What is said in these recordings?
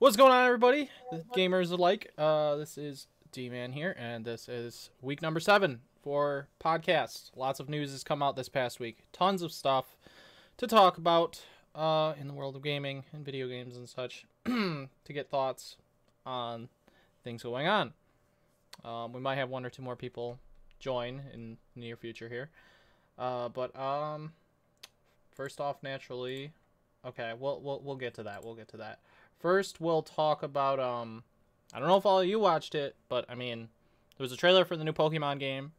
What's going on, everybody? The gamers alike. This is D-Man here, and this is week number 7 for podcasts. Lots of news has come out this past week. Tons of stuff to talk about in the world of gaming and video games and such to get thoughts on things going on. We might have one or two more people join in the near future here. But first off, naturally, okay, we'll get to that. We'll get to that. First, we'll talk about, I don't know if all of you watched it, but, I mean, there was a trailer for the new Pokemon game,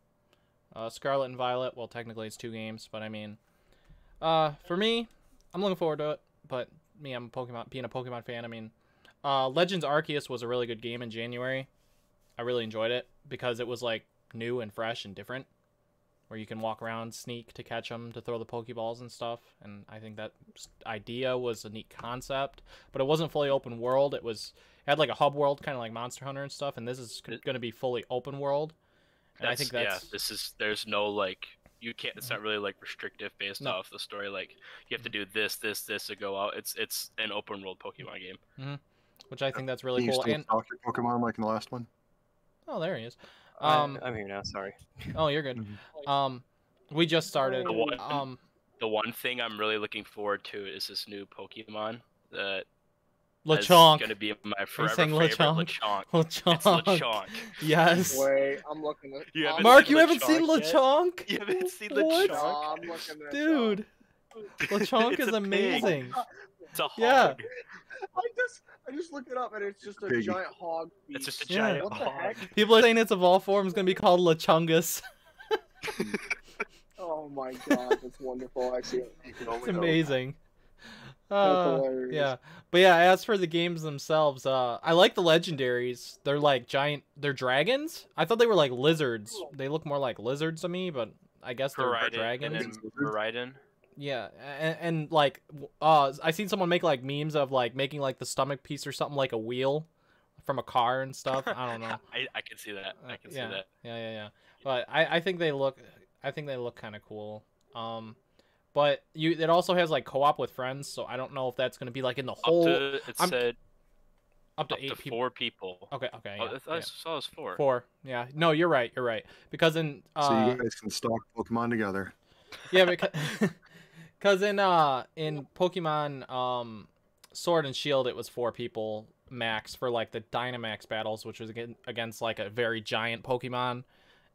Scarlet and Violet. Well, technically it's 2 games, but, I mean, for me, I'm looking forward to it, but being a Pokemon fan, I mean, Legends Arceus was a really good game in January. I really enjoyed it, because it was, like, new and fresh and different, where you can walk around, sneak to catch them, to throw the Pokeballs and stuff. And I think that idea was a neat concept, but it wasn't fully open world. It had like a hub world, kind of like Monster Hunter and stuff. And this is going to be fully open world. And I think that's there's no like you can't. It's not really like restrictive based off the story. Like you have to do this to go out. It's an open world Pokemon game, which I think that's really cool. And stalk your Pokemon like in the last one. Oh, there he is. I'm here now. Sorry. Oh, you're good. We just started. The one thing I'm really looking forward to is this new Pokemon that Lechonk. is going to be my forever saying favorite. Lechonk. Lechonk. It's Lechonk. Yes. Wait, I'm looking at. Mark, you haven't seen Lechonk? You haven't seen What? Lechonk? No, I'm looking at Dude, Lechonk is amazing. It's a hog. Yeah. I just looked it up and it's just a Piggy. giant hog. It's just a beast. giant What the hog. heck? People are saying it's of all forms going to be called Lechungus. Oh my god, that's wonderful. Actually, It's amazing. That's hilarious. Yeah, but yeah, as for the games themselves, I like the legendaries. They're like giant. They're dragons. I thought they were like lizards. They look more like lizards to me, but I guess they're dragons. Raiden. Yeah, and like, I seen someone make like memes of like making like the stomach piece or something like a wheel from a car and stuff. I don't know. I can see that. I can see that. Yeah. But I think they look kind of cool. But it also has like co-op with friends, so I don't know if that's gonna be like in the whole. Said up to 8 people. 4 people. Okay. Oh, Yeah, I saw it was 4. 4. Yeah. No, you're right. Because in so you guys can stalk Pokemon together. Yeah, because in Pokemon Sword and Shield it was 4 people max for like the Dynamax battles, which was against like a very giant Pokemon,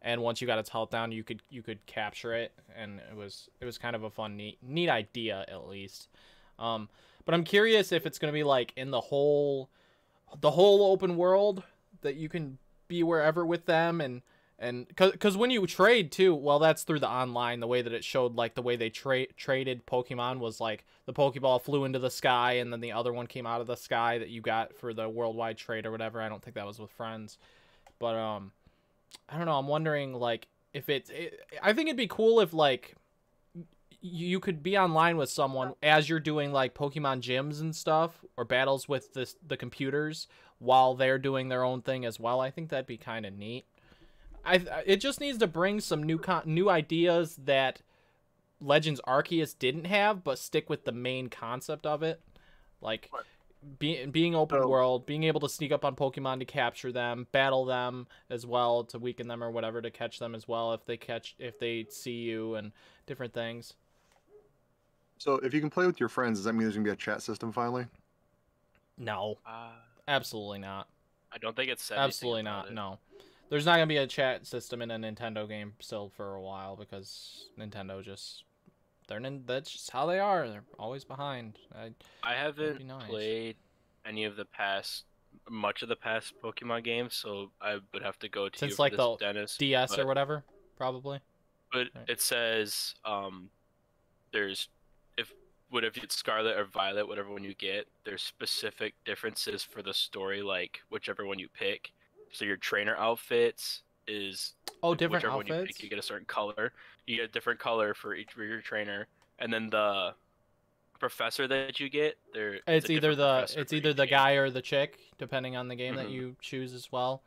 and once you got its health down, you could capture it, and it was kind of a fun neat idea at least. But I'm curious if it's gonna be like in the whole open world that you can be wherever with them, and because when you trade too, well, that's through the online. The way that it showed, like the way they traded Pokemon was like the Pokeball flew into the sky, and then the other one came out of the sky that you got for the worldwide trade or whatever. I don't think that was with friends, but I don't know. I'm wondering like if I think it'd be cool if like you could be online with someone as you're doing like Pokemon gyms and stuff, or battles with the computers while they're doing their own thing as well. I think that'd be kind of neat. It just needs to bring some new ideas that Legends Arceus didn't have, but stick with the main concept of it, like being open world, being able to sneak up on Pokemon to capture them, battle them as well to weaken them or whatever, to catch them as well if they see you, and different things. So if you can play with your friends, does that mean there's gonna be a chat system finally? No, absolutely not. I don't think it's said absolutely not. No. There's not going to be a chat system in a Nintendo game still for a while, because Nintendo that's just how they are. They're always behind. I haven't played much of the past Pokemon games, so I would have to go to since you like the Dennis, DS or whatever, probably. But it says if it's Scarlet or Violet, whatever one you get, there's specific differences for the story, like whichever one you pick. So your trainer outfits is different whichever outfits. One you pick, you get a certain color. You get a different color for your trainer, and then the professor that you get, it's either the guy or the chick, depending on the game that you choose as well.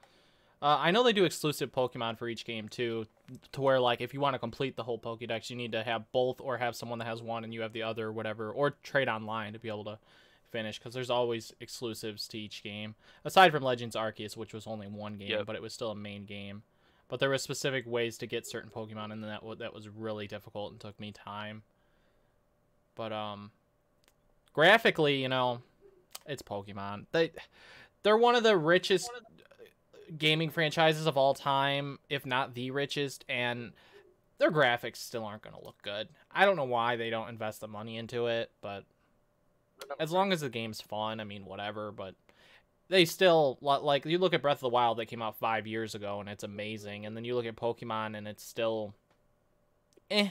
I know they do exclusive Pokemon for each game too, to where like if you want to complete the whole Pokédex, you need to have both, or have someone that has one and you have the other, or whatever, or trade online to be able to finish because there's always exclusives to each game. Aside from Legends Arceus, which was only one game, Yep. but it was still a main game. But there were specific ways to get certain Pokemon, and that was really difficult and took me time. But graphically, you know, it's Pokemon. They're one of the richest gaming franchises of all time, if not the richest, and their graphics still aren't going to look good. I don't know why they don't invest the money into it, but as long as the game's fun, I mean, whatever. But they still, like, you look at Breath of the Wild that came out 5 years ago, and it's amazing. And then you look at Pokemon, and it's still, you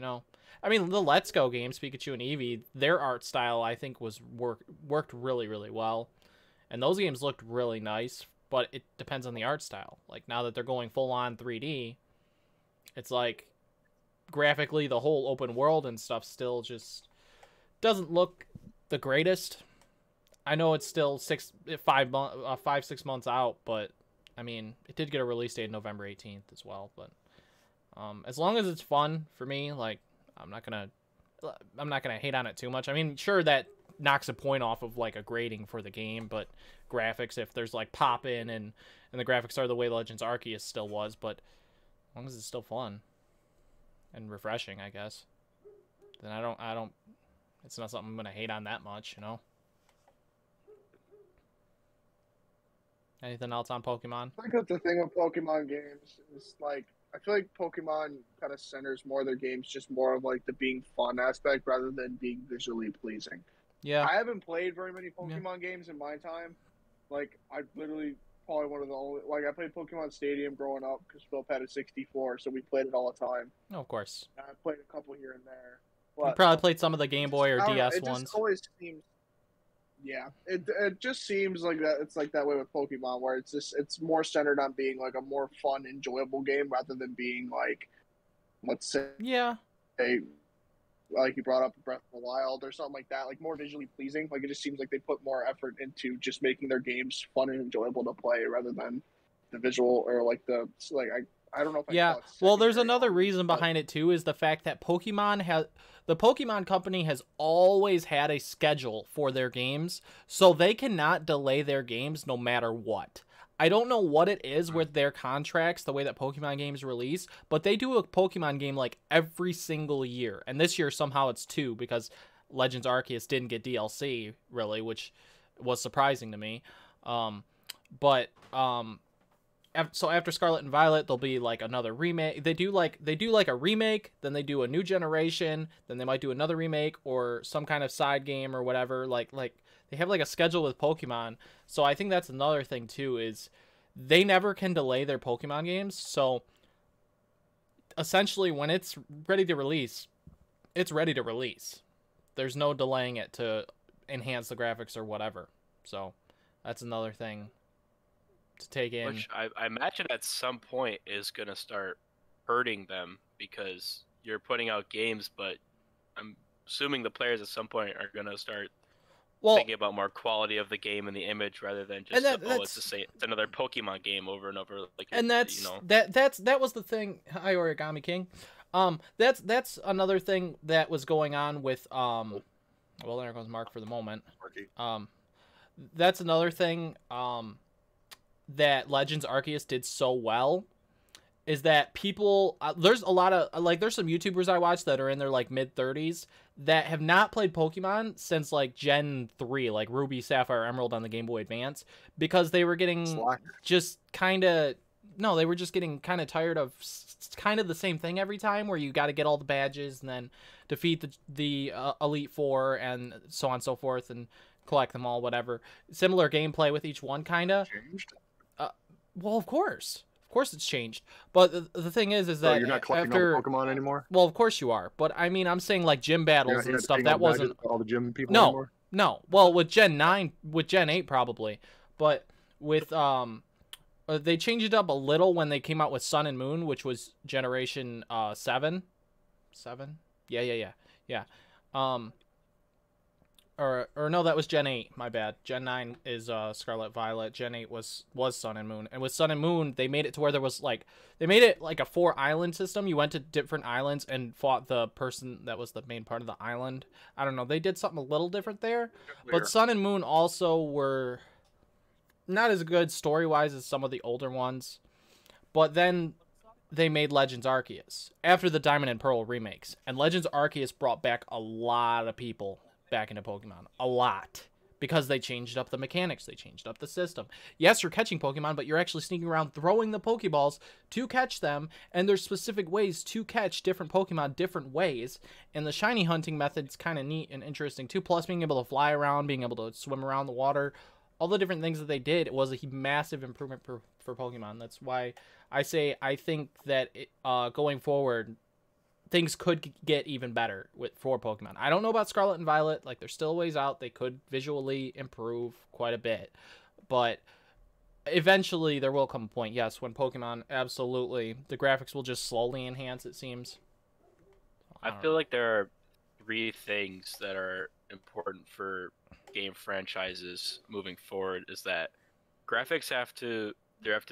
know. I mean, the Let's Go games, Pikachu and Eevee, their art style, I think, worked really, really well. And those games looked really nice, but it depends on the art style. Like, now that they're going full-on 3D, it's like, graphically, the whole open world and stuff still just doesn't look the greatest. I know it's still 5-6 months out, but, I mean, it did get a release date November 18th as well. But as long as it's fun for me, like, I'm not gonna hate on it too much. I mean, sure, that knocks a point off of like a grading for the game, but graphics, if there's like pop in and the graphics are the way Legends Arceus still was, but as long as it's still fun and refreshing, I guess, then I don't it's not something I'm gonna hate on that much, you know. Anything else on Pokemon? I think that's the thing with Pokemon games is like I feel like Pokemon kind of centers more of their games just more of like the being fun aspect rather than being visually pleasing. Yeah. I haven't played very many Pokemon games in my time. Like I literally probably one of the only like I played Pokemon Stadium growing up because Phil had a 64, so we played it all the time. Oh, of course. And I played a couple here and there. You But probably played some of the Game Boy or I don't know, DS it ones. just always seems. Yeah, it just seems like that. It's like that way with Pokemon, where it's more centered on being like a more fun, enjoyable game rather than being like, let's say, Yeah. like you brought up Breath of the Wild or something like that, like more visually pleasing. Like it just seems like they put more effort into just making their games fun and enjoyable to play rather than the visual or like the like I don't know if I Yeah, call it well, there's secondary, another reason but- behind it too, is the fact that the Pokemon Company has always had a schedule for their games, so they cannot delay their games no matter what. I don't know what it is with their contracts, the way that Pokemon games release, but they do a Pokemon game like every single year, and this year somehow it's 2 because Legends Arceus didn't get DLC really, which was surprising to me. So after Scarlet and Violet, there'll be like another remake. They do like a remake, then they do a new generation, then they might do another remake or some kind of side game or whatever. Like they have like a schedule with Pokemon. So I think that's another thing too, is they never can delay their Pokemon games. So essentially when it's ready to release, it's ready to release. There's no delaying it to enhance the graphics or whatever. So that's another thing to take in. Which I imagine at some point is going to start hurting them because you're putting out games, but I'm assuming the players at some point are going to start thinking about more quality of the game and the image rather than just it's another Pokemon game over and over. Like, and that's that was the thing. Hi, Origami King. That's another thing that was going on with well, there goes Mark for the moment. That's another thing that Legends Arceus did so well, is that people there's a lot of there's some YouTubers I watch that are in their like mid-30s that have not played Pokemon since like Gen 3, like Ruby, Sapphire, Emerald on the Game Boy Advance, because they were getting they were just getting kind of tired of kind of the same thing every time, where you got to get all the badges and then defeat the Elite Four and so on and so forth and collect them all, whatever. Similar gameplay with each one, kind of. Well, of course it's changed. But the thing is that you're not collecting all the Pokemon anymore? Well, of course you are. But I mean, I'm saying like gym battles and stuff. That wasn't all the gym people anymore? No. Well, with Gen 8 probably. But with they changed it up a little when they came out with Sun and Moon, which was Generation 7. 7? Yeah. or no, that was Gen 8. My bad. Gen 9 is Scarlet Violet. Gen 8 was Sun and Moon. And with Sun and Moon, they made it to where there was like a 4-island system. You went to different islands and fought the person that was the main part of the island. I don't know. They did something a little different there. But Sun and Moon also were not as good story-wise as some of the older ones. But then they made Legends Arceus after the Diamond and Pearl remakes. And Legends Arceus brought back a lot of people back into Pokemon. A lot. Because they changed up the mechanics. They changed up the system. Yes, you're catching Pokemon, but you're actually sneaking around throwing the Pokeballs to catch them. And there's specific ways to catch different Pokemon different ways. And the shiny hunting method's kind of neat and interesting too. Plus being able to fly around, being able to swim around the water. All the different things that they did, it was a massive improvement for Pokemon. That's why I say I think that going forward, things could get even better for Pokemon. I don't know about Scarlet and Violet. Like, there's still a ways out. They could visually improve quite a bit. But eventually there will come a point, yes, when Pokemon, absolutely, the graphics will just slowly enhance, it seems. I feel like there are 3 things that are important for game franchises moving forward. Is that graphics have to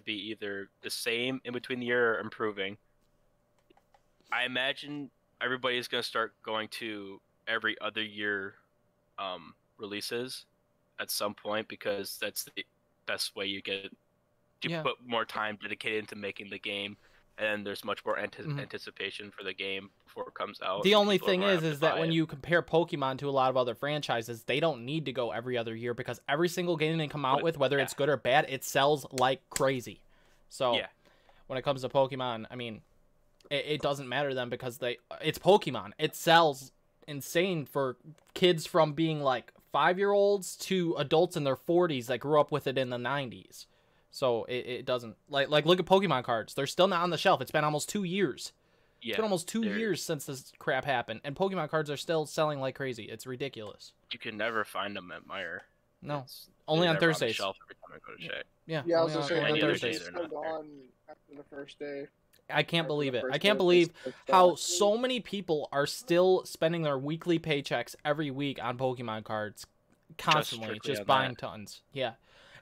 be either the same in between the year or improving. I imagine everybody's going to start going to every other year releases at some point, because that's the best way you put more time dedicated into making the game, and there's much more anticipation for the game before it comes out. The only thing is that when you compare Pokemon to a lot of other franchises, they don't need to go every other year, because every single game they come out with, whether it's good or bad, it sells like crazy. So when it comes to Pokemon, I mean, it doesn't matter to them, because it's Pokemon. It sells insane for kids from being like 5-year-olds to adults in their 40s that grew up with it in the 90s. So it doesn't like look at Pokemon cards. They're still not on the shelf. It's been almost 2 years. Yeah, it's been almost 2 years since this crap happened, and Pokemon cards are still selling like crazy. It's ridiculous. You can never find them at Meijer. No, only on Thursdays. On the shelf every time I go to check. Yeah, I was just saying, on they're Thursdays. still gone after the first day. I can't believe it. I can't believe how so many people are still spending their weekly paychecks every week on Pokemon cards, constantly, just buying tons. Yeah,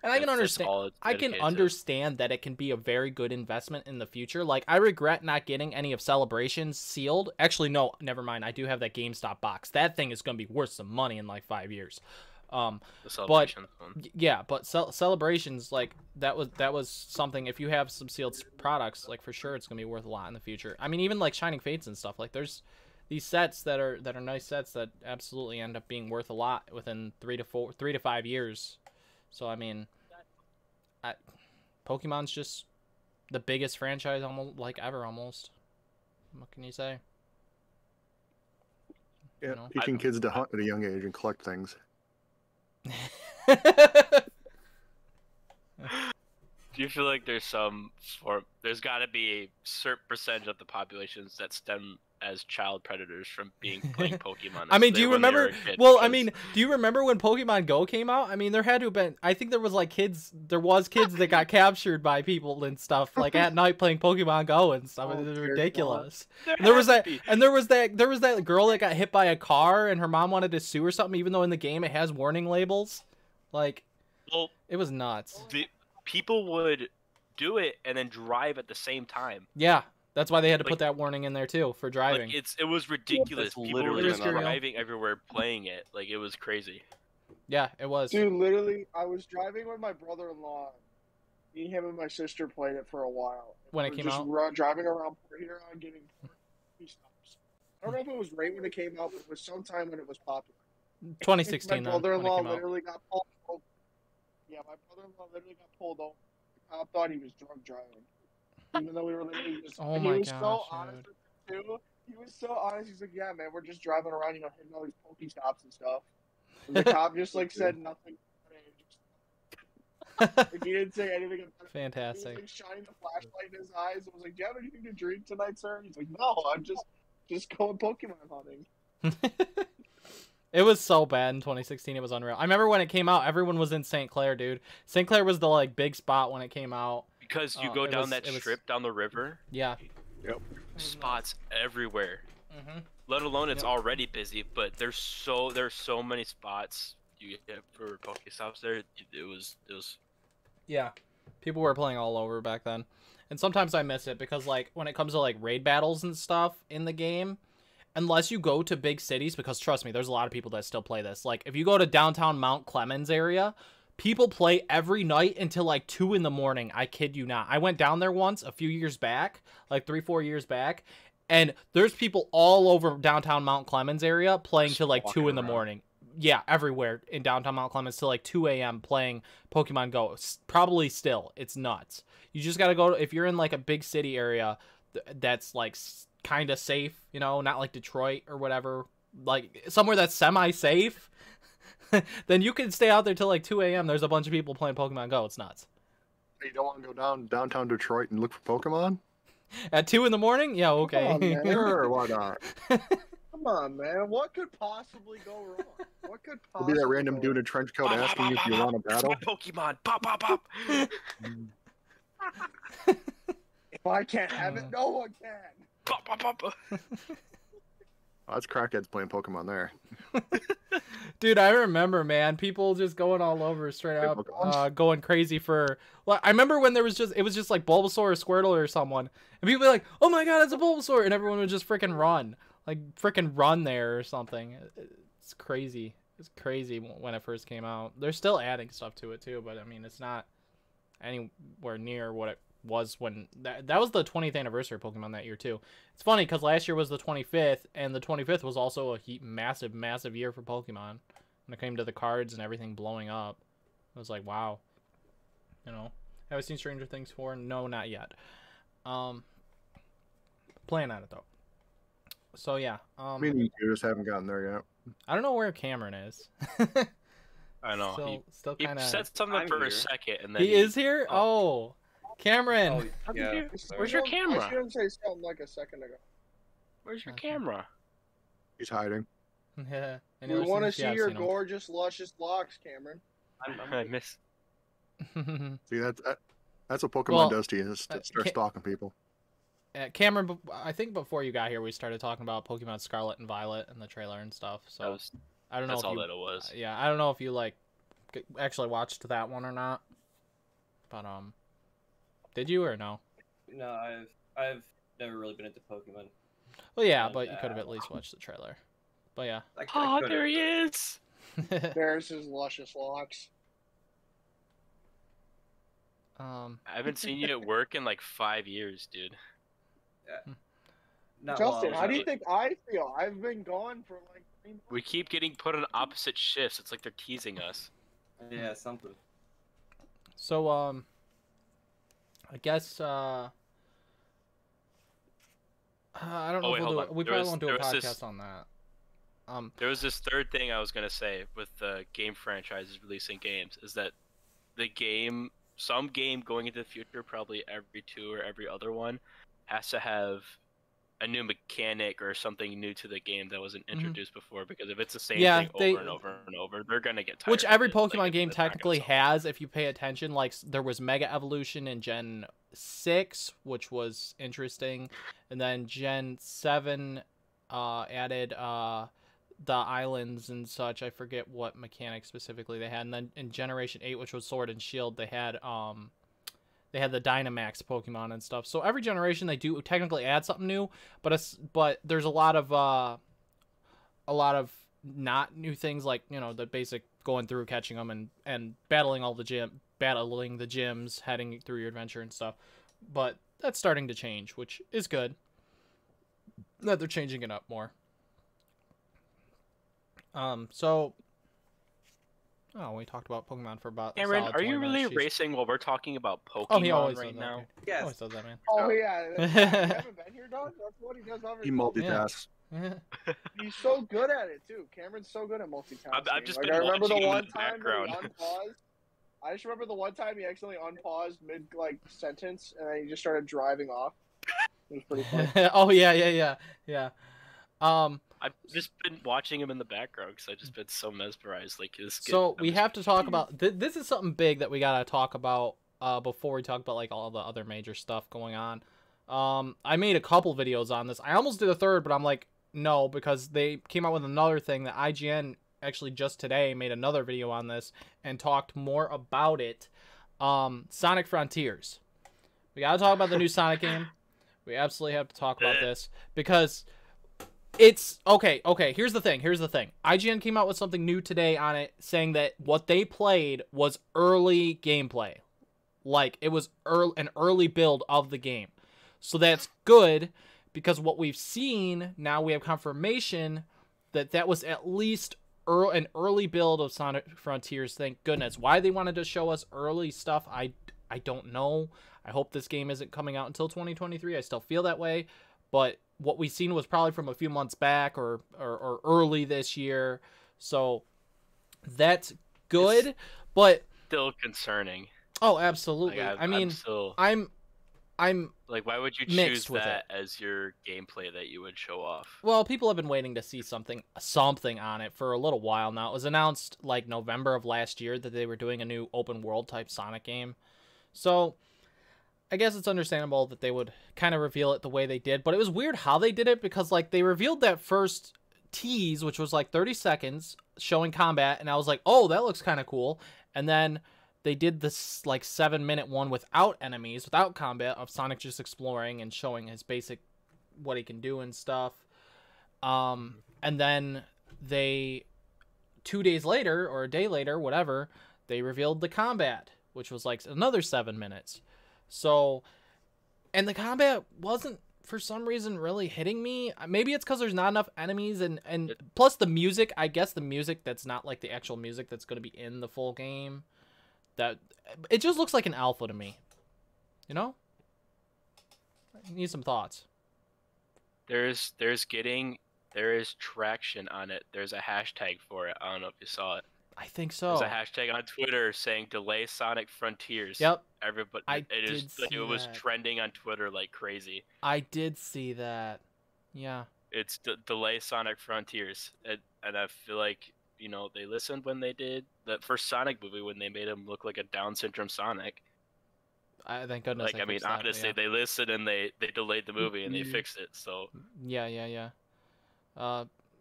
and I can understand. I can understand that it can be a very good investment in the future. Like, I regret not getting any of Celebrations sealed. Actually, no, never mind. I do have that GameStop box. That thing is going to be worth some money in like 5 years. The Celebrations one. Yeah, but Celebrations, like, that was something. If you have some sealed products, like, for sure it's gonna be worth a lot in the future. I mean, even like Shining Fates and stuff, like, there's these sets that are nice sets that absolutely end up being worth a lot within 3 to 5 years. So I mean, Pokemon's just the biggest franchise ever. Almost, what can you say? Yeah, teaching kids to hunt at a young age and collect things. Do you feel like there's got to be a certain percentage of the populations that stem as child predators from playing Pokemon? I mean, do you remember? Well, I mean, do you remember when Pokemon Go came out? I mean, there had to have been. I think there was kids that got captured by people and stuff, like at night playing Pokemon Go and stuff. It was ridiculous. There was that girl that got hit by a car and her mom wanted to sue or something, even though in the game it has warning labels. Like, it was nuts. People would do it and then drive at the same time. Yeah. That's why they had to put that warning in there too for driving. It was ridiculous. People were just driving everywhere playing it. Like, it was crazy. Yeah, it was. Dude, literally, I was driving with my brother-in-law. Me, him, and my sister played it for a while. When it came out? Driving around Port Huron getting stops. I don't know if it was right when it came out, but it was sometime when it was popular. 2016. My brother-in-law literally got pulled over. Yeah, my brother-in-law literally got pulled over. The cop thought he was drunk driving. Even though we were literally just... Oh my gosh, so honest with him, too. He was so honest. He's like, yeah, man, we're just driving around, hitting all these Pokestops and stuff. And the cop just, said nothing. He didn't say anything about it. Fantastic. He was, shining the flashlight in his eyes. I was like, do you have anything to drink tonight, sir? He's like, no, I'm just going Pokemon hunting. It was so bad in 2016. It was unreal. I remember when it came out, everyone was in St. Clair, dude. St. Clair was the, big spot when it came out. Because you go down that strip down the river. Yeah. Yep. Spots everywhere. Let alone it's already busy, but there's so many spots you get for Pokestops there. It was Yeah, people were playing all over back then, and sometimes I miss it because like when it comes to like raid battles and stuff in the game, unless you go to big cities, because trust me, there's a lot of people that still play this. Like if you go to downtown Mount Clemens area, people play every night until like 2 in the morning. I kid you not. I went down there once a few years back, like 3-4 years back. And there's people all over downtown Mount Clemens area playing till like 2 in the morning. Yeah, everywhere in downtown Mount Clemens till like 2 a.m. playing Pokemon Go. Probably still. It's nuts. You just got to go, if you're in like a big city area that's like kind of safe, you know, not like Detroit or whatever, like somewhere that's semi-safe, then you can stay out there till like 2 a.m. There's a bunch of people playing Pokemon Go. It's nuts. You don't want to go downtown Detroit and look for Pokemon? At 2 in the morning? Yeah, okay. Come on, man. Sure, why not? Come on, man. What could possibly go wrong? What could possibly It'll be that random dude in a trench coat asking you if you want a battle. It's my Pokemon. Pop, pop, pop. If I can't have it, no one can. Pop, pop, pop. Oh, that's crackheads playing Pokemon there. Dude, I remember, man, people just going all over straight up, going crazy for. Well, I remember when it was just like Bulbasaur or Squirtle or someone, and people were like, "Oh my God, it's a Bulbasaur!" and everyone would just freaking run there or something. It's crazy. It's crazy when it first came out. They're still adding stuff to it too, but I mean, it's not anywhere near what it was when that was the 20th anniversary of Pokemon that year too. It's funny because last year was the 25th, and the 25th was also a massive year for Pokemon when it came to the cards and everything blowing up. It was like, wow, you know. Have I seen Stranger Things 4? No, not yet. Playing on it though. So yeah. Me and you just haven't gotten there yet. I don't know where Cameron is. I know. Still he kind of said something for a second, and then he is here. Oh. Cameron, yeah. Where's your camera? I shouldn't say something like a second ago. Where's your camera? He's hiding. Yeah. We want to see your gorgeous, luscious locks, Cameron. I miss. See, that's what Pokemon does to you. It starts stalking people. Cameron, I think before you got here, we started talking about Pokemon Scarlet and Violet and the trailer and stuff. So I don't know. That's all that it was. Yeah, I don't know if you like actually watched that one or not. But did you or no? No, I've never really been into Pokemon. Well, yeah, but you could have at least watched the trailer. But yeah. Oh, there he is. There's his luscious locks. I haven't seen you at work in like 5 years, dude. Yeah. Justin, how do you think I feel? I've been gone for like 3 months. We keep getting put on opposite shifts. It's like they're teasing us. Yeah, something. So, I guess, I don't know if we probably won't do a podcast on that. There was this third thing I was going to say with the game franchises releasing games, is that some game going into the future, probably every 2 or every other one, has to have a new mechanic or something new to the game that wasn't introduced before, because if it's the same thing over and over and over, they're gonna get tired. Which every Pokemon game technically has, if you pay attention. Like there was Mega Evolution in Gen 6, which was interesting, and then Gen 7 added the islands and such. I forget what mechanics specifically they had, and then in Generation 8, which was Sword and Shield, they had the Dynamax Pokemon and stuff. So every generation they do technically add something new, but there's a lot of not new things, like, you know, the basic going through, catching them, and battling the gyms, heading through your adventure and stuff. But that's starting to change, which is good. That they're changing it up more. We talked about Pokemon for about. Cameron, are you really racing while we're talking about Pokemon right now? Yes. Always does that, man. Oh yeah, you haven't been here, dog. That's what he does. He multitasks. Yeah. He's so good at it too. Cameron's so good at multitasking. I've just like, been I remember watching the him one in the time background. he unpaused. I just remember the one time he accidentally unpaused mid sentence, and then he just started driving off. It was pretty funny. Oh yeah. I've just been watching him in the background because I've just been so mesmerized. Like this. So we have to talk about this is something big that we gotta talk about before we talk about like all the other major stuff going on. I made a couple videos on this. I almost did a third, but I'm like, know because they came out with another thing that IGN actually just today made another video on this and talked more about it. Sonic Frontiers. We gotta talk about the new Sonic game. We absolutely have to talk about this because it's okay. Here's the thing. IGN came out with something new today on it, saying that what they played was early gameplay, like it was an early build of the game. So that's good because what we've seen now, we have confirmation that that was at least an early build of Sonic Frontiers. Thank goodness. Why they wanted to show us early stuff, I don't know. I hope this game isn't coming out until 2023. I still feel that way, but what we've seen was probably from a few months back or early this year. So that's good, but still concerning. Oh, absolutely. Like, I mean, I'm like, why would you choose that as your gameplay that you would show off? Well, people have been waiting to see something on it for a little while now. It was announced like November of last year that they were doing a new open world type Sonic game. So I guess it's understandable that they would kind of reveal it the way they did, but it was weird how they did it because like they revealed that first tease, which was like 30 seconds showing combat, and I was like, oh, that looks kind of cool. And then they did this like 7-minute one without enemies, without combat, of Sonic just exploring and showing his basic, what he can do and stuff. And then they, 2 days later or a day later, whatever, they revealed the combat, which was like another 7 minutes. So, and the combat wasn't for some reason really hitting me. Maybe it's because there's not enough enemies, and plus the music, I guess the music that's not like the actual music that's going to be in the full game. That it just looks like an alpha to me, you know. I need some thoughts. There is traction on it. There's a hashtag for it. I don't know if you saw it. I think so. There's a hashtag on Twitter saying "Delay Sonic Frontiers." Yep. Everybody, it was trending on Twitter like crazy. I did see that. Yeah. It's Delay Sonic Frontiers, and I feel like, you know, they listened when they did the first Sonic movie when they made him look like a Down syndrome Sonic. Thank goodness. Like, I mean, honestly, they listened and they delayed the movie and they fixed it. So yeah.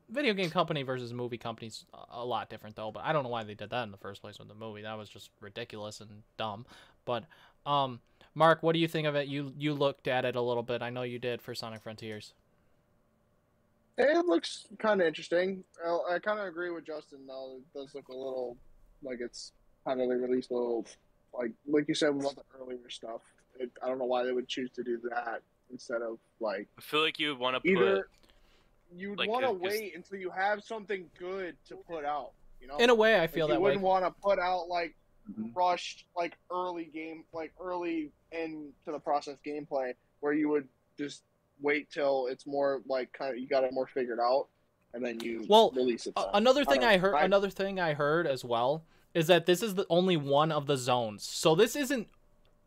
Video game company versus movie company's a lot different though. But I don't know why they did that in the first place with the movie. That was just ridiculous and dumb. But Mark, what do you think of it? You looked at it a little bit. I know you did for Sonic Frontiers. It looks kind of interesting. I kind of agree with Justin, though. It does look a little like it's kind of, they released a little, like you said, about the earlier stuff. I don't know why they would choose to do that instead of, like... I feel like you would want to either you'd want to wait until you have something good to put out, you know? In a way, I feel that way. You wouldn't want to put out, like, rushed, like, early into the process gameplay where you would just wait till it's more like kind of you got it more figured out, and then you release it. Another thing I heard as well is that this is the only one of the zones. So this isn't.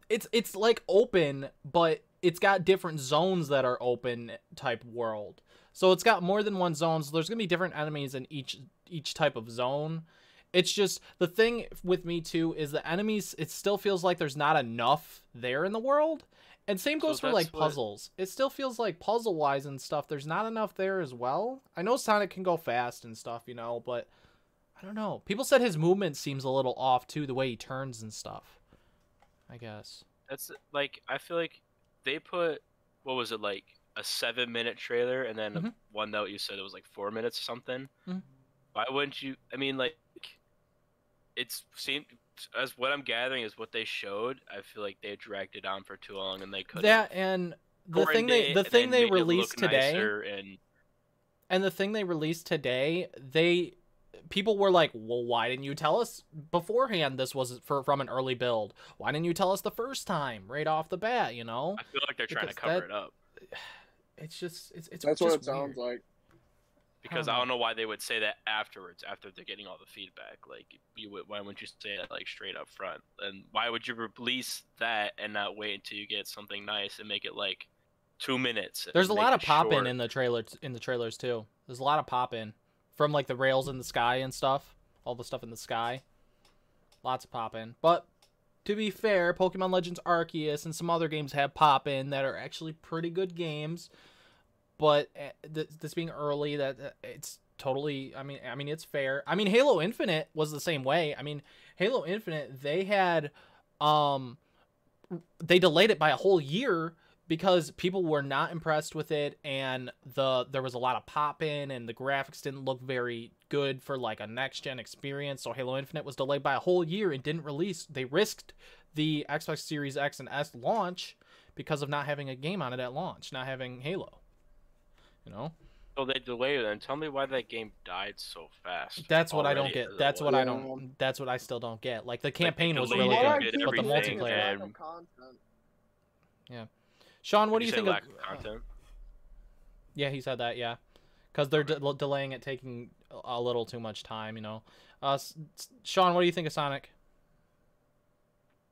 It's like open, but it's got different zones that are open type world. So it's got more than one zone. So there's gonna be different enemies in each type of zone. It's just the thing with me too is the enemies. It still feels like there's not enough there in the world. And same goes for like puzzles. It still feels like puzzle wise and stuff, there's not enough there as well. I know Sonic can go fast and stuff, you know, but I don't know. People said his movement seems a little off too, the way he turns and stuff. I guess. That's like, I feel like they put, what was it, like a 7-minute trailer, and then one that you said it was like 4 minutes or something. Why wouldn't you? I mean, like, it's seemed. As what I'm gathering is what they showed. I feel like they dragged it on for too long, and they could. That and the thing they released today, and the thing they released today, people were like, well, why didn't you tell us beforehand this was from an early build? Why didn't you tell us the first time right off the bat? You know. I feel like they're trying to cover it up. It's just it's. That's what it sounds like. Because I don't know why they would say that afterwards, after they're getting all the feedback. Like, why wouldn't you say it like straight up front? And why would you release that and not wait until you get something nice and make it like 2 minutes? There's a lot of pop in the trailers too. There's a lot of pop in from like the rails in the sky and stuff, all the stuff in the sky. Lots of pop in. But to be fair, Pokemon Legends Arceus and some other games have pop in that are actually pretty good games. but this being early, that it's totally. I mean, it's fair. I mean, Halo Infinite was the same way. I mean, Halo Infinite, they had, they delayed it by a whole year because people were not impressed with it, and there was a lot of pop-in, and the graphics didn't look very good for like a next-gen experience. So Halo Infinite was delayed by a whole year and didn't release. They risked the Xbox Series X and S launch because of not having a game on it at launch, not having Halo. You know? So they delayed it, and tell me why that game died so fast. That's what I don't already get. as it That's what was. I don't. That's what I still don't get. Like the campaign was delayed really it, What I good, did but the keep everything, thinking is multiplayer. lack and- of content. Sean, what do Did you say think lack of? of content? Yeah, he said that. Yeah, because they're delaying it, taking a little too much time. You know. Sean, what do you think of Sonic?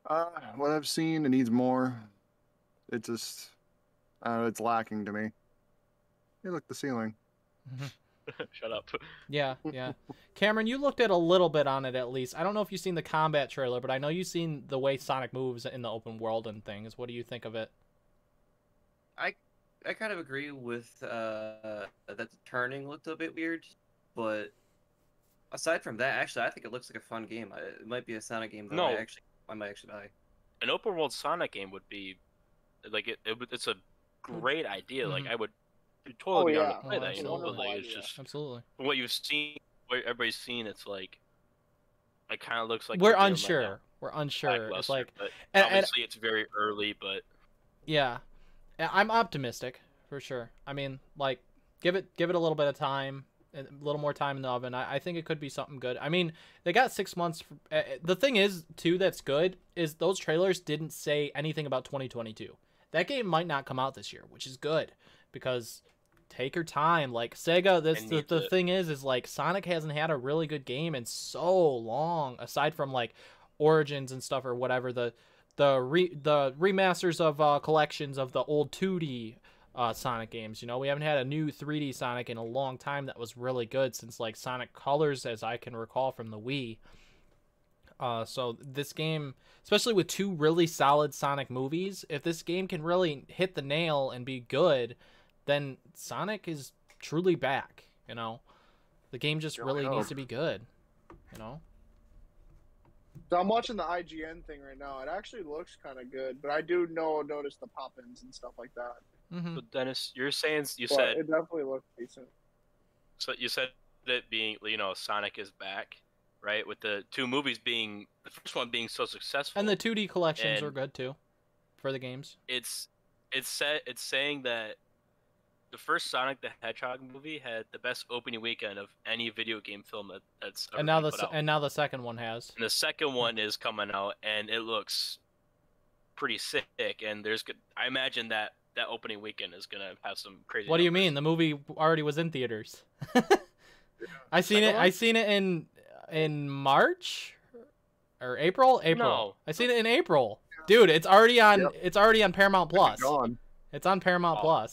What I've seen, it needs more. It just, I don't know, it's lacking to me. Hey, look, the ceiling. Shut up. Yeah, yeah. Cameron, you looked at a little bit on it at least. I don't know if you've seen the combat trailer, but I know you've seen the way Sonic moves in the open world and things. What do you think of it? I kind of agree with that the turning looked a bit weird, but aside from that, actually, I think it looks like a fun game. It might be a Sonic game that No. I might actually buy. An open world Sonic game would be like it's a great idea. Like I would totally be Oh, down yeah. to play Oh, that, you know. But wonderful like it's idea. just Absolutely. from what you've seen, what everybody's seen, it's like it kind of looks like We're they're doing, unsure. Like We're unsure. It's lackluster, like, but and obviously it's very early, but yeah, I'm optimistic for sure. I mean, like, give it a little bit of time, a little more time in the oven. I think it could be something good. I mean, they got 6 months. The thing is, too, that's good is those trailers didn't say anything about 2022. That game might not come out this year, which is good because take your time. Like Sega, the thing is like Sonic hasn't had a really good game in so long, aside from like Origins and stuff or whatever. The remasters of collections of the old 2D Sonic games. You know, we haven't had a new 3D Sonic in a long time that was really good since like Sonic Colors, as I can recall from the Wii. So this game, especially with two really solid Sonic movies, if this game can really hit the nail and be good, then Sonic is truly back. You know, the game just really needs to be good. You know. So I'm watching the IGN thing right now. It actually looks kind of good, but I do notice the pop-ins and stuff like that. Mm-hmm. So Dennis, you said it definitely looks decent. so. You said that being Sonic is back, right? With the two movies being the first one being so successful, And the 2D collections And- are good too, for the games. it's saying that the first Sonic the Hedgehog movie had the best opening weekend of any video game film that's ever And now been put out. now the second one has. And the second one is coming out, and it looks pretty sick. And I imagine that opening weekend is gonna have some crazy. What do you numbers. mean? The movie already was in theaters. I seen Second it. one? I seen it in March or April. No. I seen it in April. Dude, it's already on. Yep. It's already on Paramount Plus. Gone. It's on Paramount Oh.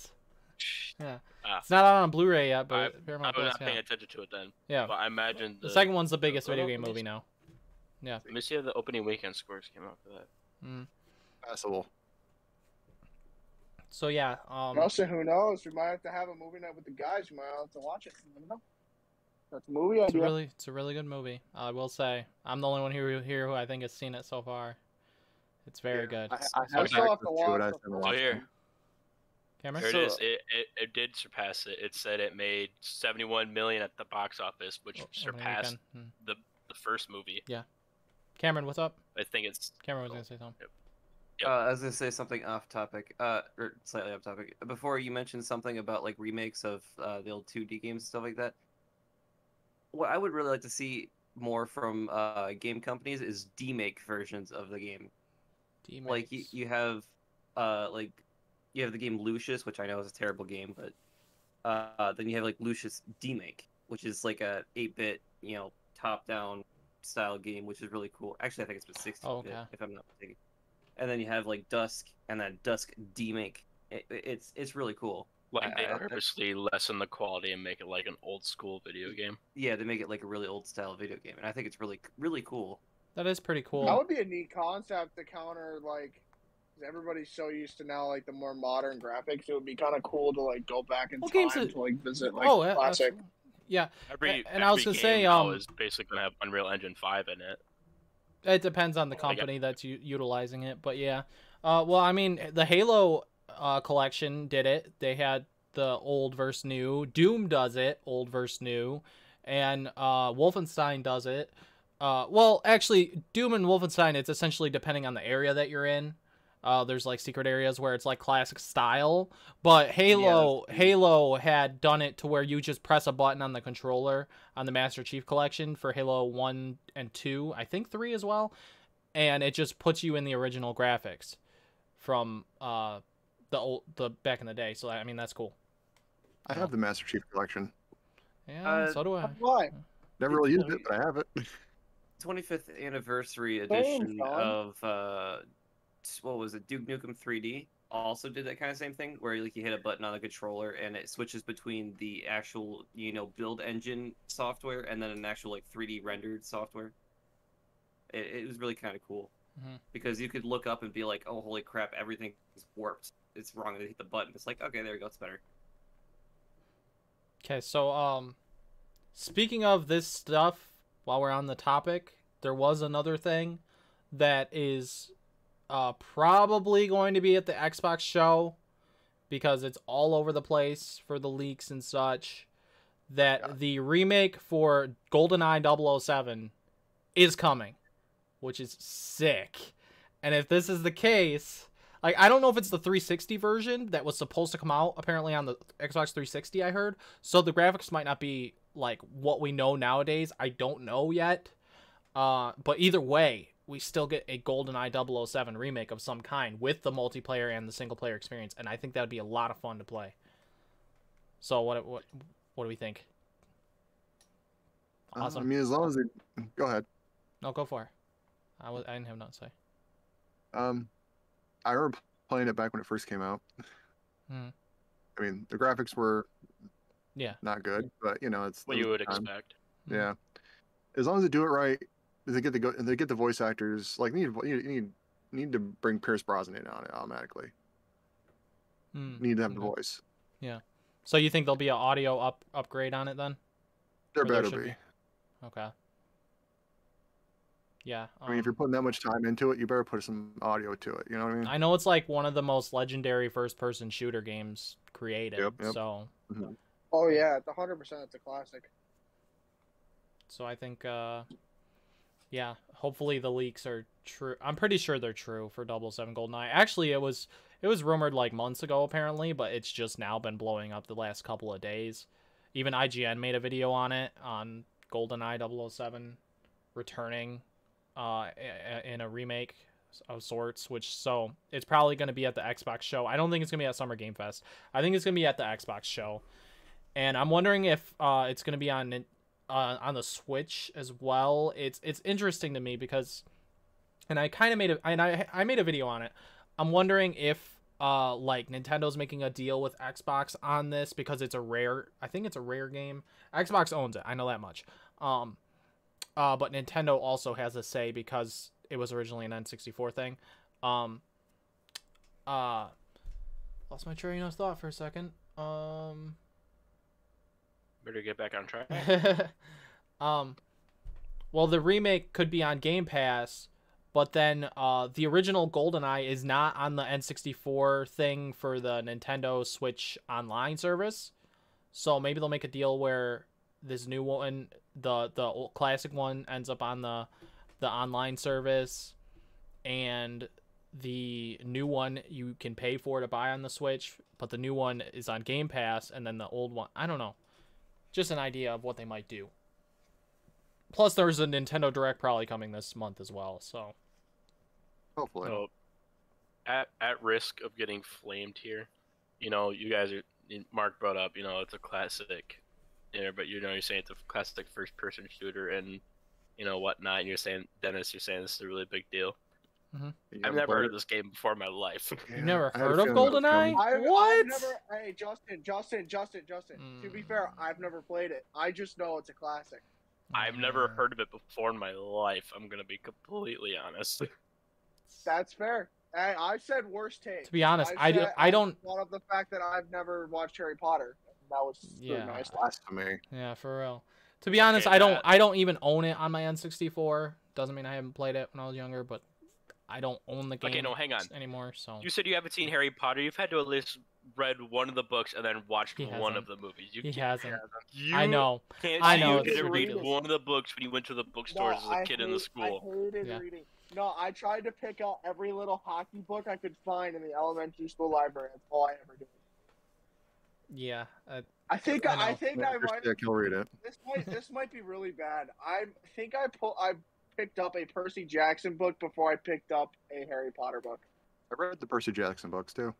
Yeah, Ah. it's not out on Blu-ray yet, but I Paramount was Plus. not paying Yeah, attention to it then. yeah. But I imagine The second one's the biggest video Oh, game let me movie see. now. Let me see if the opening weekend scores came out for that. Passable. So yeah. Also, who knows? We might have to have a movie night with the guys. We might have to watch it. You never know. That's a movie idea. It's a really good movie. I will say, I'm the only one here who I think has seen it so far. It's very good. I I have still have to access to watch it. I the haven't first watched here. it. Cameron? There it is. It did surpass it. It said it made 71 million at the box office, which Opening surpassed weekend. the first movie. Cameron, what's up? I think it's Cameron was gonna say something. Yep. I was gonna say something off topic, or slightly off topic. Before you mentioned something about like remakes of the old 2D games and stuff like that. What I would really like to see more from game companies is demake versions of the game. Like you have you have the game Lucius, which I know is a terrible game, but then you have like Lucius Demake, which is like a 8-bit, top-down style game, which is really cool. Actually, I think it's been 16-bit, Oh, okay. if I'm not mistaken. And then you have like Dusk and then Dusk Demake. It's really cool. like they I- purposely lessen the quality and make it like an old school video game. Yeah, they make it like a really old style video game, and I think it's really cool. That is pretty cool. That would be a neat concept to counter like Everybody's so used to now like the more modern graphics. It would be kind of cool to like go back in Well, time games to like visit like oh, classic. absolutely. Yeah. And I was every gonna game say, now is basically gonna have Unreal Engine 5 in it. it depends on the company that's utilizing it, but yeah. Well, I mean, the Halo collection did it. They had the old versus new. Doom does it, old versus new, and Wolfenstein does it. Well, actually, Doom and Wolfenstein, it's essentially depending on the area that you're in. There's like secret areas where it's like classic style, but Halo had done it to where you just press a button on the controller on the Master Chief Collection for Halo 1 and 2, I think 3 as well, and it just puts you in the original graphics from the back in the day. So I mean, that's cool. I have the Master Chief Collection. Yeah, so do I. Why? Never really used it, but I have it. 25th anniversary edition Sean. of what was it, Duke Nukem 3D also did that kind of same thing where like you hit a button on the controller and it switches between the actual build engine software and then an actual like 3D rendered software. It was really kind of cool because you could look up and be like, oh holy crap, everything is warped, it's wrong, and hit the button, it's like, okay, there we go, it's better. Okay, so speaking of this stuff, while we're on the topic, there was another thing that is probably going to be at the Xbox show because it's all over the place for the leaks and such, that the remake for Goldeneye 007 is coming, which is sick. And if this is the case, like, I don't know if it's the 360 version that was supposed to come out apparently on the Xbox 360, I heard. So the graphics might not be like what we know nowadays. I don't know yet. But either way, we still get a GoldenEye 007 remake of some kind with the multiplayer and the single player experience, and I think that would be a lot of fun to play. So what do we think? Awesome. I mean, as long as it... Go ahead. No, go for it. I didn't have nothing to say. I remember playing it back when it first came out. I mean, the graphics were not good, but it's what you would expect. Yeah, as long as they do it right, they get the voice actors. Like, you need to bring Pierce Brosnan in on it automatically. Need to have the voice. Yeah. So you think there'll be an audio upgrade on it then? There better be. Okay. Yeah. I mean, if you're putting that much time into it, you better put some audio to it. You know what I mean? I know it's like one of the most legendary first-person shooter games created. Yep. So. Oh yeah, it's 100%. It's a classic. So I think, yeah, hopefully the leaks are true. I'm pretty sure they're true for 007 GoldenEye. Actually, it was rumored like months ago apparently, but it's just now been blowing up the last couple of days. Even IGN made a video on it, on GoldenEye 007 returning in a remake of sorts, so it's probably going to be at the Xbox show. I don't think it's going to be at Summer Game Fest. I think it's going to be at the Xbox show. And I'm wondering if it's going to be on the Switch as well. It's interesting to me because, and I kind of made I made a video on it. I'm wondering if like Nintendo's making a deal with Xbox on this because it's I think it's a rare game. Xbox owns it, I know that much. But Nintendo also has a say because it was originally an N64 thing. Lost my train of thought for a second. Better get back on track. Well, the remake could be on Game Pass, but then the original GoldenEye is not on the N64 thing for the Nintendo Switch Online service. So maybe they'll make a deal where this new one, the old classic one, ends up on the online service, and the new one you can pay for to buy on the Switch, but the new one is on Game Pass, and then the old one, I don't know. Just an idea of what they might do. Plus, there's a Nintendo Direct probably coming this month as well, so. Hopefully. So, at risk of getting flamed here, you guys are, Mark brought up, it's a classic, but you're saying it's a classic first-person shooter and, whatnot, and you're saying, Dennis, this is a really big deal. I've never heard of this game before in my life. You've never heard of GoldenEye? What? Hey, Justin. To be fair, I've never played it. I just know it's a classic. I've never heard of it before in my life. I'm gonna be completely honest. That's fair. I said worst take. To be honest, I don't. Brought up the fact that I've never watched Harry Potter. That was Yeah. nice. Blasphemy. Yeah, for real. To be honest, I don't even own it on my N64. Doesn't mean I haven't played it when I was younger, but I don't own the game. Okay, no, hang on. Anymore. So you said you haven't seen Harry Potter. You've had to at least read one of the books and then watched one of the movies. He hasn't. I know. I know. It's You read ridiculous. one of the books when you went to the bookstores as a kid in the school. I hated reading. No, I tried to pick out every little hockey book I could find in the elementary school library. That's all I ever did. Yeah. I think I might. I'll read it. This might be really bad. I think I picked up a Percy Jackson book before I picked up a Harry Potter book. I read the Percy Jackson books too.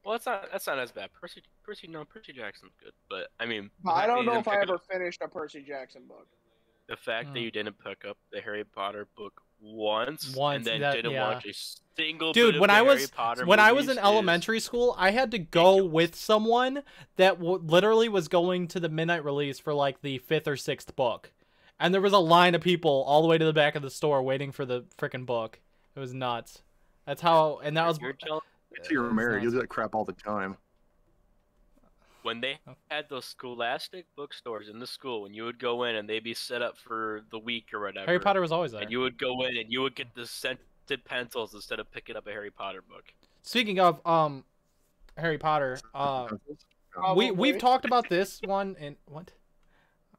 Well, that's not as bad. Percy Jackson's good, but I mean, I don't know if I ever finished a Percy Jackson book. The fact that you didn't pick up the Harry Potter book once and then didn't watch a single dude, bit of when the I was Harry Potter when I was movies in elementary school, I had to go with someone that literally was going to the midnight release for like the 5th or 6th book, and there was a line of people all the way to the back of the store waiting for the freaking book. It was nuts. That's how, and that was. You're married. You do that crap all the time. When they had those scholastic bookstores in the school, when you would go in and they'd be set up for the week or whatever. Harry Potter was always there. And you would go in and you would get the scented pencils instead of picking up a Harry Potter book. Speaking of Harry Potter, we've talked about this one in what?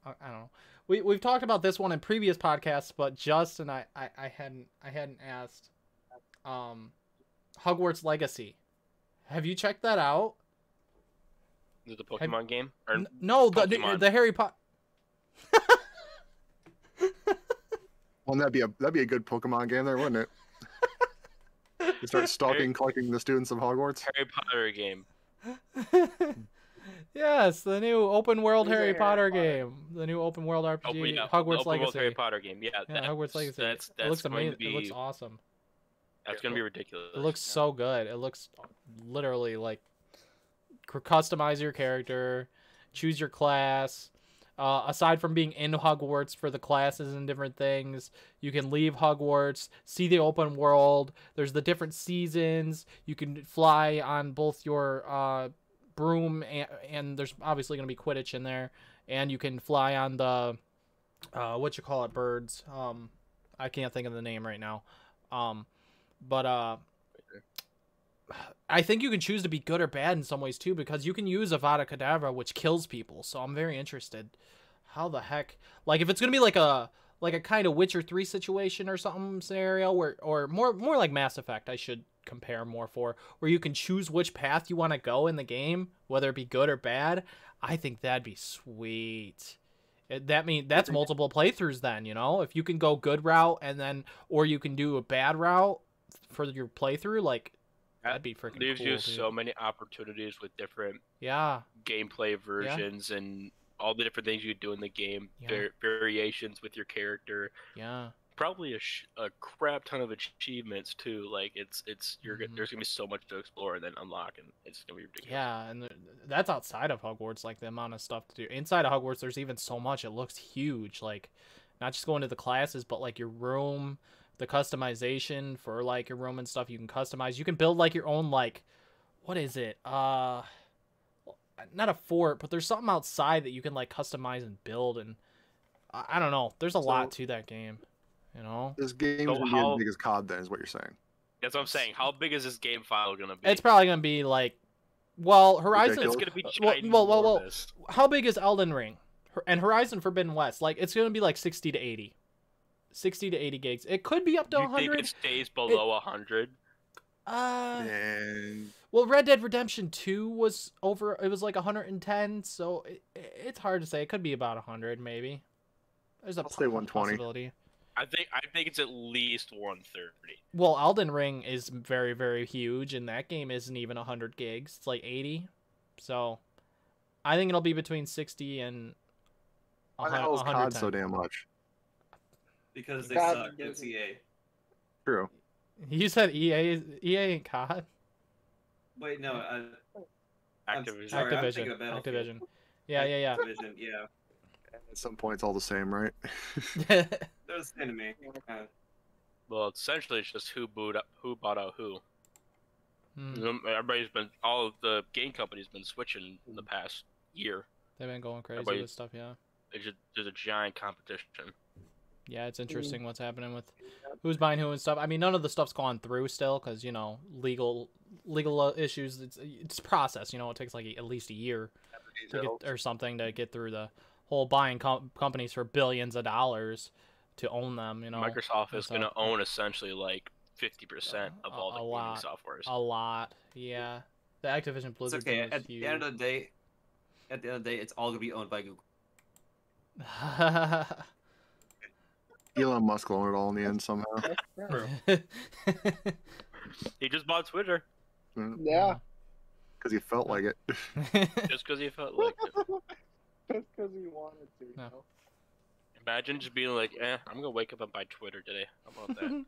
I don't know. We've talked about this one in previous podcasts, but Justin, I hadn't asked. Hogwarts Legacy. Have you checked that out? Is it the Pokemon game? Or no, the Harry Potter. Well, that'd be a good Pokemon game there, wouldn't it? You start stalking, collecting the students of Hogwarts. Harry Potter game. Yes, the new open world Harry Potter game. The new open world RPG. Hogwarts Legacy. Harry Potter game. Yeah, Hogwarts Legacy. It looks amazing. It looks awesome. That's gonna be ridiculous. It looks so good. It looks literally like customize your character, choose your class. Aside from being in Hogwarts for the classes and different things, you can leave Hogwarts, see the open world. There's the different seasons. You can fly on both your broom and there's obviously going to be Quidditch in there. And you can fly on the, birds. I can't think of the name right now. But I think you can choose to be good or bad in some ways too, because you can use Avada Kedavra, which kills people. So I'm very interested. How the heck? Like if it's gonna be like a kind of Witcher 3 situation or something scenario, or more like Mass Effect, I should compare more for, where you can choose which path you want to go in the game, whether it be good or bad. I think that'd be sweet. That's multiple playthroughs then, you know? If you can go good route and then, or you can do a bad route for your playthrough, like that'd be freaking cool. Leaves you so many opportunities with different gameplay versions and all the different things you do in the game, variations with your character. Yeah. Probably a crap ton of achievements too. Like there's gonna be so much to explore and then unlock, and it's gonna be ridiculous. Yeah, and that's outside of Hogwarts, like the amount of stuff to do. Inside of Hogwarts, there's even so much. It looks huge. Like not just going to the classes, but like your room, the customization for like your room and stuff. You can customize. You can build like your own like, what is it? Not a fort, but there's something outside that you can like customize and build, and I don't know. There's a lot to that game. You know, this game is as big as COD. Then is what you're saying. That's what I'm saying. How big is this game file gonna be? It's probably gonna be like, well, Horizon. It's gonna be well. How big is Elden Ring and Horizon Forbidden West? Like, it's gonna be like 60 to 80, 60 to 80 gigs. It could be up to 100. You think it stays below 100? Well, Red Dead Redemption 2 was over. It was like 110, so it's hard to say. It could be about 100, maybe. There's a possibility. I think it's at least 130. Well, Elden Ring is very, very huge, and that game isn't even 100 gigs. It's like 80. So, I think it'll be between 60 and 100. Why the hell is COD so damn much? Because they suck. It's EA. True. You said EA ain't COD? Wait, no. Activision. Activision. Yeah. Activision, yeah. At some point, it's all the same, right? They're the same to me. Well, essentially, it's just who bought out who. All of the game companies been switching in the past year. They've been going crazy with stuff, yeah. There's a giant competition. Yeah, it's interesting what's happening with who's buying who and stuff. I mean, none of the stuff's gone through still because, you know, legal issues. It's a process, you know. It takes like at least a year or something to get through the whole buying companies for billions of dollars to own them, you know. Microsoft is going to own essentially like 50% of all the gaming softwares. A lot, yeah. The Activision Blizzard thing is huge. At the end of the day, it's all going to be owned by Google. Elon Musk will own it all in the end somehow. He just bought Twitter. Yeah. Because he felt like it. Just because he felt like it. Just because he wanted to. You know? Imagine just being like, I'm going to wake up and buy Twitter today. How about that?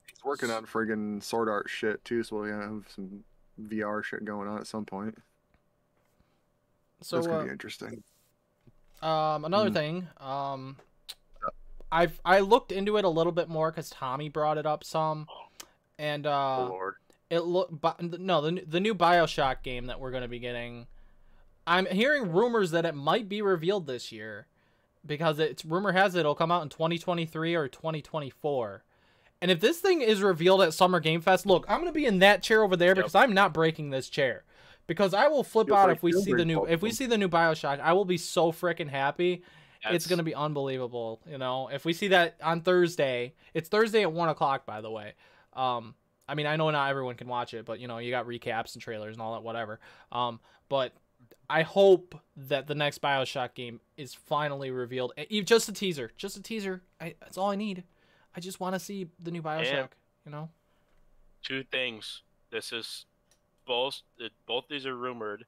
He's working on friggin' Sword Art shit too, so we'll have some VR shit going on at some point. So that's gonna be interesting. Another thing, I looked into it a little bit more because Tommy brought it up some, and oh Lord. The new Bioshock game that we're gonna be getting. I'm hearing rumors that it might be revealed this year, because rumor has it it'll come out in 2023 or 2024. And if this thing is revealed at Summer Game Fest, look, I'm gonna be in that chair over there because I'm not breaking this chair. Because I will flip out if we see the new Bioshock. I will be so freaking happy. It's gonna be unbelievable. You know, if we see that on Thursday, it's Thursday at 1 o'clock, by the way. I mean, I know not everyone can watch it, but you know, you got recaps and trailers and all that, whatever. But I hope that the next Bioshock game is finally revealed. Just a teaser. Just a teaser. That's all I need. I just want to see the new Bioshock. You know. Two things. This is. Both these are rumored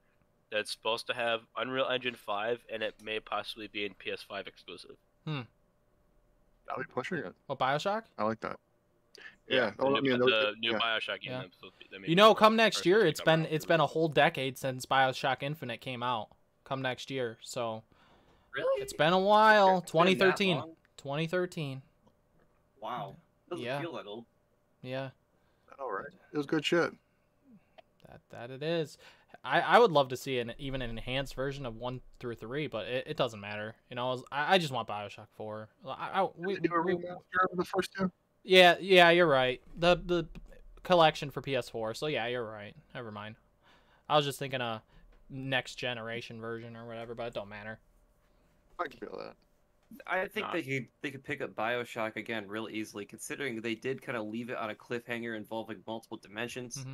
that it's supposed to have Unreal Engine 5 and it may possibly be in PS5 exclusive. I'll be pushing it. Oh, Bioshock? I like that. Yeah. The new Bioshock game. Yeah. You know, come next year, it's been a whole decade since Bioshock Infinite came out. Come next year, so really, it's been a while. 2013. 2013. Wow. Doesn't feel that old. Yeah. All right. It was good shit. That it is. I would love to see even an enhanced version of 1 through 3, but it doesn't matter. You know, I just want Bioshock 4. We do a remaster of the first two. Yeah, you're right. The collection for PS4. So yeah, you're right. Never mind. I was just thinking a next generation version or whatever, but it don't matter. I can feel that. I think they could pick up Bioshock again real easily, considering they did kind of leave it on a cliffhanger involving multiple dimensions.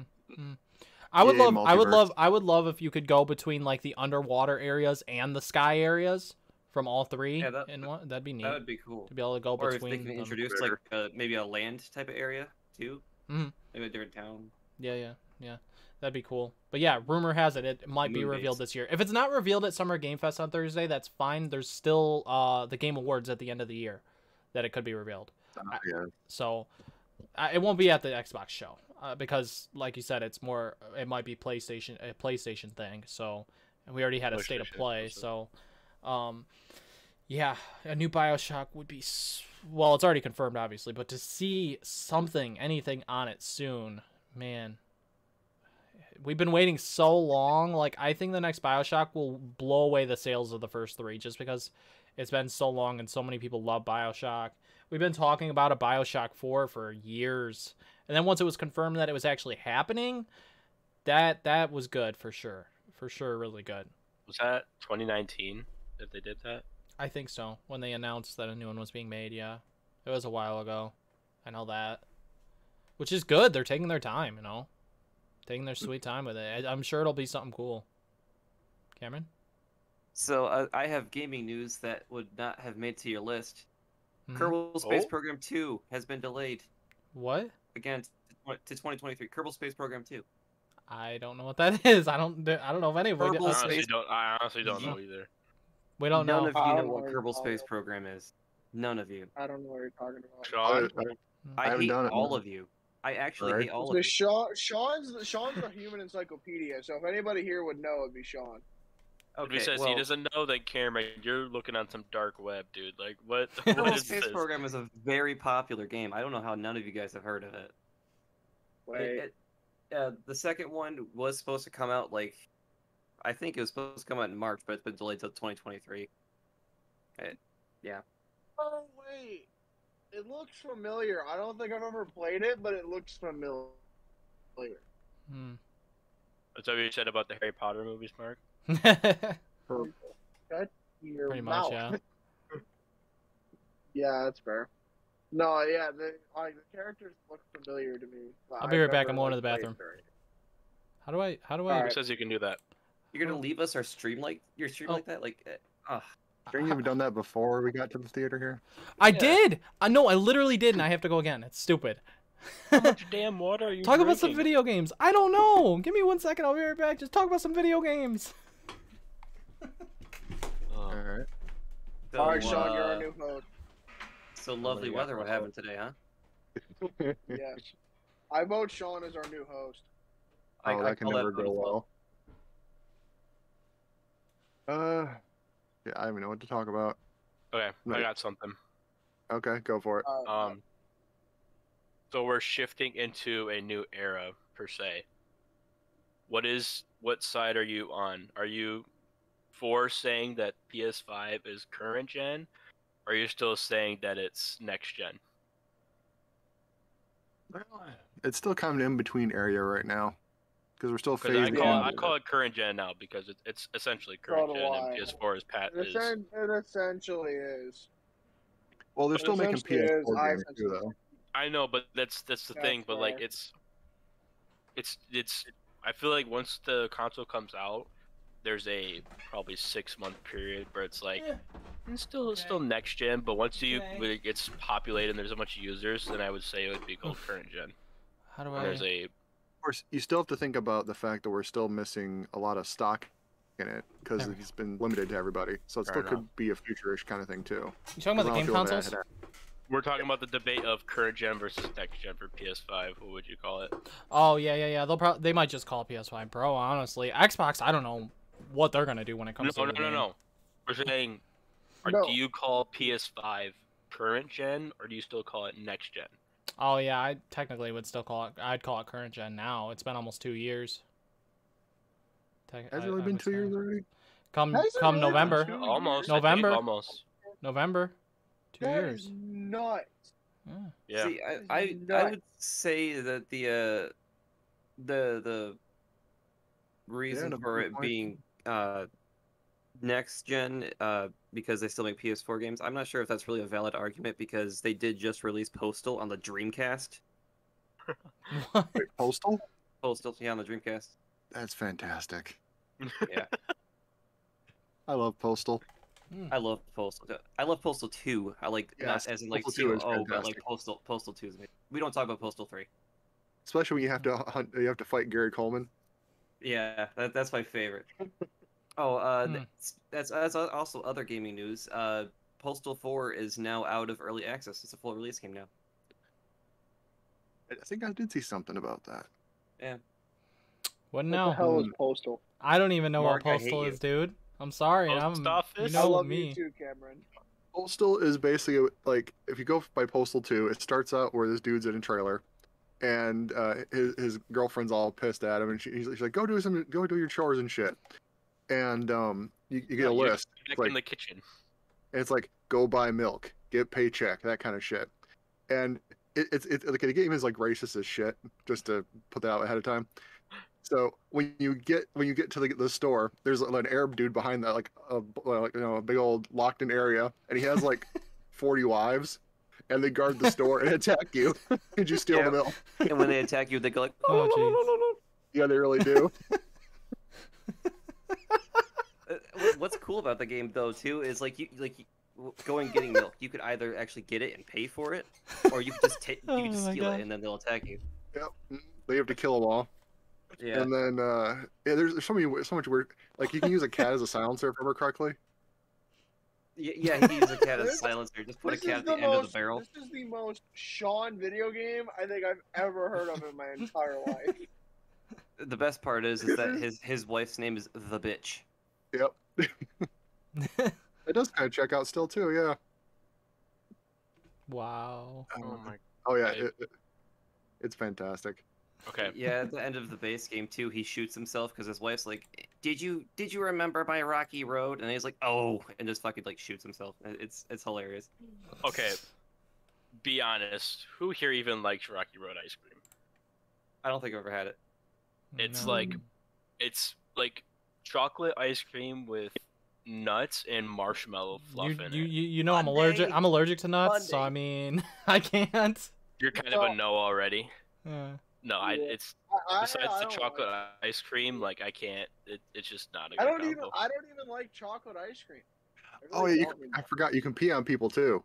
I would love if you could go between like the underwater areas and the sky areas from all three in one. That'd be neat. That would be cool. To be able to go or between. Or if they can introduce like maybe a land type of area too. Maybe a different town. Yeah. That'd be cool. But yeah, rumor has it might be revealed this year. If it's not revealed at Summer Game Fest on Thursday, that's fine. There's still the Game Awards at the end of the year that it could be revealed. So it won't be at the Xbox show because, like you said, it might be a PlayStation thing. So we already had a state of play. So yeah, a new Bioshock would be well, it's already confirmed, obviously, but to see anything on it soon, man. We've been waiting so long. Like, I think the next Bioshock will blow away the sales of the first three just because it's been so long and so many people love Bioshock. We've been talking about a Bioshock 4 for years. And then once it was confirmed that it was actually happening, that was good for sure. For sure, really good. Was that 2019 that they did that? I think so. When they announced that a new one was being made, yeah. It was a while ago. I know that. Which is good. They're taking their time, you know. Taking their sweet time with it. I'm sure it'll be something cool. Cameron? So I have gaming news that would not have made to your list. Kerbal Space Program 2 has been delayed. What? Again, to 2023. Kerbal Space Program 2. I don't know what that is. I don't know if anybody. I honestly don't know either. We don't know. None of you know what Kerbal Space Program is. None of you. I don't know what you're talking about. Sean? I hate all of you. I actually hate all of you. Sean's the human encyclopedia, so if anybody here would know, it'd be Sean. He says well, he doesn't know that, Cameron. You're looking on some dark web, dude. Like, what? Kerbal What is Space this? Program is a very popular game. I don't know how none of you guys have heard of it. Wait. The second one was supposed to come out I think it was supposed to come out in March, but it's been delayed till 2023. Yeah. Oh wait, it looks familiar. I don't think I've ever played it, but it looks familiar. Hmm. That's what you said about the Harry Potter movies, Mark. Shut your Pretty mouth. much, yeah. Yeah, that's fair. No, yeah, the characters look familiar to me. I'll be right back. I'm going to the bathroom. How do I? Alright. Who says you can do that? You're gonna leave us our stream like that? Shouldn't you have done that before we got to the theater here? I did. No, I literally did, and I have to go again. It's stupid. How much damn water are you Talk about some drinking? video games. I don't know. Give me 1 second. I'll be right back. Just talk about some video games. All right. So, Alright, Sean, you're our new host. So lovely weather we're having today, huh? Yes. I vote Sean as our new host. Oh, that can call never vote go as well. Yeah, I don't even know what to talk about. Okay, I Right. got something. Okay, go for it. So we're shifting into a new era per se. What side are you on? Are you for saying that PS5 is current gen, or are you still saying that it's next gen? It's still kind of in between area right now because we're still Because I phasing. call it current gen now because it's essentially So current do gen, and I. PS4 is It essentially is. Well, they're It still making essentially is. PS4 I games too, essentially- though. I know, but that's the thing. But like, fair. it's. I feel like once the console comes out, there's a probably 6-month period where it's like it's still next gen. But once when it gets populated and there's a bunch of users, then I would say it would be called current gen. How do And I? there's a Of course, you still have to think about the fact that we're still missing a lot of stock in it because There. it's been limited to everybody. So it Fair still enough. could be a future-ish kind of thing too. You talking about the I don't game feel bad consoles? at We're talking about the debate of current gen versus next gen for PS5. What would you call it? Oh yeah. They might just call it PS5 Pro. Honestly, Xbox. I don't know what they're gonna do when it comes to the game. No. We're saying, No. do you call PS5 current gen or do you still call it next gen? Oh yeah, I technically would still call it. I'd call it current gen now. It's been almost 2 years. Has it really been 2 years already? Come Has it come really been November. 2 Almost. years? I think November. almost. November. 2 That years. is nuts. Yeah. Yeah. See, This I is would nuts. say that the reason no, for good it point. being next gen because they still make PS4 games. I'm not sure if that's really a valid argument because they did just release Postal on the Dreamcast. What? Wait, Postal? Postal, yeah, on the Dreamcast. That's fantastic. Yeah, I love Postal. I love Postal. I love Postal 2. I like Yes, not as in like Postal 2 is 2.0, but like fantastic. Postal 2 is amazing. We don't talk about Postal 3. Especially when you have to hunt, you have to fight Gary Coleman. Yeah, that's my favorite. That's also other gaming news. Postal 4 is now out of early access. It's a full release game now. I think I did see something about that. Yeah. What What the now? hell is Postal? I don't even know Mark, I what hate Postal you. is, dude. I'm sorry. Post office? You I know love me. you too, Cameron. Postal is basically like if you go by Postal 2, it starts out where this dude's in a trailer, and his girlfriend's all pissed at him, and she's like, go do your chores and shit, and you get a list. Back Like, in the kitchen. and it's like go buy milk, get paycheck, that kind of shit, and it's like the game is like racist as shit. Just to put that out ahead of time. So when you get to the store, there's an Arab dude behind that, like a big old locked in area, and he has like 40 wives, and they guard the store and attack you because you steal the milk. And when they attack you, they go like, Oh, Yeah, they really do. What's cool about the game though too is like you going getting milk. You could either actually get it and pay for it, or you could just you could just Oh my steal God. it and then they'll attack you. Yep, they have to kill them all. Yeah. And then there's so much weird. Like you can use a cat as a silencer, if I remember correctly. Yeah, he can use a cat as a silencer. Just put a cat at the end of the barrel. This is the most Sean video game I think I've ever heard of in my entire life. The best part is that his wife's name is the bitch. Yep. It does kind of check out still too. Yeah. Wow. Oh my. Oh yeah, I- it's fantastic. Okay. Yeah, at the end of the base game too, he shoots himself because his wife's like, "Did you remember my rocky road?" And he's like, "Oh," and just fucking like shoots himself. It's hilarious. Okay. Be honest. Who here even likes Rocky Road ice cream? I don't think I've ever had it. It's No. like chocolate ice cream with nuts and marshmallow fluff in it. You know I'm Monday. allergic to nuts, so Monday. I mean I can't. You're kind of a no already. Yeah. No, Yeah. it's I besides the don't chocolate like, ice cream. Like I can't. It's just not a good I don't combo. even like chocolate ice cream. I Oh really yeah, don't. I forgot you can pee on people too.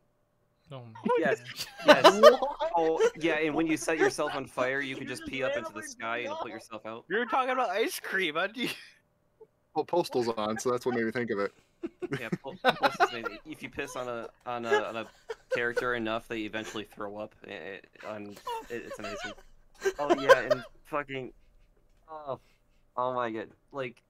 Oh, Yes, man. yes. What? Oh yeah, and when you set yourself on fire, you can just pee up into the sky and put yourself out. You're talking about ice cream. How do you... Well, Postal's on, so that's what made me think of it. Yeah, Pulse is amazing. If you piss on a character enough, they eventually throw up. It's amazing. Oh yeah, and fucking oh my god, like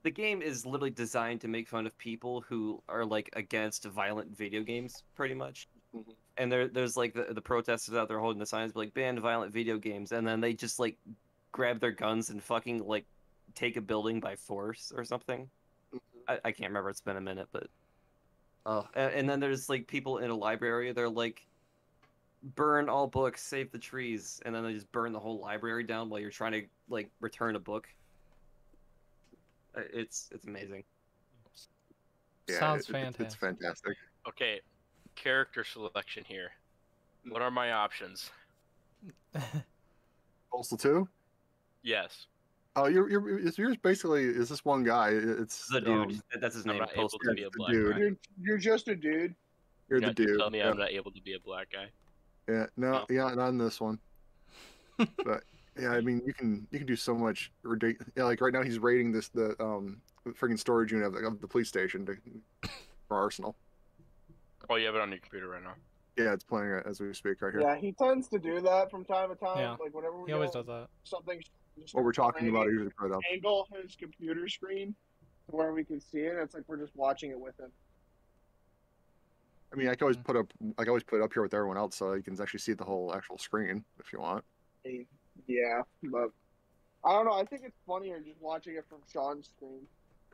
the game is literally designed to make fun of people who are like against violent video games, pretty much. Mhm. And there's like the protesters out there holding the signs like ban violent video games, and then they just like grab their guns and fucking like take a building by force or something. I can't remember. It's been a minute, but and then there's like people in a library. They're like, burn all books, save the trees, and then they just burn the whole library down while you're trying to like return a book. It's amazing. Yeah, Sounds It's fantastic. fantastic. Okay, character selection here. What are my options? Postal 2? Yes. Oh, yours basically is this one guy. It's The dude. That's his I'm name. not able Postal. to be a It's the black dude. guy. You're just a dude. You're You the have to dude. Tell me yeah. I'm not able to be a black guy. Yeah, no, No. yeah, not in this one. But yeah, I mean, you can do so much ridiculous. Yeah, like right now he's raiding the freaking storage unit of the police station for Arsenal. Oh, you have it on your computer right now. Yeah, it's playing it as we speak right here. Yeah, he tends to do that from time to time. Yeah. Like whenever we He always go does that. something. What we're talking about, I usually put it up. Angle his computer screen to where we can see it. It's like we're just watching it with him. I mean, I can always put up here with everyone else, so you can actually see the whole actual screen if you want. Yeah, but I don't know. I think it's funnier just watching it from Sean's screen.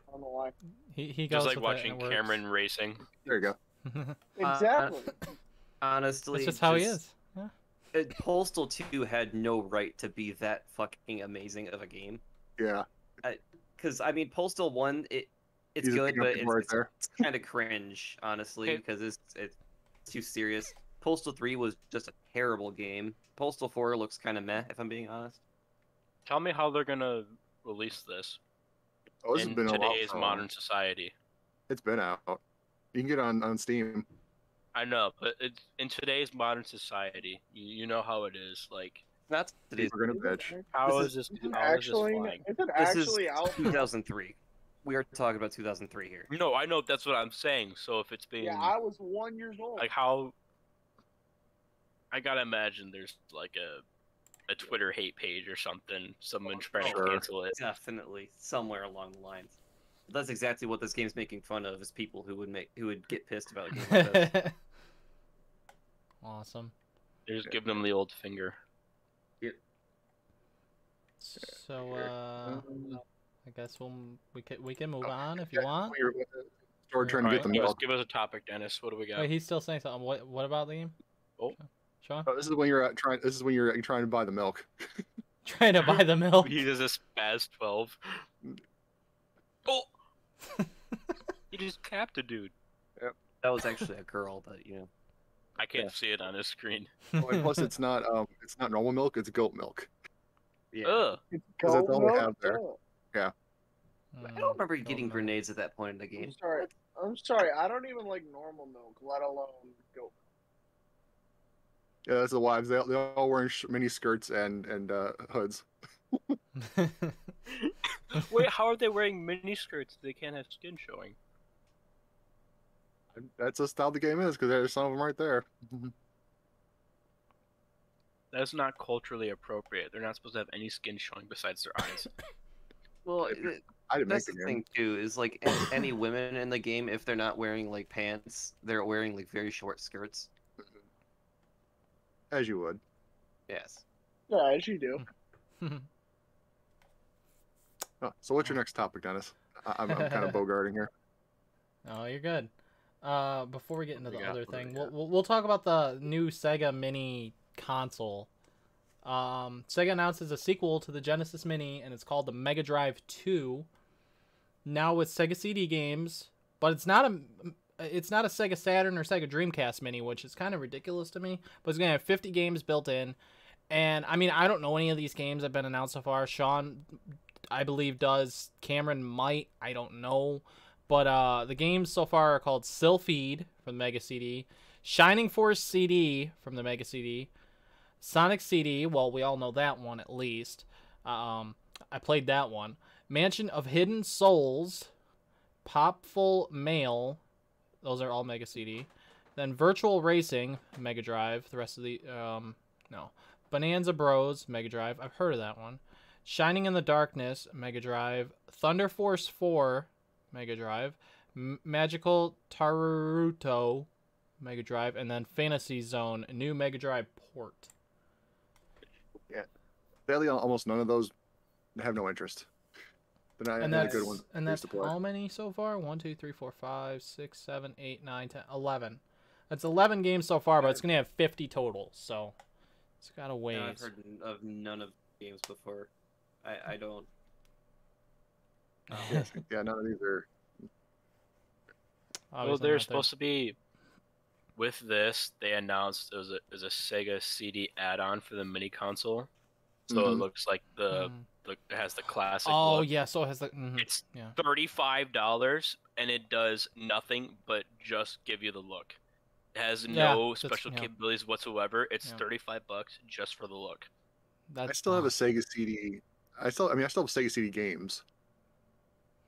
I don't know why. He goes Just like with watching it and it Cameron racing. There you go. works. Exactly. Honestly, That's just how he is. Yeah. Postal 2 had no right to be that fucking amazing of a game. Yeah, Because I mean, Postal 1, it's He's a good, big but up right there. it's kind of cringe, honestly, Okay. because it's too serious. Postal 3 was just a terrible game. Postal 4 looks kind of meh, if I'm being honest. Tell me how they're gonna release this Oh, this has in been a while. today's modern society. It's been out. You can get it on Steam. I know, but it's in today's modern society. You know how it is. Like, That's today's. People are gonna bitch. how This is this? Is it How is this actually? flying? Is it This actually is out? 2003. We are talking about 2003 here. No, I know that's what I'm saying. So if it's being Yeah, I was 1 year old. like how, I gotta imagine there's like a Twitter hate page or something. Someone trying Sure. to cancel it. Definitely somewhere along the lines. That's exactly what this game's making fun of: is people who would get pissed about a game like this. Awesome. They're just giving them the old finger. So I guess we can move on if you want. Or trying to get Alright. the Give us, milk. give us a topic, Dennis. What do we got? Wait, he's still saying something. What about the game? Oh. Sean? Oh, this is when you're trying. This is when you're trying to buy the milk. Trying to buy the milk. He does a spaz 12. Oh! He just capped a dude. That was actually a girl, but you know. I can't Yeah. see it on his screen. Oh, and plus, it's not normal milk. It's goat milk. Yeah. Ugh. Because that's all they Goat have there. milk? I don't remember Goat getting milk. grenades at that point in the game. I'm sorry. I don't even like normal milk, let alone goat. Yeah, that's the wives. They all wearing mini skirts and hoods. Wait, how are they wearing mini skirts? They can't have skin showing. That's just how the game is. Because there's some of them right there. That's not culturally appropriate. They're not supposed to have any skin showing besides their eyes. Well, I didn't That's make the the game. thing too. Is like any women in the game, if they're not wearing like pants, they're wearing like very short skirts. As you would. Yes. Yeah, as you do. Oh, so what's your next topic, Dennis? I'm kind of bogarting here. Oh, you're good. Before we get into What do the we got? other What do we thing, got? we'll talk about the new Sega Mini console. Sega announces a sequel to the Genesis Mini, and it's called the Mega Drive 2. Now with Sega CD games, but it's not a Sega Saturn or Sega Dreamcast Mini, which is kind of ridiculous to me. But it's gonna have 50 games built in, and I mean, I don't know any of these games that have been announced so far. Sean, I believe, does. Cameron might. I don't know. But the games so far are called Sylpheed from the Mega CD, Shining Force CD from the Mega CD, Sonic CD. Well, we all know that one at least. I played that one. Mansion of Hidden Souls, Popful Mail. Those are all Mega CD. Then Virtual Racing, Mega Drive. The rest of the no. Bonanza Bros, Mega Drive. I've heard of that one. Shining in the Darkness, Mega Drive. Thunder Force 4, Mega Drive. Magical Taruto, Mega Drive. And then Fantasy Zone, new Mega Drive port. Yeah. Sadly, almost none of those have no interest. They're not a good one. And that's how many so far? 1, 2, 3, 4, 5, 6, 7, 8, 9, 10, 11. That's 11 games so far, but it's going to have 50 total. So it's got a ways. Yeah, I've heard of none of the games before. I don't. Yeah, none of these are. Well, they're supposed to be. With this, they announced it was a Sega CD add-on for the mini console, so it looks like it has the classic. Oh look. yeah, so it has the. It's $35, and it does nothing but just give you the look. It has no special capabilities whatsoever. It's $35 just for the look. I still have a Sega CD. I still have Sega CD games,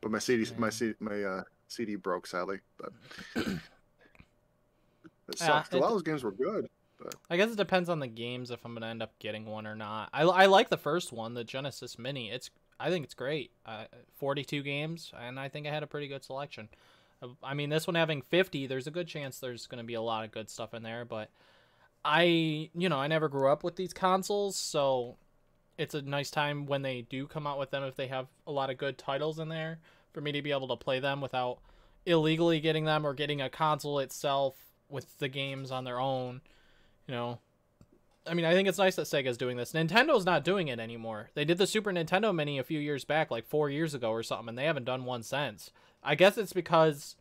but my CD broke sadly. But it sucks. A lot of those games were good. But I guess it depends on the games if I'm gonna end up getting one or not. I like the first one, the Genesis Mini. I think it's great. 42 games, and I think I had a pretty good selection. I mean, this one having 50, there's a good chance there's gonna be a lot of good stuff in there. But I never grew up with these consoles, so it's a nice time when they do come out with them if they have a lot of good titles in there for me to be able to play them without illegally getting them or getting a console itself with the games on their own. I mean, I think it's nice that Sega's doing this. Nintendo's not doing it anymore. They did the Super Nintendo Mini a few years back, like 4 years ago or something, and they haven't done one since. I guess it's because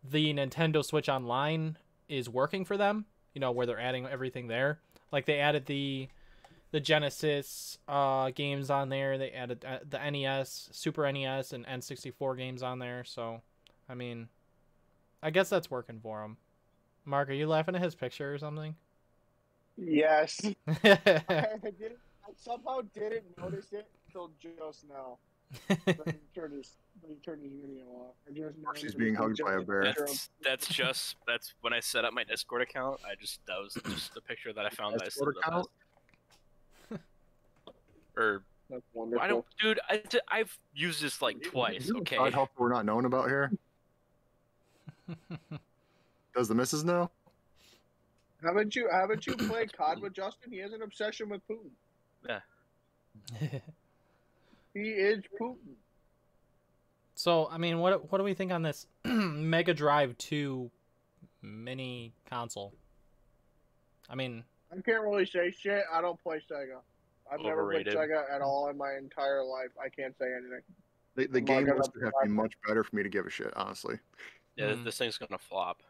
the Nintendo Switch Online is working for them, where they're adding everything there. Like, they added the Genesis games on there. They added the NES, Super NES, and N64 games on there. So, I mean, I guess that's working for them. Mark, are you laughing at his picture or something? Yes. I somehow didn't notice it until just now. Then he turned his video off. She's being hugged by a bear. That's when I set up my Discord account. That was just the picture that I found that I set up. Or that's wonderful. I've used this like twice. Okay. I hope we're not known about here. Does the missus know? Haven't you played COD with Justin? He has an obsession with Putin. Yeah. He is Putin. So, I mean, what do we think on this Mega Drive 2 mini console? I mean, I can't really say shit. I don't play Sega. I've Overrated. never played Sega at all in my entire life. I can't say anything. The game must have to be much better for me to give a shit, honestly. Yeah, this thing's gonna flop.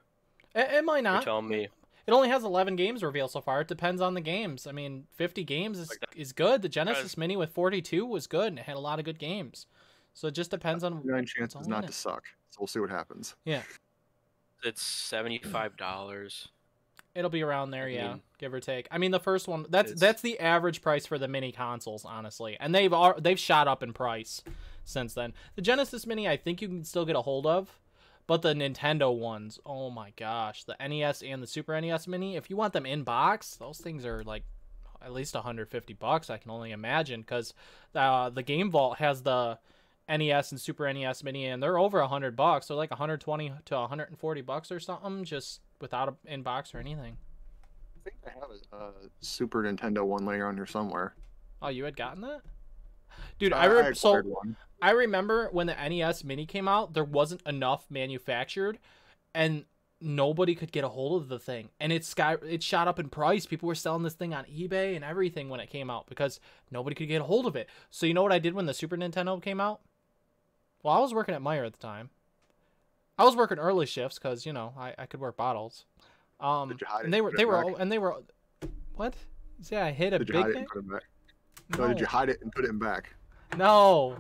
It might not. You're telling me. It only has 11 games revealed so far. It depends on the games. I mean, 50 games is good. The Genesis Mini with 42 was good, and it had a lot of good games. So it just depends on... 9 chances not to suck. So we'll see what happens. Yeah. It's $75. It'll be around there, give or take. I mean, the first one, that's the average price for the mini consoles, honestly. And they've shot up in price since then. The Genesis Mini, I think you can still get a hold of. But the Nintendo ones, oh my gosh. The NES and the Super NES Mini, if you want them in box, those things are like at least $150, I can only imagine. Because the Game Vault has the NES and Super NES Mini, and they're over $100. They're like 120 to 140 bucks or something, just without an in-box or anything. I think I have a Super Nintendo one laying around here somewhere. Oh, you had gotten that? Dude, I acquired one. I remember when the NES Mini came out, there wasn't enough manufactured, and nobody could get a hold of the thing. And it shot up in price. People were selling this thing on eBay and everything when it came out because nobody could get a hold of it. So you know what I did when the Super Nintendo came out? Well, I was working at Meijer at the time. I was working early shifts because, you know, I could work bottles. Did you hide and it they were what? Yeah, I hit a Did you big hide it thing? and put it back? No, did you hide it and put it back? No,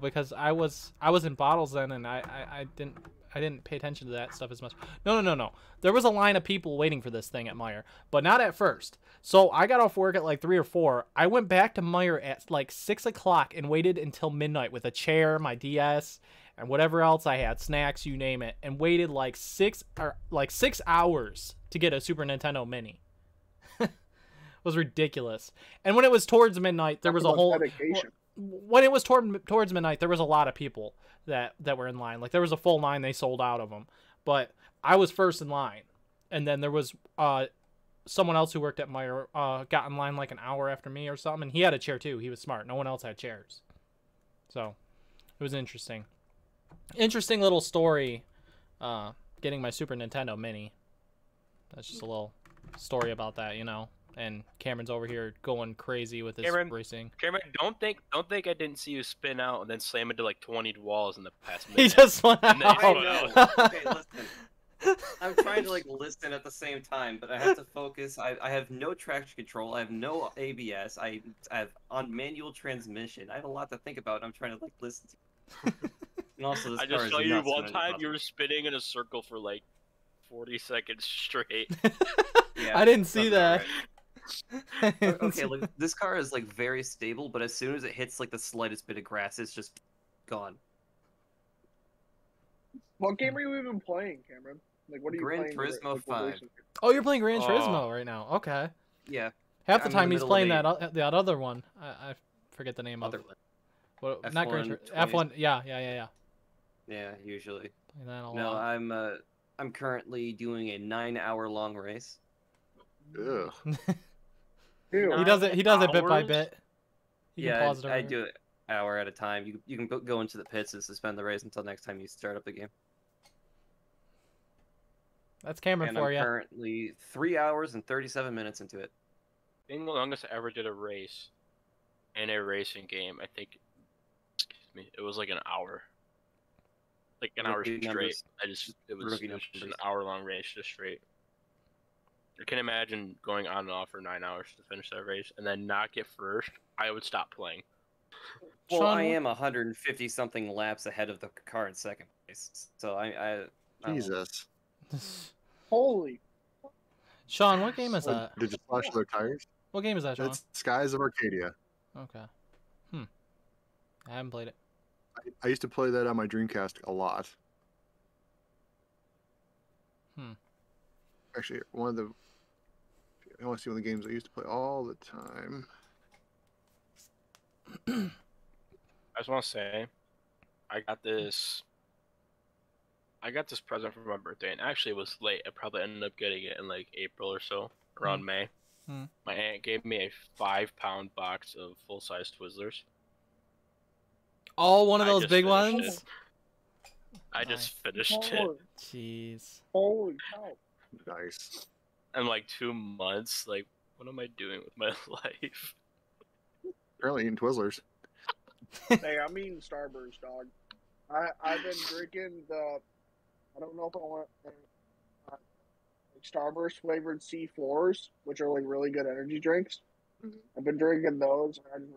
because I was in bottles then, and I didn't pay attention to that stuff as much. No. There was a line of people waiting for this thing at Meijer, but not at first. So I got off work at like 3 or 4. I went back to Meijer at like 6 o'clock and waited until midnight with a chair, my DS, and whatever else I had, snacks, you name it, and waited like 6 hours to get a Super Nintendo Mini. It was ridiculous. And when it was towards midnight, there was a whole dedication. When it was towards midnight, there was a lot of people that were in line. Like there was a full line, they sold out of them. But I was first in line, and then there was someone else who worked at Meijer got in line like an hour after me or something, and he had a chair too. He was smart. No one else had chairs, so it was interesting. Interesting little story. Getting my Super Nintendo Mini. That's just a little story about that, you know. And Cameron's over here going crazy with his racing. Cameron, don't think I didn't see you spin out and then slam into like 20 walls in the past minute. He just went And then he out. spun out. Okay, listen. I'm trying to like listen at the same time, but I have to focus. I have no traction control. I have no ABS. I have on manual transmission. I have a lot to think about. I'm trying to like listen. And also, this I car just is saw you nuts one when time. it- You were spinning in a circle for like 40 seconds straight. Yeah, I didn't see sounds that. about right. Okay, like this car is like very stable, but as soon as it hits like the slightest bit of grass, it's just gone. What game are you even playing, Cameron? Like, what are you Gran playing? Turismo like, 5. Oh, you're playing Gran Oh. Turismo right now. Okay. Yeah, Half the I'm in time the he's middle playing of that other one. I forget the name other of. one. What, not Gran F1 Turismo. F1. Yeah. Yeah, usually. Playing that a No, lot. I'm currently doing a 9-hour long race. Ugh. Ew. He does it bit by hours? bit. You can Yeah, pause it I over do it hour at a time. You can go into the pits and suspend the race until next time you start up the game. That's Cameron And for I'm you. currently 3 hours and 37 minutes into it. I think the longest I ever did a race in a racing game, I think, it was like an hour. Like an hour Rookie straight. numbers. It was Rookie just an numbers. hour-long race, just straight. I can imagine going on and off for 9 hours to finish that race, and then not get first. I would stop playing. Well, Sean, I am 150 something laps ahead of the car in second place, so I don't know. Jesus. Holy. Sean, what game is Oh, that? did you slash their tires? What game is that, Sean? It's Skies of Arcadia. Okay. I haven't played it. I used to play that on my Dreamcast a lot. Actually, I want to see one of the games I used to play all the time. I just want to say, I got this present for my birthday, and actually it was late. I probably ended up getting it in like April or so, around May. My aunt gave me a 5-pound box of full-size Twizzlers. Oh, one of I those just big finished ones? it. I just finished it Holy, Jeez. holy cow. Nice. in like 2 months. Like, what am I doing with my life? Apparently eating Twizzlers. Hey, I'm eating Starburst, dog. I've been drinking the. I don't know if I want Starburst flavored C4s, which are like really good energy drinks. I've been drinking those. And I just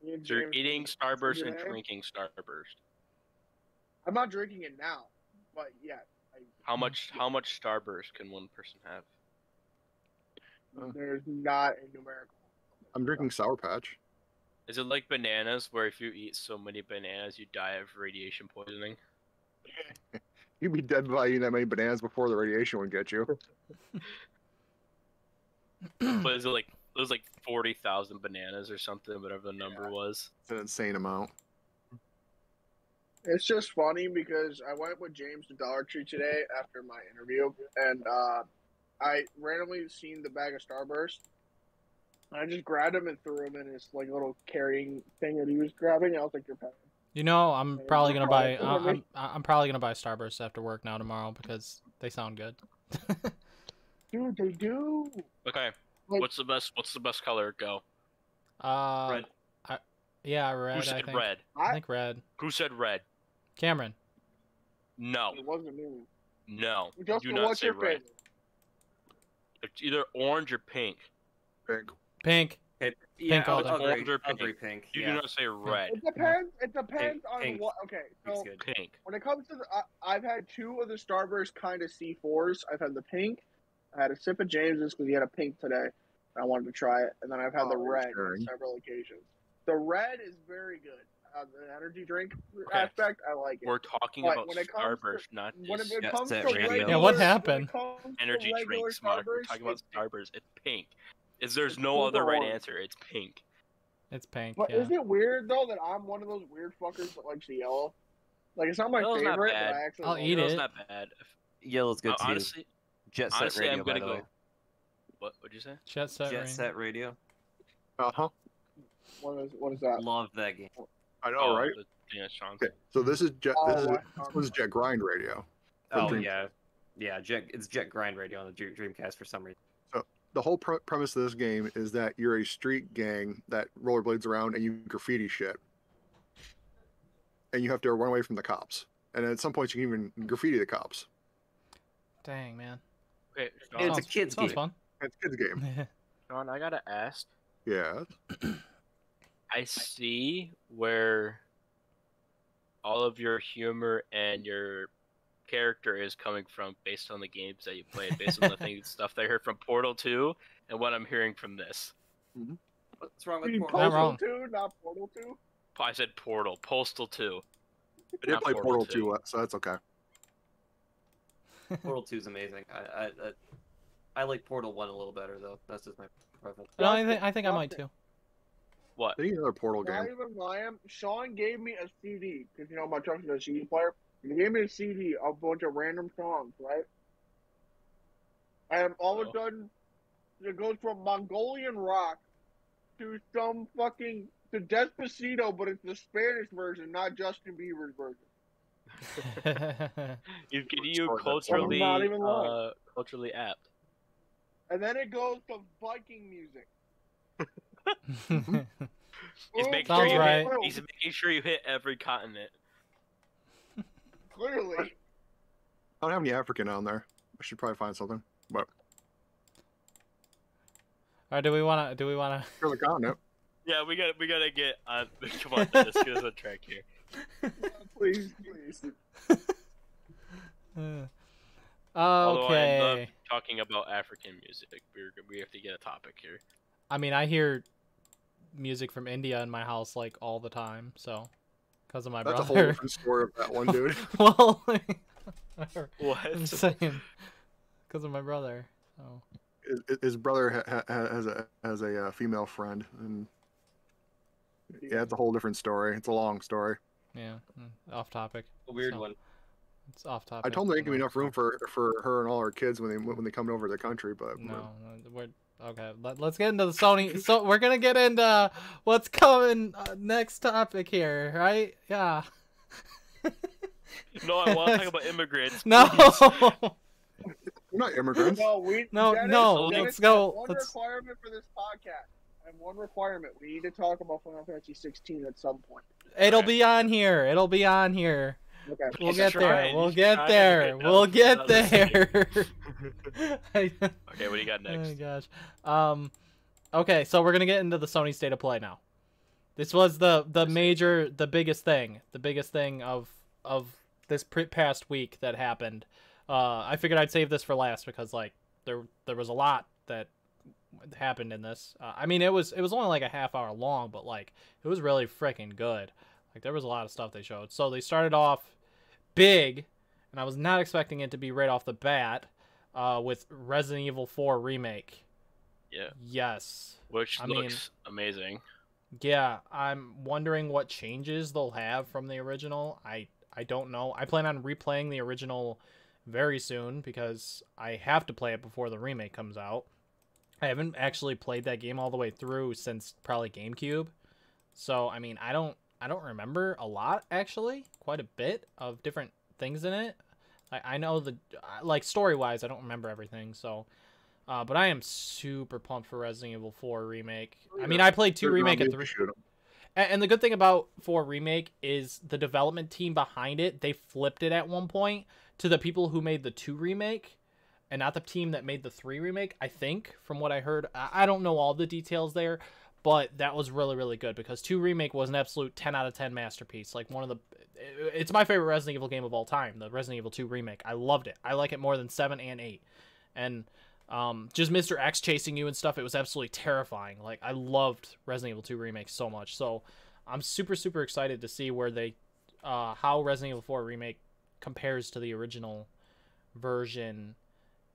really... So you're eating Starburst and today? drinking Starburst. I'm not drinking it now, but yeah. How much Starburst can one person have? There's not a numerical. I'm drinking Sour Patch. Is it like bananas, where if you eat so many bananas, you die of radiation poisoning? You'd be dead by eating that many bananas before the radiation would get you. But is it like was like 40,000 bananas or something, whatever the number was. It's an insane amount. It's just funny because I went with James to Dollar Tree today after my interview, and I randomly seen the bag of Starburst. I just grabbed him and threw him in his like little carrying thing that he was grabbing. I was like, "You're paying." You know, I'm probably gonna buy. I'm probably gonna buy Starburst after work now tomorrow because they sound good. Dude, they do. Okay, Like- what's the best color? Go. Red. Yeah, red. Who said I think. red? I think red. Who said red? Cameron. No, It wasn't me. no. Justin, Do not what's say your red. favorite? It's either orange or pink. Pink. Pink. Okay, yeah, Pink all I'll day. agree. Orange or I'll pink? agree pink. You Yeah. do not say red. It depends. It depends on Pink. what. Okay, Pink's so good. Pink. when it comes to I've had two of the Starburst kind of C4s. I've had the pink. I had a sip of James's because he had a pink today. I wanted to try it, and then I've had the Oh, red sure. on several occasions. The red is very good. The energy drink Okay. aspect, I like it. We're talking But about when it comes to- Starburst, not When this it Yes, comes to that regular, radio. Yeah, what happened? when it comes to energy regular drinks, Mark. We're Starburst, talking about it's pink. Starburst. It's pink. There's It's no pink other or right orange. answer. It's pink. It's pink. But Yeah. is it weird though that I'm one of those weird fuckers that likes the yellow? Like it's not my Yellow's not favorite, but bad. I actually I'll like eat Yellow's it. not bad. Yellow's good too. Honestly, Jet Set honestly, Radio, I'm gonna by the go. way. What'd you say? Jet Set. Jet Ring. Set Radio. Uh-huh. What is that? Love that game. I know, right? Yeah, Sean's. Okay, so this is Jet. Oh, This wow. was Jet Grind Radio. For Oh Dream- yeah, yeah. It's Jet Grind Radio on the Dreamcast for some reason. The whole premise of this game is that you're a street gang that rollerblades around and you graffiti shit, and you have to run away from the cops. And at some point, you can even graffiti the cops. Dang, man. Okay, It's Sean, a kid's Sounds game. fun. It's a kids game. Sean, I gotta ask. Yeah. I see where all of your humor and your character is coming from based on the games that you played, based on the stuff that I heard from Portal 2 and what I'm hearing from this. What's wrong You with mean Portal? Not Postal wrong. 2, not Portal 2? I said Portal, Postal 2. I did Not play Portal Portal 2. 2, so that's okay. Portal 2 is amazing. I like Portal 1 a little better though. That's just my preference. No, I think I might too. What? I need another Portal Not game. even lying. Sean gave me a CD because you know my truck's a CD player. He gave me a CD of a bunch of random songs, right? And all of a sudden, it goes from Mongolian rock to some fucking to Despacito, but it's the Spanish version, not Justin Bieber's version. You're getting Sorry, you that's culturally, not even lying. culturally apt. And then it goes to Viking music. He's Boom, making Sounds sure you right. hit, he's making sure you hit every continent. Clearly. I don't have any African on there. I should probably find something. But Or do we wanna? here's the continent. Yeah, we gotta get on. Come on, let's get us on track here. Please, please. Although I love Okay. talking about African music, we have to get a topic here. I mean, I hear music from India in my house like all the time, so because of my That's a whole brother. different story of that one, dude. Well, I'm What? saying because of my brother. So. His brother has a female friend, and yeah, it's a whole different story. It's a long story. Yeah, off topic. A weird So, one. It's off topic. I told him there ain't gonna be No. enough room for her and all her kids when they come over to the country, but No, we're okay. Let's get into the Sony. So we're gonna get into what's coming next topic here, right? Yeah. No, I want to talk about immigrants. No. we're not immigrants. No, we No, Dennis, no, Dennis, let's go, I have one let's- requirement for this podcast. I have one requirement. We need to talk about Final Fantasy 16 at some point. It'll be on here. It'll be on here. Okay. We'll He's get trying, there. We'll he's get trying. there. Okay, We'll no, get no, there. Okay, what do you got Oh my next? gosh. Okay, so we're gonna get into the Sony State of Play now. This was the biggest thing of this past week that happened. I figured I'd save this for last because like there was a lot that happened in this. I mean, it was only like a half hour long, but like it was really freaking good. Like there was a lot of stuff they showed. So they started off big, and I was not expecting it to be right off the bat with Resident Evil 4 Remake. Yeah. Yes. Which I mean, looks amazing. Yeah, I'm wondering what changes they'll have from the original. I don't know. I plan on replaying the original very soon because I have to play it before the remake comes out. I haven't actually played that game all the way through since probably GameCube. So, I mean, I don't remember a lot, actually. Quite a bit of different things in it. I know like, story-wise, I don't remember everything, so... but I am super pumped for Resident Evil 4 Remake. I mean, I played 2 Remake and 3. And the good thing about 4 Remake is the development team behind it, they flipped it at one point to the people who made the 2 Remake, and not the team that made the 3 Remake, I think, from what I heard. I don't know all the details there, but that was really, really good, because 2 Remake was an absolute 10 out of 10 masterpiece. Like, one of the... It's my favorite Resident Evil game of all time, the Resident Evil 2 Remake. I loved it. I like it more than 7 and 8. And... just Mr. X chasing you and stuff, it was absolutely terrifying. Like, I loved Resident Evil 2 Remake so much. So, I'm super, super excited to see where they, how Resident Evil 4 Remake compares to the original version,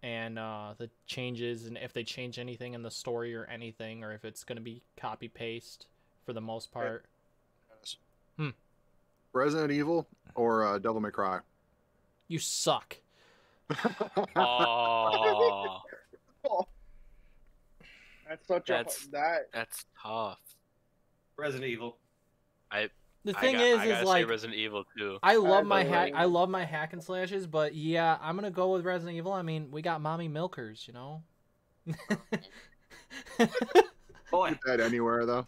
and the changes, and if they change anything in the story or anything, or if it's going to be copy-paste for the most part. Resident Evil or Devil May Cry? You suck. Oh, That's such that's tough. Resident Evil. The thing is like, say Resident Evil 2. I love my hack and slashes, but yeah, I'm gonna go with Resident Evil. I mean, we got mommy milkers, you know. Boy, Put that anywhere though.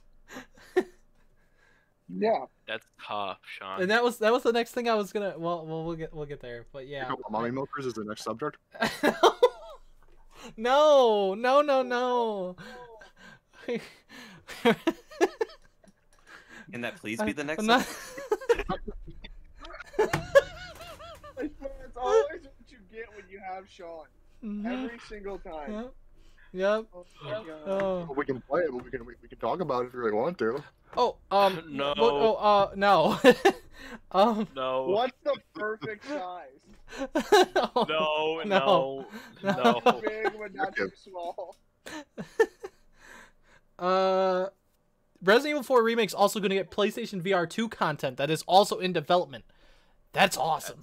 Yeah. That's tough, Sean. And that was the next thing I was gonna. Well, we'll get there, but yeah. Mommy milkers is the next subject. No. Can that please be the next not... It's always what you get when you have Sean. Every single time. Yep. Oh. We can play it, but we can talk about it if you really want to. Oh, no. No. No. What's the perfect size? No. Too big but not too small. Resident Evil 4 Remake's also going to get PlayStation VR 2 content that is also in development. That's awesome.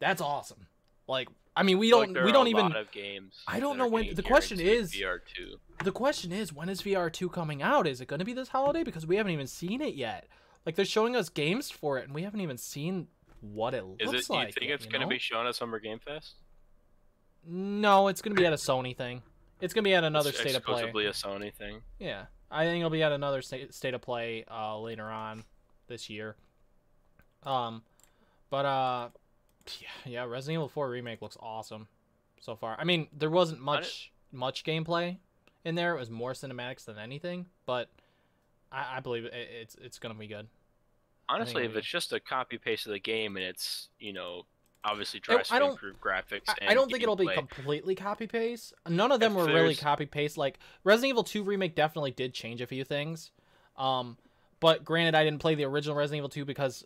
That's awesome. Like, I mean, we don't even. A lot of games I don't know when. The question is. VR2. The question is, when is VR 2 coming out? Is it going to be this holiday? Because we haven't even seen it yet. Like, they're showing us games for it, and we haven't even seen what it looks like. You think it's going to be shown at Summer Game Fest? No, it's going to be at a Sony thing. It's going to be at another State of Play. Exclusively a Sony thing. Yeah, I think it'll be at another State of Play later on this year. But yeah, Resident Evil 4 Remake looks awesome so far. I mean, there wasn't much gameplay in there. It was more cinematics than anything, but I believe it's gonna be good. Honestly, if it's just a copy paste of the game and it's, obviously tries to improve graphics. I don't think it'll be completely copy paste. None of them were really copy paste. Like, Resident Evil 2 Remake definitely did change a few things. But granted, I didn't play the original Resident Evil 2 because,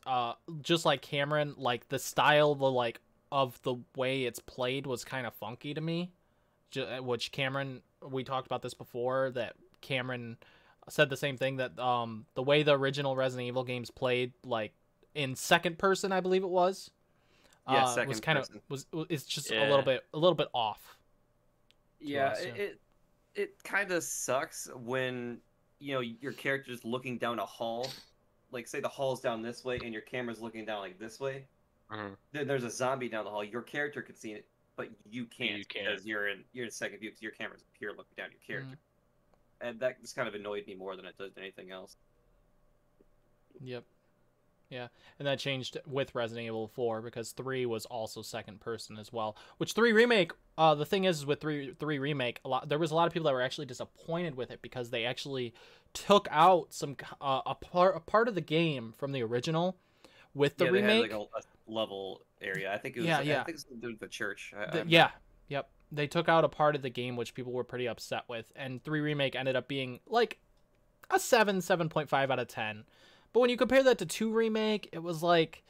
just like Cameron, like, the style, of the way it's played was kind of funky to me. Which Cameron, we talked about this before, that Cameron said the same thing, that the way the original Resident Evil games played, like, in second person, I believe it was. Yeah, second was kind person. It's just a little bit off. Yeah, it kind of sucks when your character's looking down a hall, like, say the hall's down this way and your camera's looking down like this way. Then there's a zombie down the hall. Your character can see it, but you can't because you're in second view because your camera's up here looking down at your character. And that just kind of annoyed me more than it does anything else. Yep. Yeah, and that changed with Resident Evil 4 because 3 was also second person as well. Which 3 Remake, the thing is with 3 Remake, there was a lot of people that were actually disappointed with it because they actually took out some a part of the game from the original with the remake. They had, like, a level area. I think it was. I think it's the church. Yep. They took out a part of the game which people were pretty upset with, and 3 Remake ended up being like a 7.5 out of 10. But when you compare that to 2 Remake, it was like,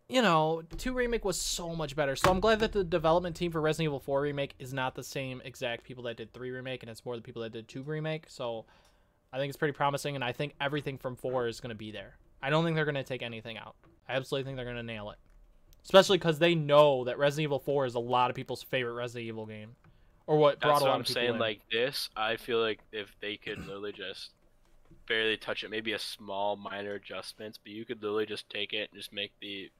you know, 2 Remake was so much better. So I'm glad that the development team for Resident Evil 4 Remake is not the same exact people that did 3 Remake, and it's more the people that did 2 Remake. So I think it's pretty promising, and I think everything from 4 is going to be there. I don't think they're going to take anything out. I absolutely think they're going to nail it. Especially because they know that Resident Evil 4 is a lot of people's favorite Resident Evil game. Or what brought a lot of people in. That's what I'm saying. Like this, I feel like if they could literally just barely touch it, maybe a small minor adjustments, but you could literally just take it and just make the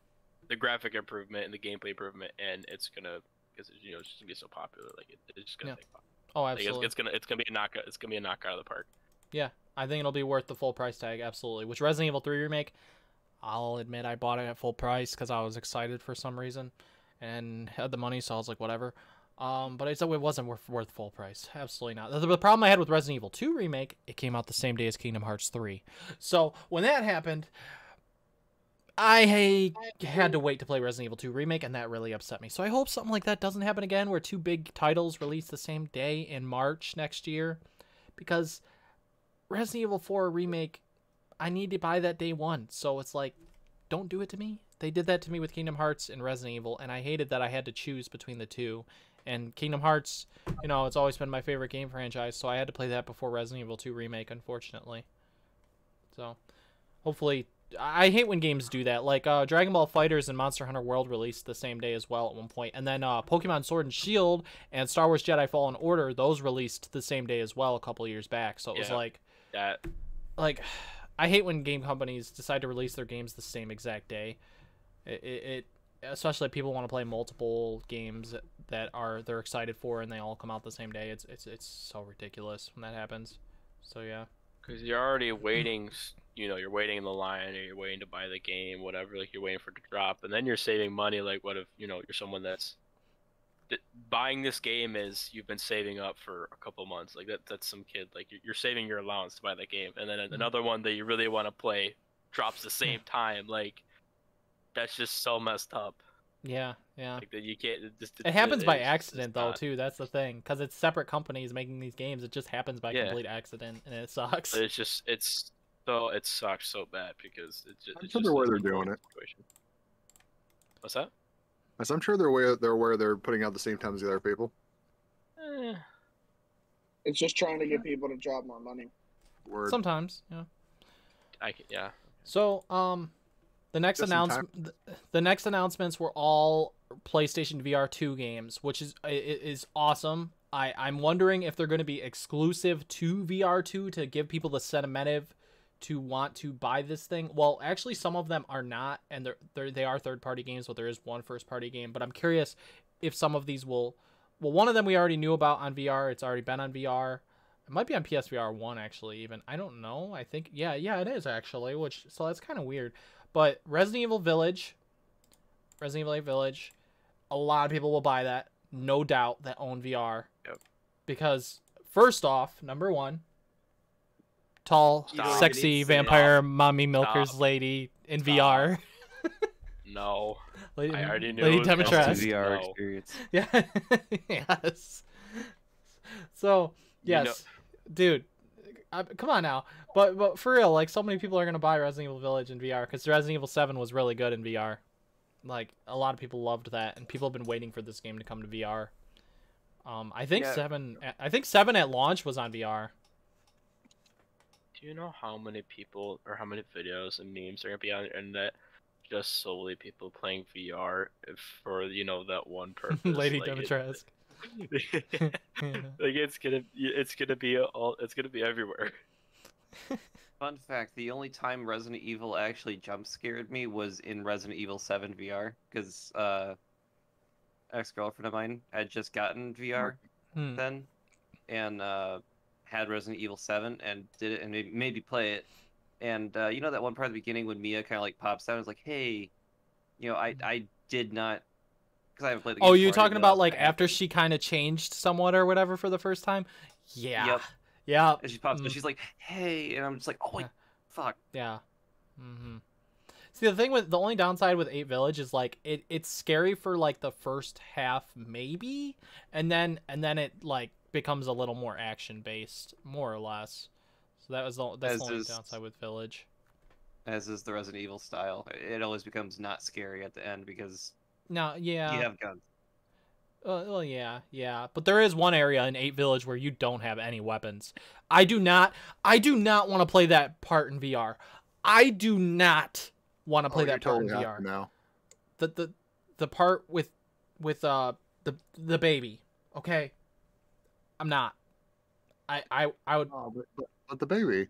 graphic improvement and the gameplay improvement, and it's gonna, because you know, it's just gonna be so popular. Like it's just gonna take off. Oh, absolutely. Like, it's gonna be a knockout. It's gonna be a knockout of the park. Yeah, I think it'll be worth the full price tag. Absolutely. Which Resident Evil 3 Remake, I'll admit I bought it at full price because I was excited for some reason and had the money, so I was like, whatever. But it wasn't worth full price. Absolutely not. The problem I had with Resident Evil 2 Remake, it came out the same day as Kingdom Hearts 3. So when that happened, I had to wait to play Resident Evil 2 Remake, and that really upset me. So I hope something like that doesn't happen again, where 2 big titles release the same day in March next year. Because Resident Evil 4 Remake, I need to buy that day one. So it's like, don't do it to me. They did that to me with Kingdom Hearts and Resident Evil, and I hated that I had to choose between the two. And Kingdom Hearts, you know, it's always been my favorite game franchise, so I had to play that before Resident Evil 2 Remake, unfortunately. So, hopefully, I hate when games do that. Like, Dragon Ball FighterZ and Monster Hunter World released the same day as well at one point. And then Pokemon Sword and Shield and Star Wars Jedi Fallen Order, those released the same day as well a couple years back. So it was like... that. Like, I hate when game companies decide to release their games the same exact day. Especially if people want to play multiple games that they're excited for and they all come out the same day. It's so ridiculous when that happens. So yeah. Because you're already waiting, you know, you're waiting in the line, or you're waiting to buy the game, whatever. Like you're waiting for it to drop, and then you're saving money. Like what if you know you're someone that's buying this game is you've been saving up for a couple months. Like that's some kid. Like you're saving your allowance to buy the game, and then another one that you really want to play drops the same time. Like that's just so messed up. Yeah. Like that you can't. It happens by accident though too. That's the thing, because it's separate companies making these games. It just happens by complete accident, and it sucks. But it sucks so bad because I'm sure they're aware they're doing it. What's that? I'm sure they're aware they're putting out the same time as the other people. It's just trying to get people to drop more money. Word. Sometimes, yeah. Yeah. So, the next announcements were all PlayStation VR 2 games, which is awesome. I'm wondering if they're going to be exclusive to VR 2 to give people the incentive to want to buy this thing. Well, actually, some of them are not, and they are third-party games, but there is one first-party game. But I'm curious if some of these will... Well, one of them we already knew about on VR. It's already been on VR. It might be on PSVR 1, actually, even. I don't know. I think... Yeah, it is, actually, so that's kind of weird. But Resident Evil Village, a lot of people will buy that, no doubt, that own VR. Yep. Because, first off, number one, tall, sexy vampire mommy milkers lady in VR. No. I already knew Lady it was Demetress. VR experience. Yeah. Yes. So, yes. Dude, come on now. But for real, like, so many people are going to buy Resident Evil Village in VR because Resident Evil 7 was really good in VR. Like, a lot of people loved that, and people have been waiting for this game to come to VR. I think 7 at launch was on VR. Do you know how many people or how many videos and memes are going to be on the internet just solely people playing VR for, you know, that one purpose? Lady like Demetress. Like it's gonna be everywhere. Fun fact, the only time Resident Evil actually jump scared me was in Resident Evil 7 VR, because ex-girlfriend of mine had just gotten VR then, and had Resident Evil 7 and did it and made me play it. And you know that one part at the beginning when Mia kind of like pops out and is like, hey, you know, I did not, because I haven't played the game. Oh, you're talking about like after she kind of changed somewhat or whatever for the first time? Yeah. Yep. Yeah. And she pops up, she's like, hey, and I'm just like, oh, wait, fuck. Yeah. See, the only downside with 8 Village is like it's scary for like the first half maybe, and then it like becomes a little more action based, more or less. So that's the only downside with Village. as is the Resident Evil style. It always becomes not scary at the end because No, you yeah. have guns. Well, yeah. But there is one area in 8 Village where you don't have any weapons. I do not want to play that part in VR. I do not want to play that part in VR. Now. The part with the baby. Okay, I'm not. I would. Oh, but the baby.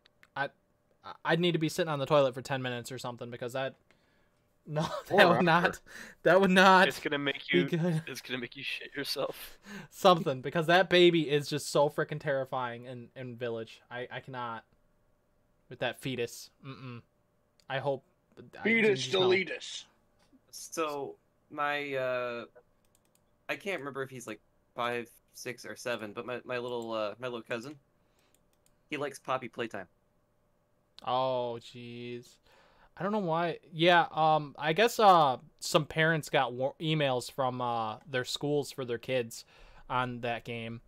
I'd need to be sitting on the toilet for 10 minutes or something because that. No, Or that would after. not. That would not. It's gonna make be you. good. It's gonna make you shit yourself. Something because that baby is just so freaking terrifying in Village. I cannot with that fetus. I hope. Fetus no. deletus. So my I can't remember if he's like 5, 6, or 7, but my little cousin, he likes Poppy Playtime. Oh, jeez. I don't know why. Yeah, I guess some parents got emails from their schools for their kids on that game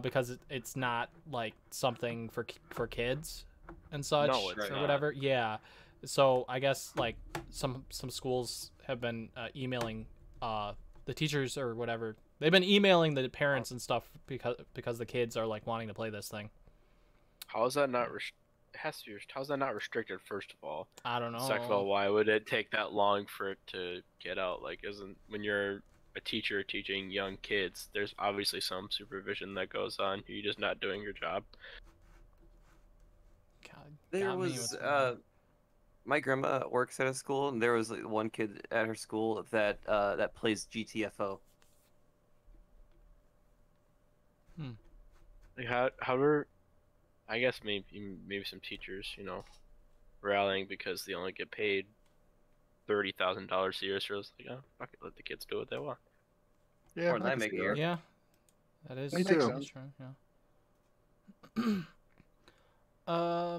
because it's not like something for kids and such No, it's or not. whatever. Yeah. So I guess like some schools have been emailing the teachers or whatever. They've been emailing the parents and stuff because the kids are like wanting to play this thing. How is that not? How's that not restricted? First of all, I don't know. second of all, why would it take that long for it to get out? Like, isn't when you're a teacher teaching young kids, there's obviously some supervision that goes on. You're just not doing your job. God, There got me was with- my grandma works at a school, and there was like, one kid at her school that that plays GTFO. Like, how are, I guess maybe some teachers, rallying because they only get paid $30,000 a year, so it's like, oh, fuck it, let the kids do what they want. Yeah, More than I can make see a year. that. Yeah, that is. Me that too. is true, yeah.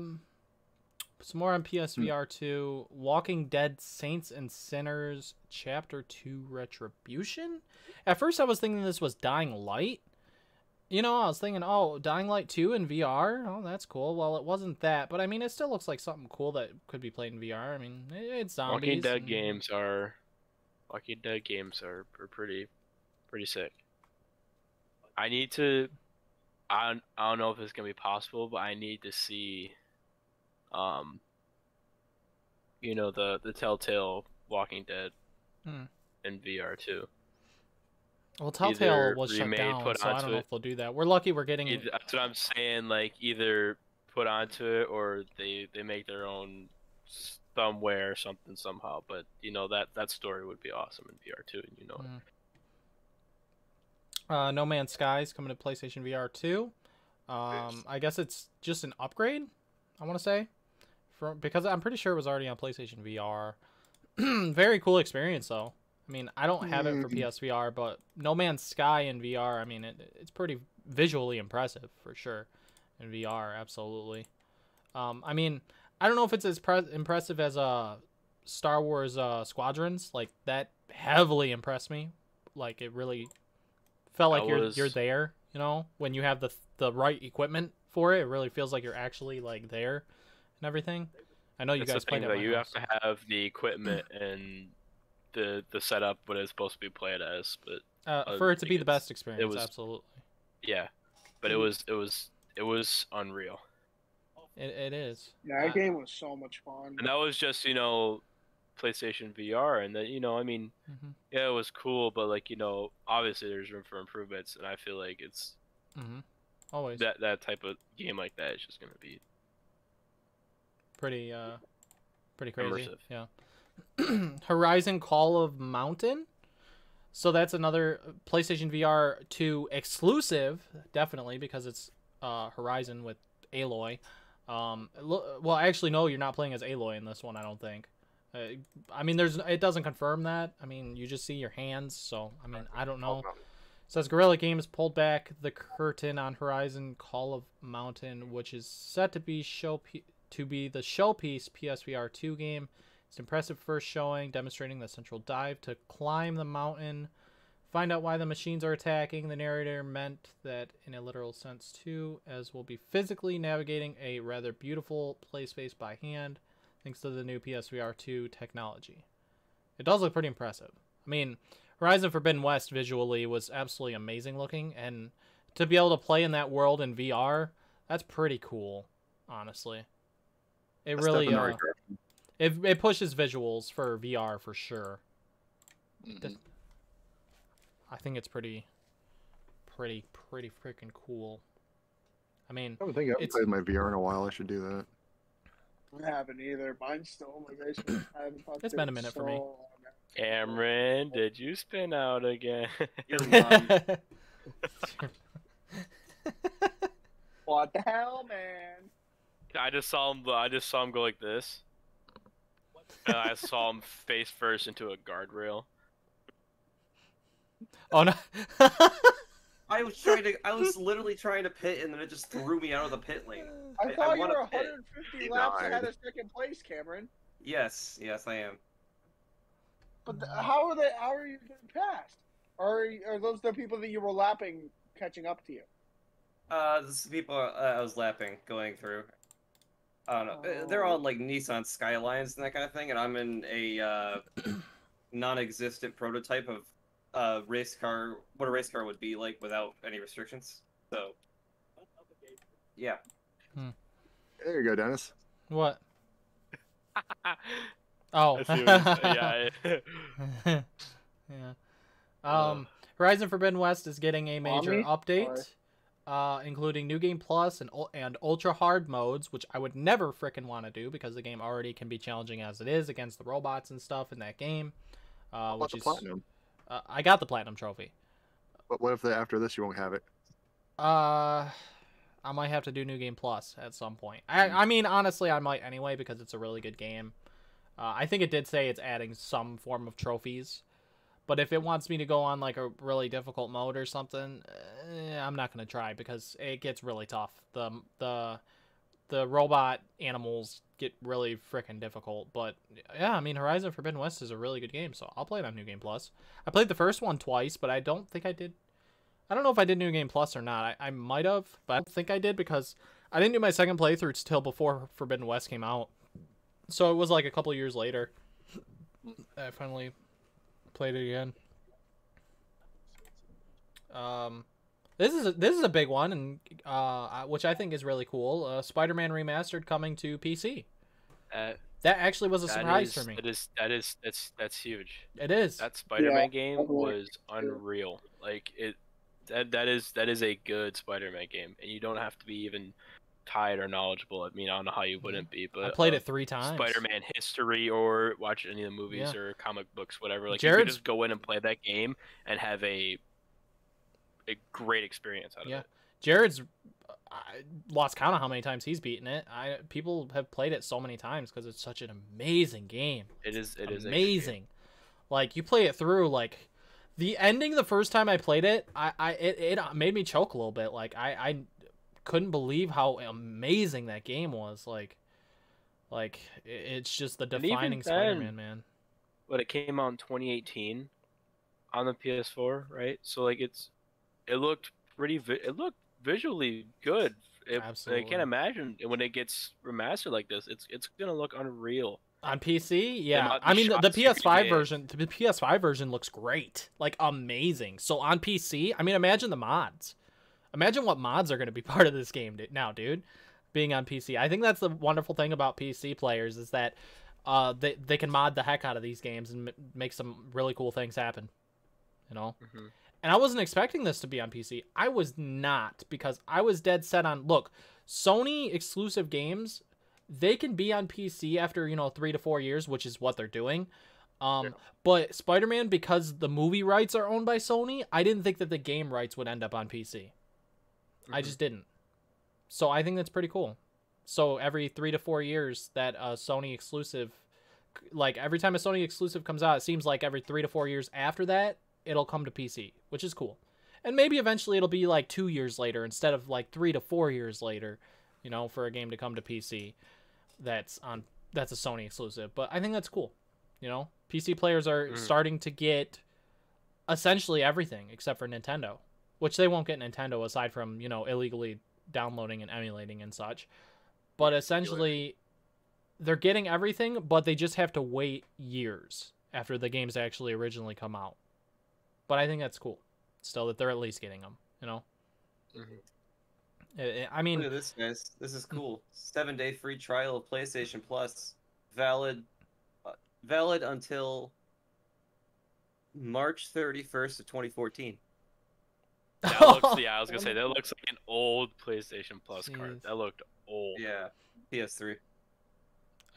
Some more on PSVR 2. Walking Dead Saints and Sinners Chapter 2 Retribution. At first, I was thinking this was Dying Light. I was thinking, oh, Dying Light 2 in VR? Oh, that's cool. Well, it wasn't that, but I mean, it still looks like something cool that could be played in VR. I mean, it's zombies. Walking Dead and- games are pretty sick. I need to. I don't know if it's gonna be possible, but I need to see. The Telltale Walking Dead in VR too. Well, Telltale Either was shut remade, down, put so I onto don't know it. if they'll do that. We're lucky we're getting... That's what I'm saying. Like, either put onto it or they make their own somewhere or something somehow. But that story would be awesome in VR too, and it. No Man's Sky is coming to PlayStation VR 2. I guess it's just an upgrade, I want to say. Because I'm pretty sure it was already on PlayStation VR. Very cool experience, though. I mean, I don't have it for PSVR, but No Man's Sky in VR, I mean, it's pretty visually impressive, for sure. In VR, absolutely. I mean, I don't know if it's as impressive as Star Wars Squadrons. Like, that heavily impressed me. Like, it really felt like you're there, when you have the right equipment for it. It really feels like you're actually, like, there and everything. I know you guys played it. But you have to have the equipment and the setup what it's supposed to be played as, but for it to be the best experience, was, absolutely. Yeah, but it was unreal. It is. Yeah, that game was so much fun. And that was just PlayStation VR, and then I mean, yeah, it was cool, but like obviously there's room for improvements, and I feel like it's always that type of game like that is just gonna be pretty crazy. immersive. Yeah. Horizon Call of Mountain. So that's another PlayStation VR 2 exclusive, definitely, because it's Horizon with Aloy. Well, actually, no, you're not playing as Aloy in this one, I don't think. I mean, it doesn't confirm that. I mean, you just see your hands, so I mean, I don't know. It says Guerrilla Games pulled back the curtain on Horizon Call of Mountain, which is set to be the showpiece PSVR 2 game. It's an impressive first showing, demonstrating the central dive to climb the mountain. Find out why the machines are attacking. The narrator meant that in a literal sense too, as we'll be physically navigating a rather beautiful play space by hand. thanks to the new PSVR 2 technology. It does look pretty impressive. I mean, Horizon Forbidden West visually was absolutely amazing looking, and to be able to play in that world in VR, that's pretty cool, honestly. It That's really definitely right. it pushes visuals for VR for sure. Mhm. I think it's pretty freaking cool. I mean, I would think I haven't it's played my VR in a while. I should do that. I haven't either. Mine's still in my basement. I haven't touched It's it been a minute for me. so long. Cameron, did you spin out again? Your mom. What the hell, man? I just saw him go like this. And I saw him face first into a guardrail. Oh no. I was literally trying to pit, and then it just threw me out of the pit lane. I thought you wanna were pit. 150 laps ahead of second place, Cameron. Yes, I am. But how are you getting past? Are those the people that you were lapping catching up to you? This is the people I was lapping, going through. I don't know. They're all like Nissan Skylines and that kind of thing, and I'm in a non-existent prototype of race car. What a race car would be like without any restrictions. So, yeah. There you go, Dennis. What? Oh. I see what he's- yeah. Yeah. Horizon Forbidden West is getting a major Mommy? update, including New Game Plus and ultra hard modes, which I would never frickin' want to do because the game already can be challenging as it is against the robots and stuff in that game. What's the platinum? I got the platinum trophy. But what if after this you won't have it? I might have to do New Game Plus at some point. I mean, honestly, I might anyway because it's a really good game. I think it did say it's adding some form of trophies. But if it wants me to go on like a really difficult mode or something, I'm not going to try because it gets really tough. The robot animals get really freaking difficult. But yeah, I mean, Horizon Forbidden West is a really good game, so I'll play it on New Game Plus. I played the first one twice, but I don't think I did. I don't know if I did New Game Plus or not. I might have, but I don't think I did because I didn't do my second playthrough till before Forbidden West came out. So it was like a couple years later I finally played it again. This is a big one, and which I think is really cool. Spiderman Remastered coming to PC. That actually was a surprise for me. That's huge. It is. That Spider-Man game was unreal. Like that is a good Spider-Man game, and you don't have to be even tied or knowledgeable. I mean, I don't know how you wouldn't be, but I played it 3 times. Spider-Man history or watch any of the movies or comic books, whatever. Like you Jared's... could just go in and play that game and have a great experience out of it. Jared's I lost count of how many times he's beaten it. People have played it so many times because it's such an amazing game. It is amazing. Like you play it through, like the ending the first time I played it, it made me choke a little bit. Like I couldn't believe how amazing that game was. Like it's just the defining Spider-Man, man. But it came out in 2018 on the PS4, right? So like it looked visually good. Absolutely. I can't imagine when it gets remastered like this. It's gonna look unreal on PC. Yeah, I mean the PS5 version. The PS5 version looks great, like amazing. So on PC, I mean, imagine the mods. Imagine what mods are gonna be part of this game now, dude. Being on PC, I think that's the wonderful thing about PC players is that they can mod the heck out of these games and make some really cool things happen. You know. Mm-hmm. And I wasn't expecting this to be on PC. I was not, because I was dead set on, look, Sony exclusive games, they can be on PC after, 3 to 4 years, which is what they're doing. But Spider-Man, because the movie rights are owned by Sony, I didn't think that the game rights would end up on PC. Mm-hmm. I just didn't. So I think that's pretty cool. So every 3 to 4 years that Sony exclusive, like every time a Sony exclusive comes out, it seems like every 3 to 4 years after that, it'll come to PC, which is cool. And maybe eventually it'll be like 2 years later instead of like 3 to 4 years later, for a game to come to PC that's a Sony exclusive. But I think that's cool. PC players are starting to get essentially everything except for Nintendo, which they won't get Nintendo aside from, illegally downloading and emulating and such. But essentially they're getting everything, but they just have to wait years after the games actually originally come out. But I think that's cool. Still, that they're at least getting them. You know. I mean, look at this, guys. This is cool. 7-day free trial of PlayStation Plus, valid until March 31st of 2014. That looks, yeah, I was gonna say that looks like an old PlayStation Plus card. That looked old. Yeah, PS3.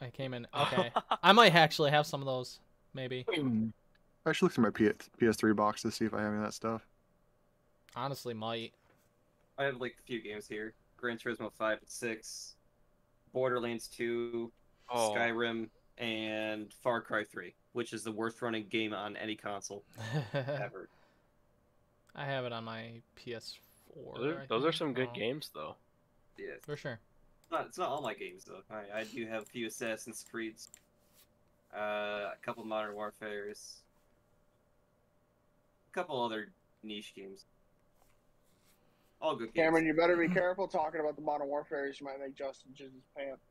I came in. Okay, I might actually have some of those. Maybe. I should look through my PS3 box to see if I have any of that stuff. Honestly, might. I have like a few games here: Gran Turismo 5 and 6, Borderlands 2, Skyrim, and Far Cry 3, which is the worst running game on any console ever. I have it on my PS4. Those are some good games, though. Yeah, for sure. It's not all my games though. I do have a few Assassin's Creeds, a couple Modern Warfares, a couple other niche games. All good games. Cameron, you better be careful talking about the Modern Warfare. You might make Justin jizz his pants.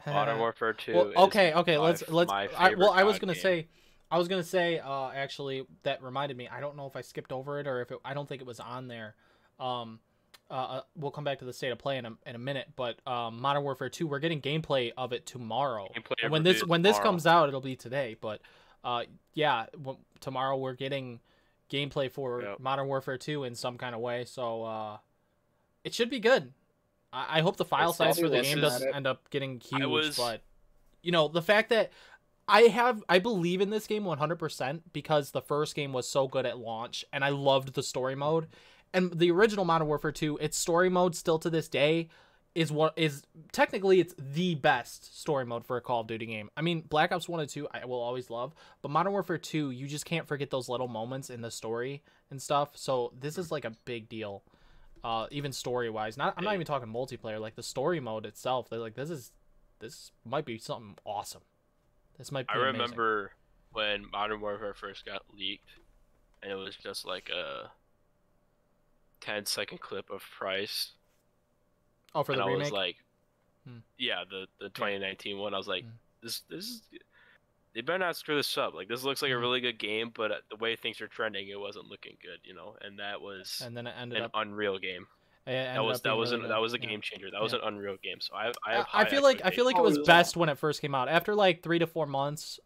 Modern Warfare 2. Well, okay. Let's. I was gonna say. Actually, that reminded me. I don't know if I skipped over it or if I don't think it was on there. We'll come back to the state of play in a minute. But Modern Warfare 2, we're getting gameplay of it tomorrow. And when this comes out, it'll be today. But yeah, tomorrow we're getting gameplay for Modern Warfare 2 in some kind of way. So it should be good. I hope the file size for the game doesn't end up getting huge, but you know, the fact that I believe in this game 100% because the first game was so good at launch and I loved the story mode. And the original Modern Warfare 2, its story mode still to this day is technically it's the best story mode for a Call of Duty game. I mean, Black Ops 1 and 2 I will always love, but Modern Warfare 2, you just can't forget those little moments in the story and stuff. So this is like a big deal. Even story-wise, I'm not even talking multiplayer. Like the story mode itself, they're like, this might be something awesome. This might be amazing. Remember when Modern Warfare first got leaked, and it was just like a 10-second clip of Price. Oh, for the remake. I was like, yeah, the 2019 one. I was like, this is. They better not screw this up. Like, this looks like a really good game, but the way things are trending, it wasn't looking good, you know. And that was and then it ended an up Unreal game. That was a game changer. That was an Unreal game. So I feel like it was best when it first came out. After like 3 to 4 months,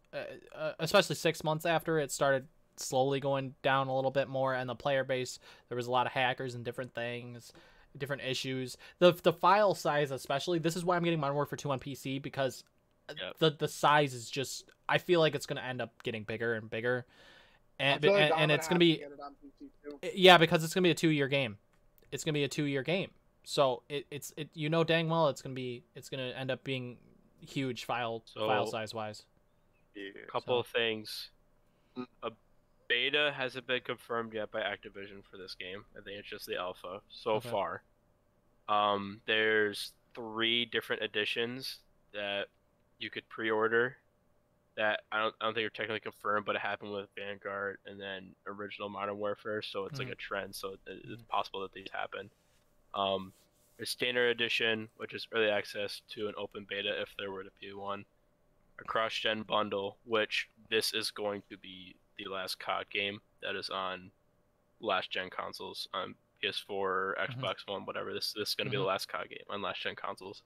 especially 6 months after, it started slowly going down a little bit more, and the player base, there was a lot of hackers and different things, different issues. The file size, especially. This is why I'm getting Modern Warfare 2 on PC, because the size is just. I feel like it's going to end up getting bigger and bigger, and it's going to be because it's going to be a 2-year game. It's going to be a 2-year game, so it's you know dang well it's going to end up being huge file size wise. A couple of things. A beta hasn't been confirmed yet by Activision for this game. I think it's just the alpha so far. There's 3 different editions that you could pre-order that I don't think are technically confirmed, but it happened with Vanguard and then original Modern Warfare, so it's like a trend, so it's possible that these happen. There's Standard Edition, which is early access to an open beta if there were to be one. A cross-gen bundle, which this is going to be the last COD game that is on last-gen consoles, on PS4, Xbox One, whatever. This is going to be the last COD game on last-gen consoles.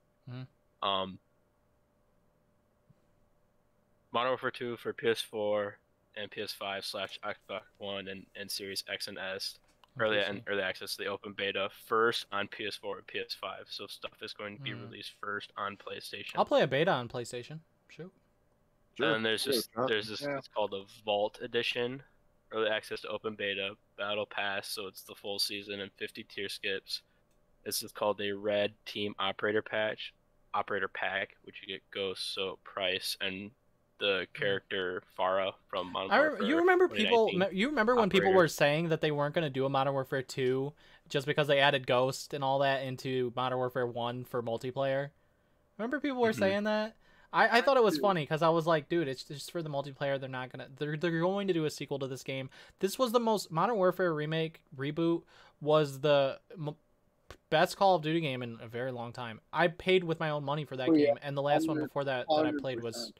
Modern Warfare 2 for PS4 and PS5/Xbox One and Series X and S. Early access to the open beta first on PS4 and PS5. So stuff is going to be released first on PlayStation. I'll play a beta on PlayStation. Shoot. And then there's this it's called a Vault Edition. Early access to open beta, Battle Pass, so it's the full season and 50 tier skips. This is called a Red Team Operator Pack, which you get Ghost, Soap, Price, and the character Farah from Modern Warfare. You remember when people were saying that they weren't going to do a Modern Warfare 2 just because they added Ghost and all that into Modern Warfare 1 for multiplayer? Remember people were saying that? I thought it was funny because I was like, dude, it's just for the multiplayer. They're going to do a sequel to this game. This was the most Modern Warfare remake reboot was the best Call of Duty game in a very long time. I paid with my own money for that game, and the last one before that I played was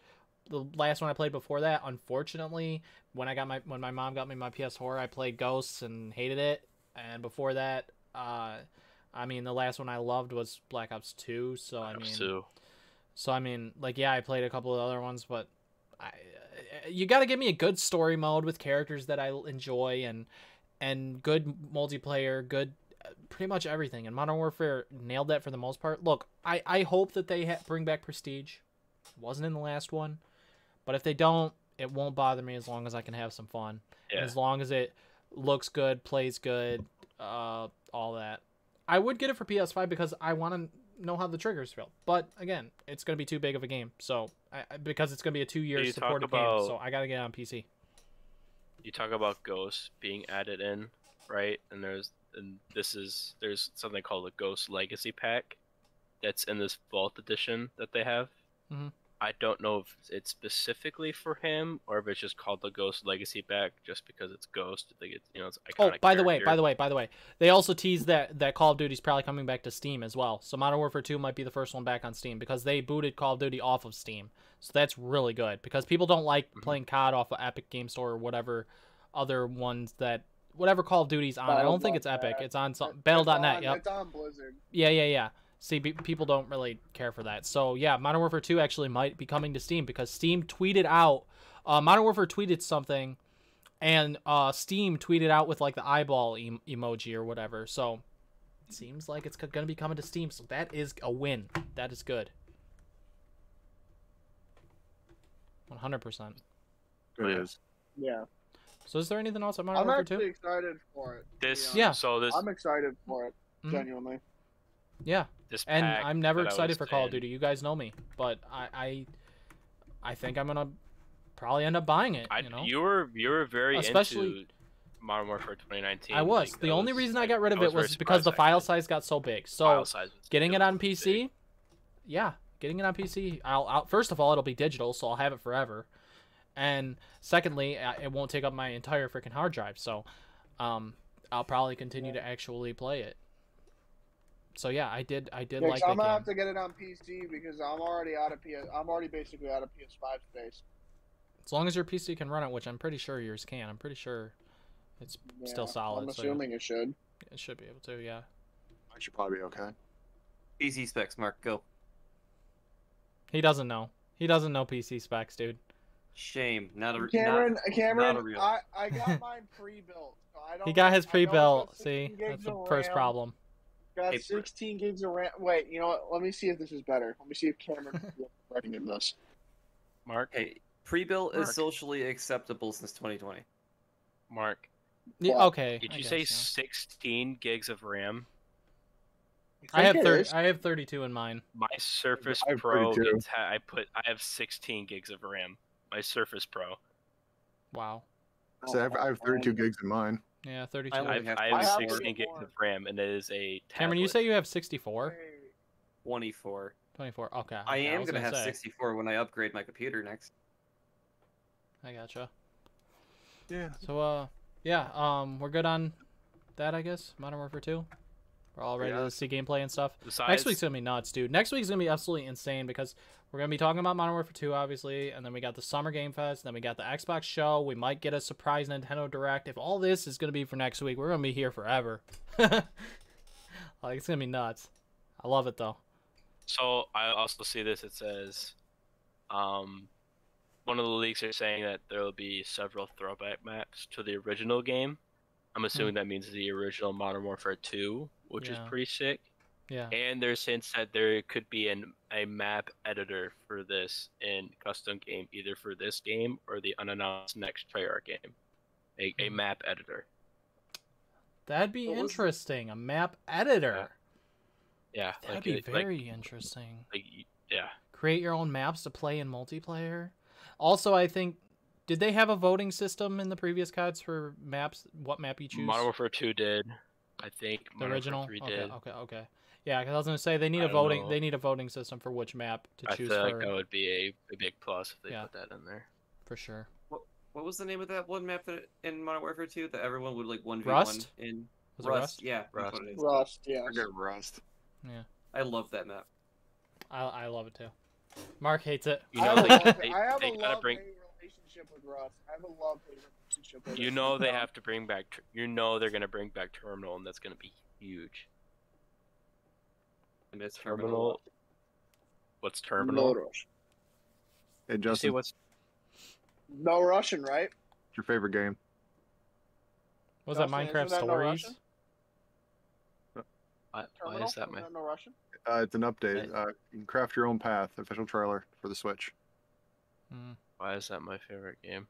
the last one I played before that. Unfortunately, when my mom got me my PS4, I played Ghosts and hated it. And before that, I mean, the last one I loved was Black Ops 2. So I mean, like, yeah, I played a couple of other ones, but you got to give me a good story mode with characters that I enjoy and good multiplayer, good pretty much everything. And Modern Warfare nailed that for the most part. Look, I hope that they bring back Prestige. It wasn't in the last one, but if they don't, it won't bother me as long as I can have some fun. Yeah. And as long as it looks good, plays good, all that. I would get it for PS5 because I want to know how the triggers feel. But again, it's going to be too big of a game. So because it's going to be a 2-year supported game, so I got to get it on PC. You talk about Ghosts being added in, right? And there's something called a Ghost Legacy Pack that's in this Vault Edition that they have. Mm-hmm. I don't know if it's specifically for him or if it's just called the Ghost Legacy Pack just because it's Ghost. Like it's iconic. Oh, by the way, they also teased that Call of Duty's probably coming back to Steam as well. So Modern Warfare 2 might be the first one back on Steam because they booted Call of Duty off of Steam. So that's really good because people don't like playing COD off of Epic Game Store or whatever other ones whatever Call of Duty's on. I don't think it's Epic. It's on Battle.net. Yep. It's on Blizzard. Yeah. See, people don't really care for that. So, yeah, Modern Warfare 2 actually might be coming to Steam because Steam tweeted out... Modern Warfare tweeted something, and Steam tweeted out with, like, the eyeball emoji or whatever. So, it seems like it's going to be coming to Steam. So, that is a win. That is good. 100%. It is. Yeah. So, is there anything else on Modern Warfare 2? I'm actually excited for it. I'm excited for it, genuinely. Yeah. And I'm never excited for Call of Duty. You guys know me, but I think I'm gonna probably end up buying it. You were very into Modern Warfare 2019. I was. The only reason I got rid of it was because the file size got so big. So getting it on PC, getting it on PC. I'll first of all, it'll be digital, so I'll have it forever. And secondly, it won't take up my entire freaking hard drive. So I'll probably continue to actually play it. So yeah, I did like that game. I'm gonna have to get it on PC because I'm already basically out of PS5 space. As long as your PC can run it, which I'm pretty sure yours can. I'm pretty sure it's still solid. I'm assuming it should. It should be able to, yeah. I should probably be okay. PC specs, Mark, go. He doesn't know. He doesn't know PC specs, dude. Shame. Cameron, not a real. I got mine pre-built. So I don't he got his pre-built. See, that's the first problem. Got 16 gigs of RAM. Wait, you know what? Let me see if this is better. Let me see if Cameron is writing in this. Mark? Hey, pre-built is socially acceptable since 2020. Mark? Yeah, okay. Did you say 16 gigs of RAM? I have 32 in mine. My Surface Pro I have 16 gigs of RAM. My Surface Pro. Wow. So I have 32 gigs in mine. Yeah, 32. I have 16 gigs of RAM, and it is a tablet. Cameron, you say you have 64? 24. 24, okay. I am going to have 64 when I upgrade my computer next. I gotcha. Yeah. So, we're good on that, I guess? Modern Warfare 2? We're all ready to see gameplay and stuff. Next week's going to be nuts, dude. Next week's going to be absolutely insane because we're going to be talking about Modern Warfare 2, obviously, and then we got the Summer Game Fest, and then we got the Xbox show. We might get a surprise Nintendo Direct. If all this is going to be for next week, we're going to be here forever. Like, it's going to be nuts. I love it, though. So, I also see this. It says, one of the leaks are saying that there will be several throwback maps to the original game. I'm assuming that means the original Modern Warfare 2, which is pretty sick. Yeah. And there's hints that there could be a map editor for this in custom game, either for this game or the unannounced next Treyarch game. A map editor. That'd be interesting. A map editor. Yeah. That'd be very interesting. Yeah. Create your own maps to play in multiplayer. Also, I think, did they have a voting system in the previous CODs for maps? What map you choose? Modern Warfare 2 did. I think the original. Warfare 3 did. Okay. Yeah, because I was gonna say they need a voting. They need a voting system for which map to choose. I feel like that would be a big plus if they put that in there. For sure. What was the name of that one map that in Modern Warfare 2 that everyone would like 1v1 Rust? in? Was it Rust, yeah, that's Rust. what it is. Rust, yeah. I get Rust. Yeah, I love that map. I love it too. Mark hates it. You I know have they, a love- they, I have they a gotta bring. love-hate relationship with Rust. I have a love-hate relationship with You it. know they have to bring back. You know they're gonna bring back Terminal, and that's gonna be huge. I miss Terminal. What's No Terminal? Rush. Hey, You see Justin, what's No Russian, right? what's your favorite game? Was that Justin, Minecraft isn't that No Stories? Russian? why Terminal? is that my? Isn't No Russian? It's an update. You can craft your own path. Official trailer for the Switch. Mm. Why is that my favorite game?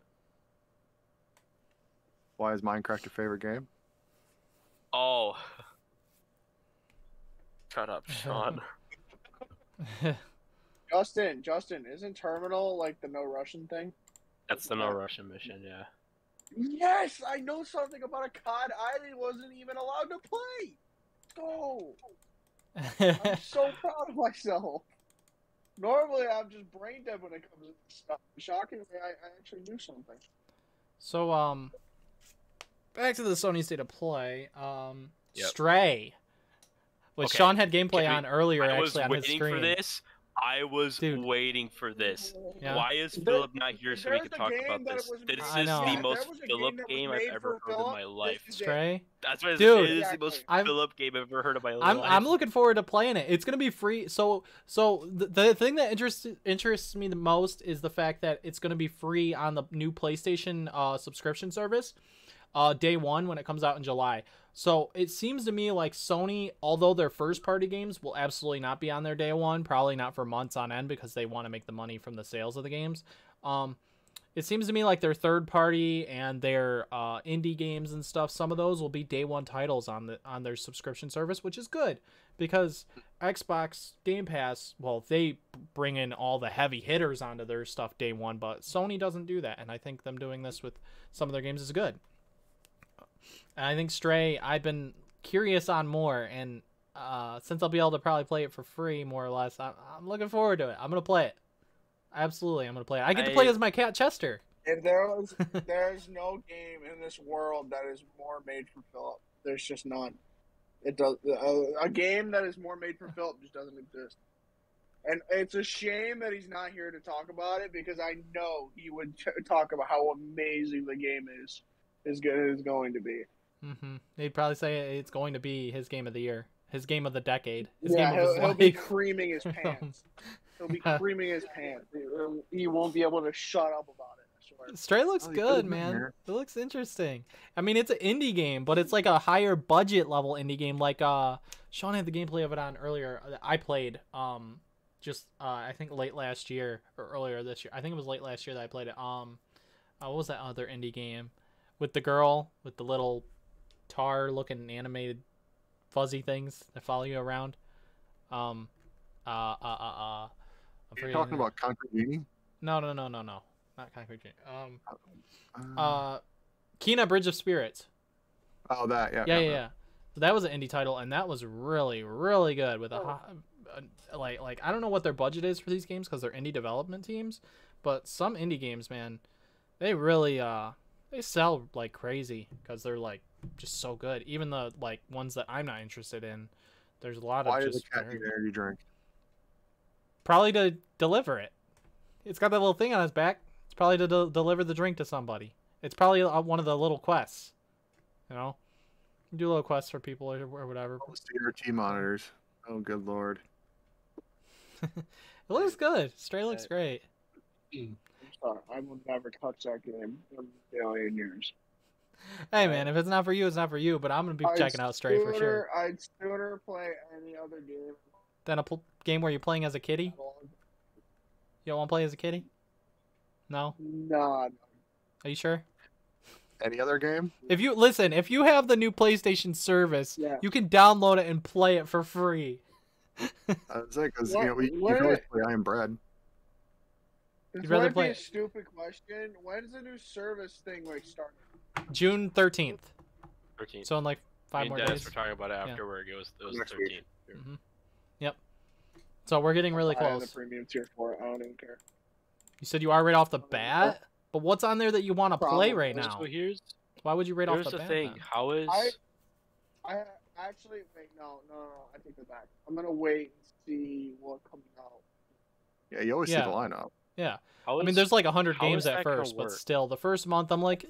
Why is Minecraft your favorite game? Oh. Shut up, Sean. Justin, isn't Terminal like the No Russian thing? That's the no Russian mission, yeah. Yes, I know something about a COD I wasn't even allowed to play. Go! I'm so proud of myself. Normally, I'm just brain dead when it comes to this stuff. Shockingly, I actually knew something. So back to the Sony State of Play. Yep. Stray, which Okay, Sean had gameplay can we- on earlier I was actually on his waiting screen. for this. I was Dude. waiting for this. Yeah. Why is There- Philip not here so we there's can a talk game about that this? was This made- is I know. the Yeah, there most was a Philip that was game I've made ever for heard in my Philip. life. This is it. Stray. That's what Dude. it is the most I'm- Philip game I've ever heard in my life. I'm looking forward to playing it. It's gonna be free. So the thing that interests me the most is the fact that it's gonna be free on the new PlayStation subscription service, day one when it comes out in July. So it seems to me like Sony, although their first party games will absolutely not be on their day one, probably not for months on end because they want to make the money from the sales of the games. It seems to me like their third party and their indie games and stuff, some of those will be day one titles on their subscription service, which is good because Xbox Game Pass, well, they bring in all the heavy hitters onto their stuff day one, but Sony doesn't do that, and I think them doing this with some of their games is good. And I think Stray, I've been curious on more, and since I'll be able to probably play it for free, more or less, I'm looking forward to it. I'm going to play it. Absolutely, I'm going to play it. I get to play as my cat, Chester. If there's no game in this world that is more made for Philip. There's just none. It does a game that is more made for Philip just doesn't exist. And it's a shame that he's not here to talk about it because I know he would talk about how amazing the game is going to be. Mm-hmm. They'd probably say it's going to be his game of the year, his game of the decade, his Yeah, game of his he'll life. be creaming his pants. He'll be creaming his pants. He won't be able to shut up about it. I swear. Stray looks Oh, he good, could've been man. here. It looks interesting. I mean, it's an indie game, but it's like a higher budget level indie game. Like Sean had the gameplay of it on earlier. I played I think late last year or earlier this year. I think it was late last year that I played it. What was that other indie game with the girl with the little tar looking animated fuzzy things that follow you around? I'm You're talking about Concrete Genie? No, not Concrete Genie. Kena Bridge of Spirits. Oh, that, yeah. Yeah. So that was an indie title, and that was really, really good. With like I don't know what their budget is for these games because they're indie development teams, but some indie games, man, they really they sell like crazy because they're like just so good. Even the like ones that I'm not interested in, there's a lot Why of does just the cat need energy drink? probably to deliver it. It's got that little thing on its back. It's probably to deliver the drink to somebody. It's probably one of the little quests. You know, you do little quests for people or whatever. Oh, CRT monitors. Oh, good lord. It looks good. Stray looks great. I'm sorry, I will never touch that game in a million years. Hey man, if it's not for you, it's not for you. But I'm gonna be checking out Stray for sure. I'd sooner play any other game. Then a game where you're playing as a kitty. You don't want to play as a kitty? No. Nah. Are you sure? Any other game? If you have the new PlayStation service, Yeah. you can download it and play it for free. I'd say because What- you can what- always play I Am Bread. This You'd rather might play be a it. stupid question. When's the new service thing like start? June 13th. 13. So in like 5 Me more and Dennis days. were talking about it after work. It was Next week. 13. Mm-hmm. Yep. So we're getting really I have the close. premium tier for it. I don't even care. You said you are right off the bat, but what's on there that you want to play right Probably. now? So here's Why would you rate off here's the the bat? thing. then? How is I I actually wait. No. I take that back. I'm gonna wait and see what comes out. Yeah, you always see the lineup. Yeah. How I mean, is- there's like 100 how games is at that gonna first, but work? still, the first month, I'm like,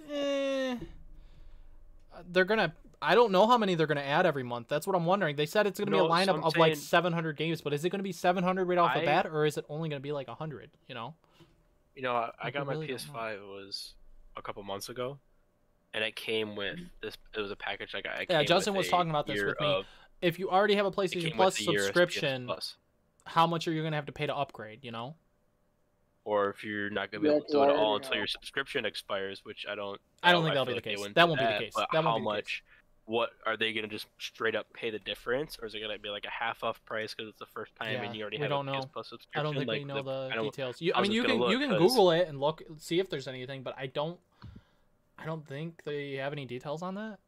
they're gonna. I don't know how many they're gonna add every month. That's what I'm wondering. They said it's gonna be a No, so lineup I'm of like saying- 700 games, but is it gonna be 700 right off the I- bat, or is it only gonna be like 100? You know? You know, I Like, got we my really don't know. PS5 was a couple months ago, and it came with this. It was a package I got. It Yeah, came Justin with was a talking about this year with me. of- If you already have a it PlayStation came Plus with a year of PS subscription, Plus. how much are you gonna have to pay to upgrade? You know? Or if you're not gonna be Yeah, able to do it all already until your subscription expires, which I don't. I don't think that'll feel be like the they case. wouldn't That do won't be the case. But That won't how be the case. much? What are they gonna just straight up pay the difference, or is it gonna be like a half off price because it's the first time Yeah, and you already we have don't a PS know. Plus subscription? I don't think like we know the I don't- details. I how's mean, it you gonna can look? you can 'Cause- Google it and look, see if there's anything, but I don't think they have any details on that.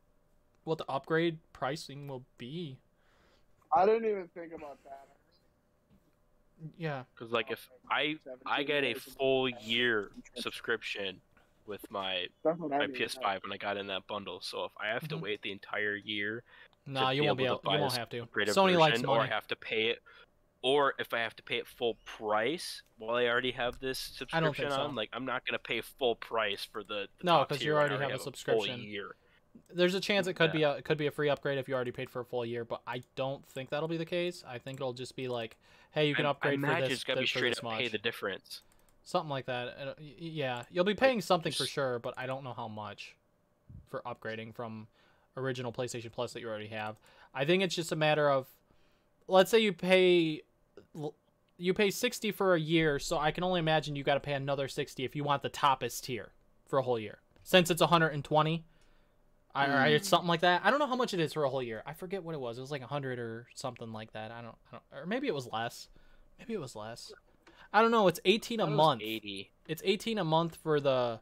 What the upgrade pricing will be? I didn't even think about that. Yeah, Because like if I get a full year subscription with my That's what I my mean, PS5 when I got in that bundle, so if I have to Mhm. wait the entire year, nah, to you be won't be able able. to buy You won't this have to. upgraded Sony likes version, or I money. have to pay it, or if I have to pay it full price while I already have this I don't think subscription so. on, like I'm not gonna pay full price for the No, top 'cause tier you when I already have a full subscription. year. There's a chance it could be a free upgrade if you already paid for a full year, but I don't think that'll be the case. I think it'll just be like, hey, you can I upgrade for imagine this, it's gonna be for straight this up much. pay the difference. Something like that. Yeah, you'll be paying something for just- sure, but I don't know how much for upgrading from original PlayStation Plus that you already have. I think it's just a matter of, let's say you pay 60 for a year, so I can only imagine you got to pay another 60 if you want the toppest tier for a whole year. Since it's 120, it's something like that. I don't know how much it is for a whole year. I forget what it was. It was like 100 or something like that. I don't or maybe it was less. Maybe it was less. I don't know. It's 18 a I thought it was month. 80. It's 18 a month for the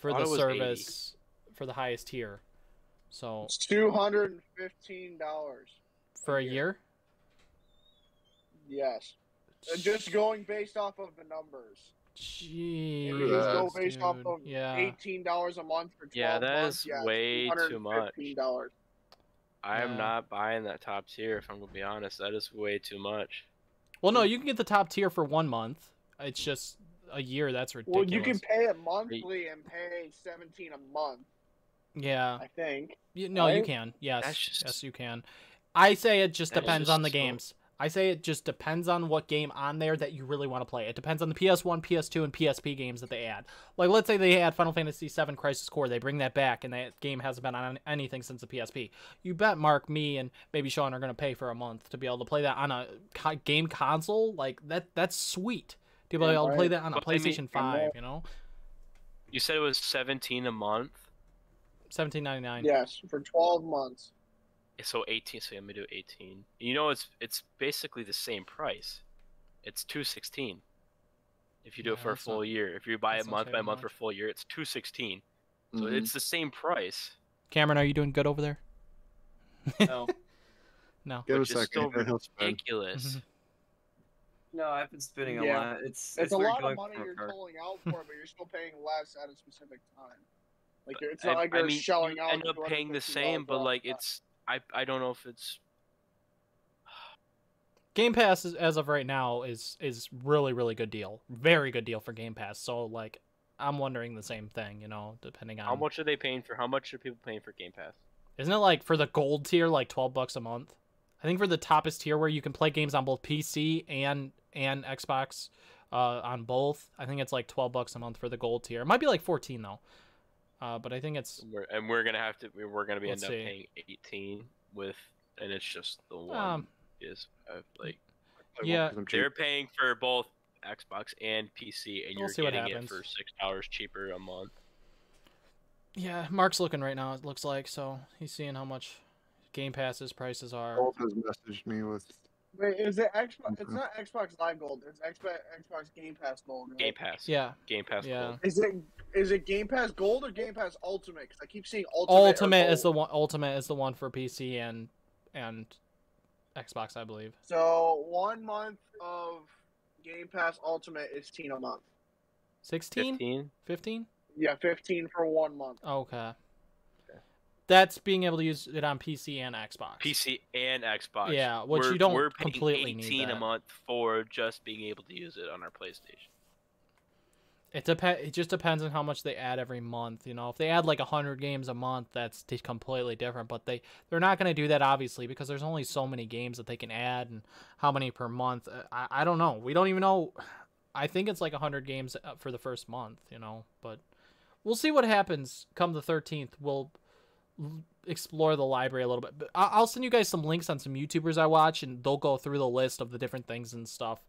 thought it was 80. service for the highest tier. So It's $215 for a year? Yes. Just going based off of the numbers. Jeez. If you just go Yes, based off dude. of Yeah. $18 a month for 12 Yeah, that months, is yeah, way too much. $215. I am Yeah. not buying that top tier if I'm gonna be honest. That is way too much. Well, no, you can get the top tier for 1 month. It's just a year. That's ridiculous. Well, you can pay it monthly and pay $17 a month, Yeah. I think. No, you Right? can. Yes. That's just- Yes, you can. I say it just That's depends just on the so- games. I say it just depends on what game on there that you really want to play. It depends on the PS1, PS2, and PSP games that they add. Like, let's say they add Final Fantasy VII Crisis Core. They bring that back, and that game hasn't been on anything since the PSP. You bet Mark, me, and maybe Sean are going to pay for a month to be able to play that on a game console. Like, that's sweet. To be able to play that on a But I mean- PlayStation 5, you know? You said it was 17 a month, $17.99. Yes, for 12 months. so 18. So I'm gonna do 18. You know, it's basically the same price. It's 216. If you do Yeah, it for a that's not- full year, if you buy it that's not month by very month for a much. full year, it's 216. So Mhm. it's the same price. Cameron, are you doing good over there? No, No. Give it a which is second. still and he'll spin. ridiculous. Mhm. no, I've been spinning a Yeah. lot. It's a weird lot of going money from a you're card. pulling out for, but you're still paying less at a specific time. Like it's I- not like I you're mean, shelling you out. end up paying the same, but like it's I don't know if it's Game Pass as of right now is really good deal. Very good deal for Game Pass. So like I'm wondering the same thing, you know, depending on how much are they paying for? How much are people paying for Game Pass? Isn't it like for the gold tier like $12 a month? I think for the toppest tier where you can play games on both PC and Xbox on both, I think it's like $12 a month for the gold tier. It might be like 14 though. But I think it's We're gonna have to. We're gonna be Let's end up see. paying 18 with, and it's just the one Um, is like yeah. Because I'm cheap. they're paying for both Xbox and PC, and We'll you're see what getting it happens. for $6 cheaper a month. yeah, Mark's looking right now, it looks like, so he's seeing how much Game Pass's prices are. Bolt has messaged me with. Wait, is it Xbox? It's not Xbox Live Gold. It's Xbox Game Pass Gold. Right? Game Pass. Yeah. Game Pass. Yeah. Gold. Is it Game Pass Gold or Game Pass Ultimate? Because I keep seeing Ultimate. Ultimate is the one for PC and Xbox, I believe. So 1 month of Game Pass Ultimate is $15 a month. 16? 15. 15? Yeah, 15 for 1 month. Okay. That's being able to use it on PC and Xbox. PC and Xbox. Yeah, which you don't we're paying completely need 18 that. a month for just being able to use it on our PlayStation. It just depends on how much they add every month. You know, if they add like 100 games a month, that's completely different. But they're not going to do that obviously because there's only so many games that they can add and how many per month. I don't know. We don't even know. I think it's like 100 games for the first month. You know, but we'll see what happens come the 13th. We'll explore the library a little bit. But I'll send you guys some links on some YouTubers I watch, and they'll go through the list of the different things and stuff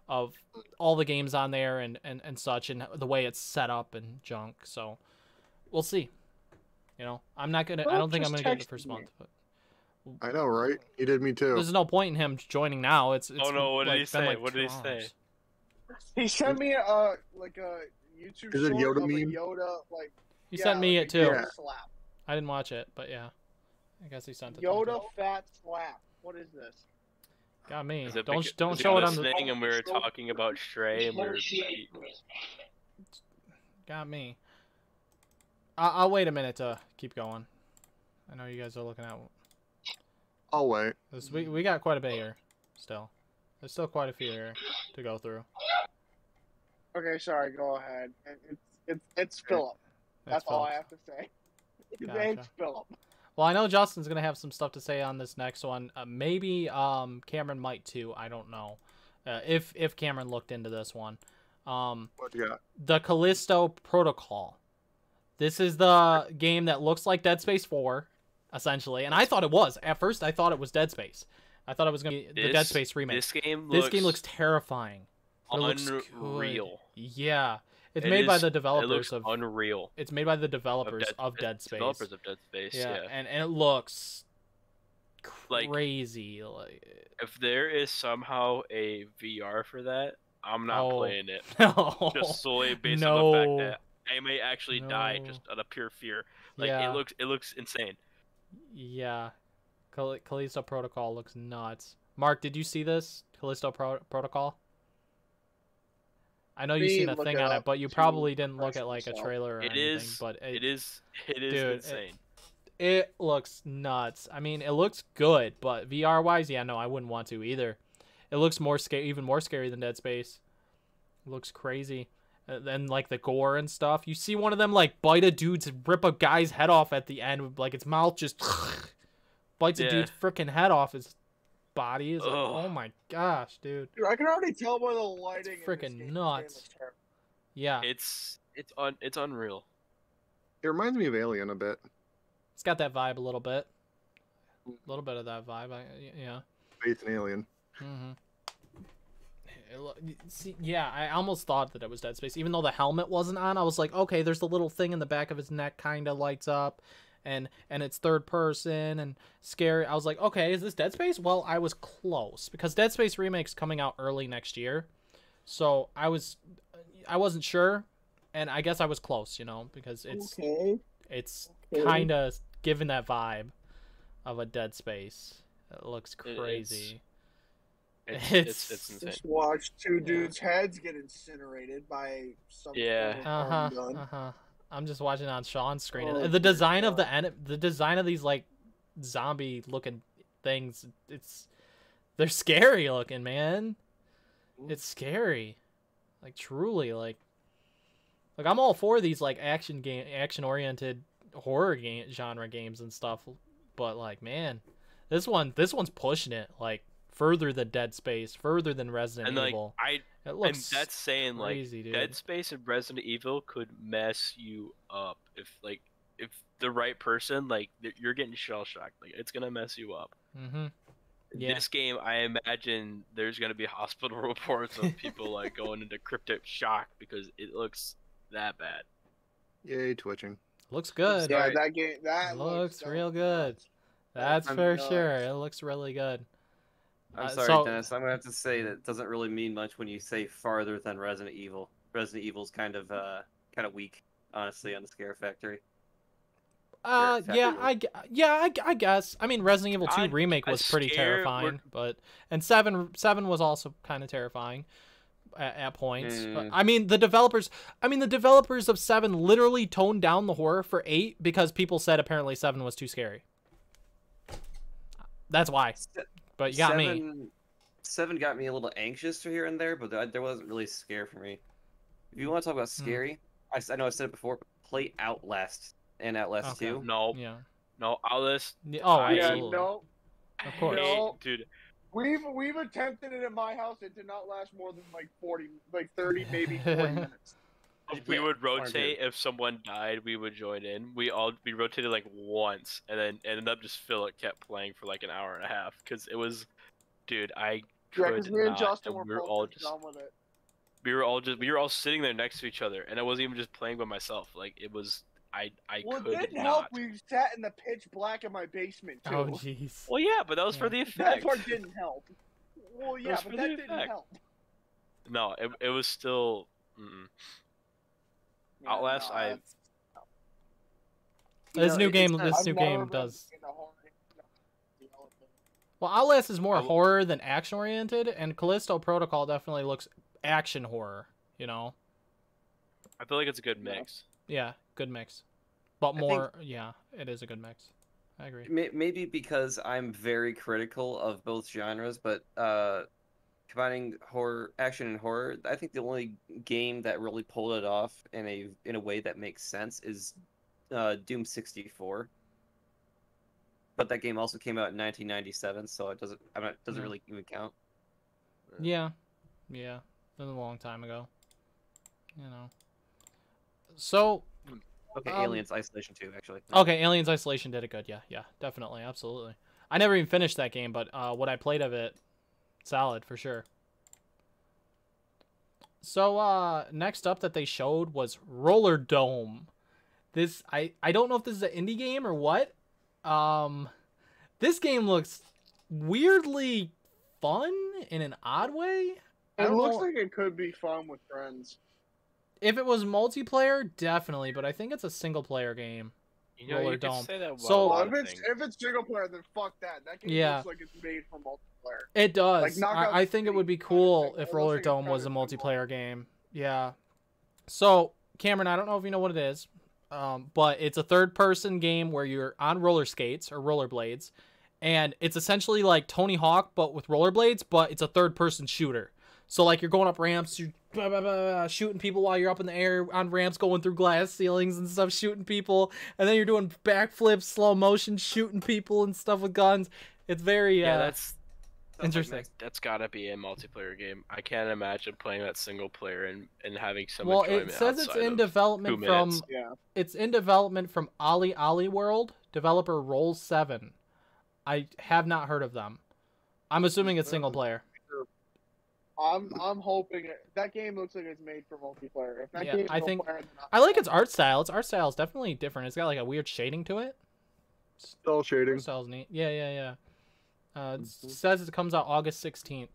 of all the games on there and such, and the way it's set up and junk. So we'll see. You know, I don't think I'm gonna get it the first month. But I know, right? He did me too. there's no point in him joining now. It's Oh no! What did like, he been say? like What 2 did he say? hours. He sent me a YouTube Is it short Yoda of meme? a Yoda He sent me like it a too. Yoda slap. I didn't watch it, but yeah, I guess he sent it. to Yoda me. fat slap. What is this? Got me. Is it Don't because- don't was he show it on the. listening and we were talking about Stray and we were. Got me. I'll wait a minute to keep going. I know you guys are looking at I'll wait. this. We got quite a bit here. Still, there's still quite a few here to go through. Okay, sorry. Go ahead. It's Philip. That's all I have to say. His name's Gotcha. Philip. Well, I know Justin's gonna have some stuff to say on this next one. Maybe Cameron might too. I don't know. If Cameron looked into this one. What you got? The Callisto Protocol. This is the game that looks like Dead Space 4, essentially. And I thought it was. At first, I thought it was Dead Space. I thought it was going to be the Dead Space remake. This game looks terrifying. It looks unreal. good. Yeah. It's made by the It developers looks of... unreal. It's made by the developers of Dead Space. Developers of Dead Space, yeah. And it looks Like, crazy. Like, if there is somehow a VR for that, I'm not playing it. No. Just solely based on the fact that I may actually die just out of pure fear. Like Yeah. it looks insane. Yeah. Callisto Protocol looks nuts. Mark, did you see this? Callisto Protocol? I know you've seen a thing on it, but you probably didn't look at like a trailer or anything. But it is dude, insane. It looks nuts. I mean, it looks good, but VR wise, yeah, no, I wouldn't want to either. It looks even more scary than Dead Space. It looks crazy. And like the gore and stuff. You see one of them like bite a dude's, rip a guy's head off at the end with like its mouth just bites a dude's freaking head off his body. It's like, oh my gosh, dude. Dude, I can already tell by the lighting. It's freaking nuts. Yeah. It's unreal. It reminds me of Alien a bit. It's got that vibe a little bit. A little bit of that vibe. Yeah. Faith in Alien. Mm-hmm. See, yeah, I almost thought that it was Dead Space. Even though the helmet wasn't on, I was like, okay, there's the little thing in the back of his neck kind of lights up. And it's third person and scary. I was like, okay, is this Dead Space? Well, I was close. Because Dead Space Remake's coming out early next year. So I wasn't sure. And I guess I was close, you know, because it's kind of given that vibe of a Dead Space. It looks crazy. It's insane. Just watch two dudes' heads get incinerated by some. I'm just watching on Sean's screen. Oh, The design of the design of these like zombie looking things, they're scary looking, man. It's scary. Like truly, like I'm all for these like action oriented horror genre games and stuff, but like, man, this one's pushing it like further than Dead Space, further than Resident Evil. And that's saying crazy, like dude. Dead Space and Resident Evil could mess you up if the right person, like you're getting shell shocked, like it's gonna mess you up. Mm-hmm. Yeah. This game, I imagine there's gonna be hospital reports of people like going into cryptic shock because it looks that bad. Yay, twitching. Looks good. Yeah, that game looks real good. That's for sure. It looks really good. I'm sorry, Dennis. I'm gonna have to say that it doesn't really mean much when you say farther than Resident Evil. Resident Evil's kind of weak, honestly, on the Scare Factory. I guess. I mean, Resident Evil 2 Remake was pretty terrifying, and 7 was also kind of terrifying. at points. But, Mm. I mean, the developers of 7 literally toned down the horror for 8 because people said apparently 7 was too scary. That's why. But you got me. 7 got me a little anxious here and there, but there wasn't really scare for me. If you want to talk about scary, I know I said it before, but play Outlast and Outlast 2. No. Yeah. No, Outlast. Oh, Yeah, absolutely. no. Of course. No. Dude. We've attempted it in my house. It did not last more than like 30, maybe 40 minutes. We would rotate if someone died. We would join in. We rotated like once, and then ended up just Philip kept playing for like an hour and a half because it was, dude. I Yeah, could because me and not, Justin and were both done with it. we were all sitting there next to each other, and I wasn't even just playing by myself. Like it was, I Well, could it didn't not. help. We sat in the pitch black in my basement too. Oh, jeez. Well, yeah, but that was for the That effect. part didn't help. Well, yeah, was but for that the didn't effect. help. No, it was still. Yeah, Outlast, no, I- that's- This know, new it's game, not- this I've new never game been does. into horror. Well, Outlast is more I- horror than action oriented, and Callisto Protocol definitely looks action horror. You know. I feel like it's a good Yeah. mix. Yeah, good mix. But I more, yeah, it is a good mix. I agree. Maybe because I'm very critical of both genres, but combining action and horror, I think the only game that really pulled it off in a way that makes sense is Doom 64. But that game also came out in 1997, so it doesn't Yeah. really even count. Yeah, yeah, that was a long time ago. You know. So, Okay, Um, Aliens Isolation 2, actually. okay, Aliens Isolation did it good. Yeah, yeah, definitely, absolutely. I never even finished that game, but what I played of it, solid for sure. So, next up that they showed was Roller Dome. This I don't know if this is an indie game or what. This game looks weirdly fun in an odd way. I It don't looks know. like it could be fun with friends. If it was multiplayer, definitely, but I think it's a single player game. You know, Roller you could Dome. say that about So- a Well, lot if of it's things. if it's single player, then fuck that. That game Yeah. looks like it's made for multiplayer. It does. Like, Knockout I think it City would be kinda cool thing. It if looks Roller like it's Dome was a kinda simple. multiplayer game. Yeah. So, Cameron, I don't know if you know what it is, but it's a third-person game where you're on roller skates or rollerblades, and it's essentially like Tony Hawk but with rollerblades, but it's a third-person shooter. So, like, you're going up ramps, you're shooting people while you're up in the air on ramps, going through glass ceilings and stuff, shooting people, and then you're doing backflips, slow motion, shooting people and stuff with guns. It's very Yeah, that's Sounds like interesting. Max- that's gotta be a multiplayer game. I can't imagine playing that single player and having some Well, enjoyment it says it's outside in of development 2 from minutes. Yeah. it's in development from Ali World, developer Roll7. I have not heard of them. I'm assuming it's single player. I'm hoping that game looks like it's made for multiplayer. If that Yeah, game's I think- multiplayer, then I like its art style. Its art style is definitely different. It's got like a weird shading to it. Cell shading. Art style's neat. Yeah, yeah, yeah. It says it comes out August 16th.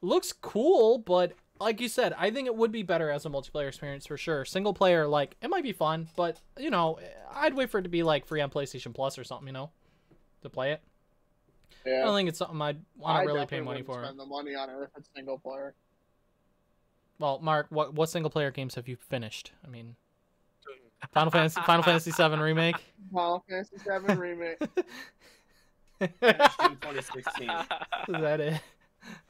Looks cool, but like you said, I think it would be better as a multiplayer experience for sure. Single player, like, it might be fun, but, you know, I'd wait for it to be, like, free on PlayStation Plus or something, you know, to play it. I yeah. don't think it's something I'd want to really pay definitely money wouldn't for. Spend the money on it if it's single player. Well, Mark, what single player games have you finished? I mean, Final Fantasy VII Remake? Final Fantasy VII Remake. June 2016. Is that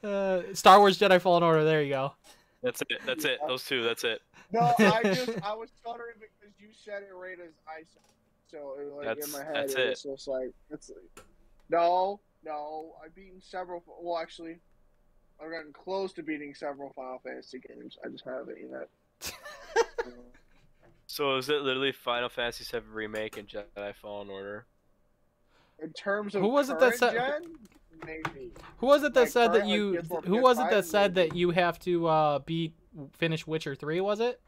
it? Star Wars Jedi Fallen Order, there you go. That's it. That's it. Those two. That's it. No, I was stuttering because you said it right as I said it. So it was like in my head. That's It was just like no. I've beaten several. Well, actually, I've gotten close to beating several Final Fantasy games. I just haven't yet. So is it literally Final Fantasy VII Remake and Jedi Fallen Order? In terms of Who was it that current said- gen, maybe. Who was it that Like, said that currently you? PS4, Who was it that PS5 said maybe. that you have to finish Witcher 3? Was it?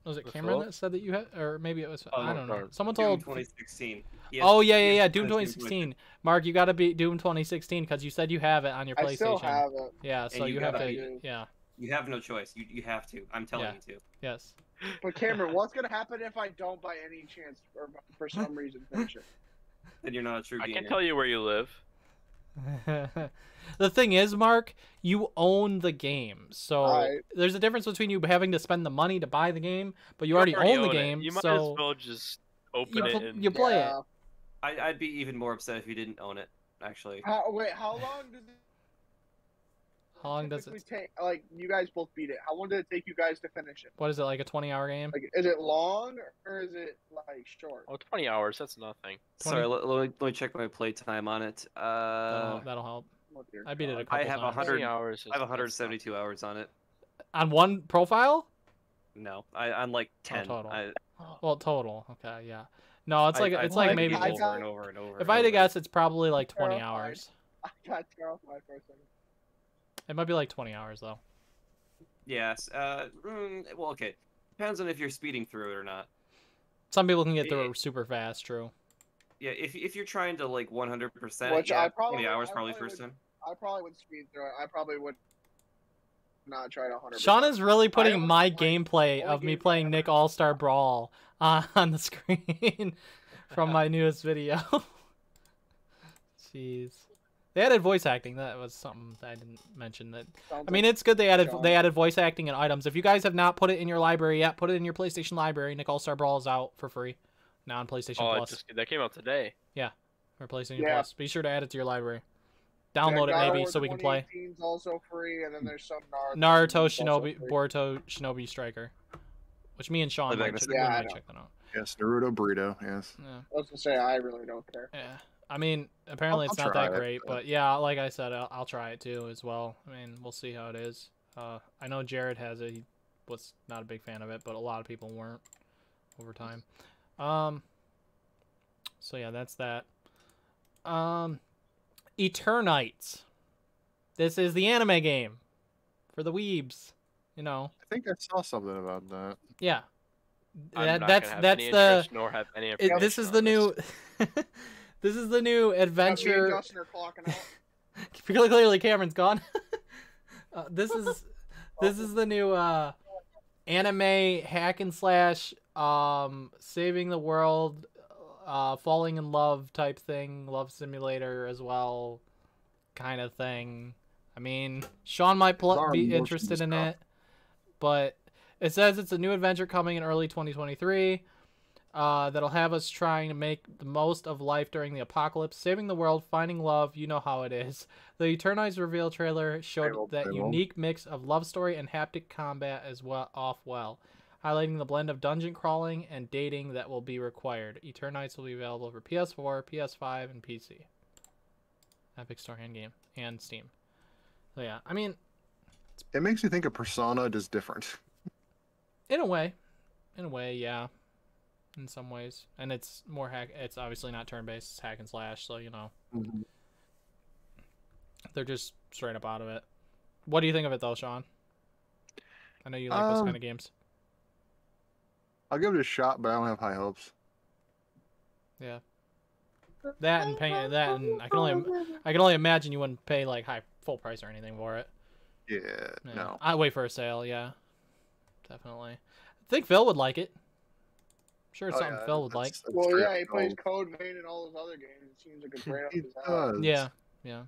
Was it The Cameron fuck? that said that you had, or maybe it was? Oh, I don't know. darn. Someone Doom told. 2016. Oh yeah, Yes, Doom 2016. Mark, you got to beat Doom 2016 because you said you have it on your PlayStation. I still have it. Yeah, so you you have gotta to. beat Yeah. You have no choice. You have to. I'm telling Yeah. you to. Yes. But Cameron, what's gonna happen if I don't by any chance or for some reason finish it? Then you're not a true I gamer. can't tell you where you live. The thing is, Mark, you own the game, so there's a difference between you having to spend the money to buy the game, but you already own the game. You might so as well just open it and you play it. I'd be even more upset if you didn't own it. Actually. How long does it? How long does it take? Like, you guys both beat it. How long did it take you guys to finish it? What is it, like a 20-hour game? Like, is it long or is it like short? Oh, 20 hours. That's nothing. 20? Sorry, let me check my playtime on it. That'll help. I beat it a couple I have times. 100 hours. I have 172 hours on it. On one profile? No, I'm like 10. Total. Well, total. Okay, yeah. No, it's like maybe over and over and over. If I had to guess, it's probably like 20 hours. I got terrified for a second. It might be like 20 hours though. Yes. Well, okay. Depends on if you're speeding through it or not. Some people can get through it super fast. True. Yeah, if you're trying to like 100%, Which yeah, I probably 20 hours probably first time. I probably would speed through it. I probably would not try to 100%. Sean is really putting my gameplay of me playing Nick All-Star Brawl on the screen from my newest video. Jeez. They added voice acting. That was something that I didn't mention. I mean, it's good they added voice acting and items. If you guys have not put it in your library yet, put it in your PlayStation library. Nick All-Star Brawl is out for free now on PlayStation Plus. That came out today. Yeah, for PlayStation Plus. Be sure to add it to your library. Download it maybe so we can play. It's also free, and then there's some Naruto Shinobi Boruto Shinobi Striker, which me and Sean might check that out. Yes, Naruto Burrito. Yes. Yeah. I was gonna say I really don't care. Yeah. I mean, apparently it's not that great, but yeah, like I said, I'll try it too as well. I mean, we'll see how it is. I know Jared has it. He was not a big fan of it, but a lot of people weren't over time. So yeah, that's that. Eternites. This is the anime game for the weebs, you know. I think I saw something about that. Yeah. That's the nor have any this is the new this is the new adventure. Me and Justin are clocking out. Clearly Cameron's gone. This is the new anime hack and slash saving the world, falling in love type thing, love simulator as well kind of thing. I mean, Sean might be interested in it, but it says it's a new adventure coming in early 2023 that'll have us trying to make the most of life during the apocalypse, saving the world, finding love. You know how it is. The Eternities reveal trailer showed that unique mix of love story and haptic combat as well, highlighting the blend of dungeon crawling and dating that will be required. Eternities will be available for PS4, PS5, and PC. Epic Store and game and Steam. So yeah, I mean, it makes me think of Persona just different. In a way, yeah. In some ways, and it's more hack. It's obviously not turn-based. It's hack and slash. So you know, they're just straight up out of it. What do you think of it though, Sean? I know you like those kind of games. I'll give it a shot, but I don't have high hopes. Yeah. That and paying that, and I can only imagine you wouldn't pay like full price or anything for it. Yeah. No. I wait for a sale. Yeah. Definitely. I think Phil would like it. I'm sure it's something Phil would like. Well, yeah, he plays Code Vein and all those other games. It seems like it's right up his alley. Yeah,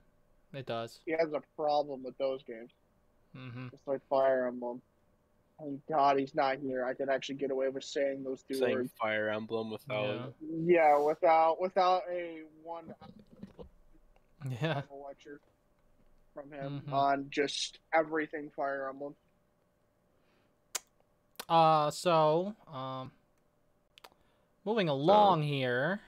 it does. He has a problem with those games. Just like Fire Emblem. Oh God, he's not here. I could actually get away with saying those two words. Fire Emblem without. Yeah, without a one. Lecture from him on just everything Fire Emblem. Moving along here,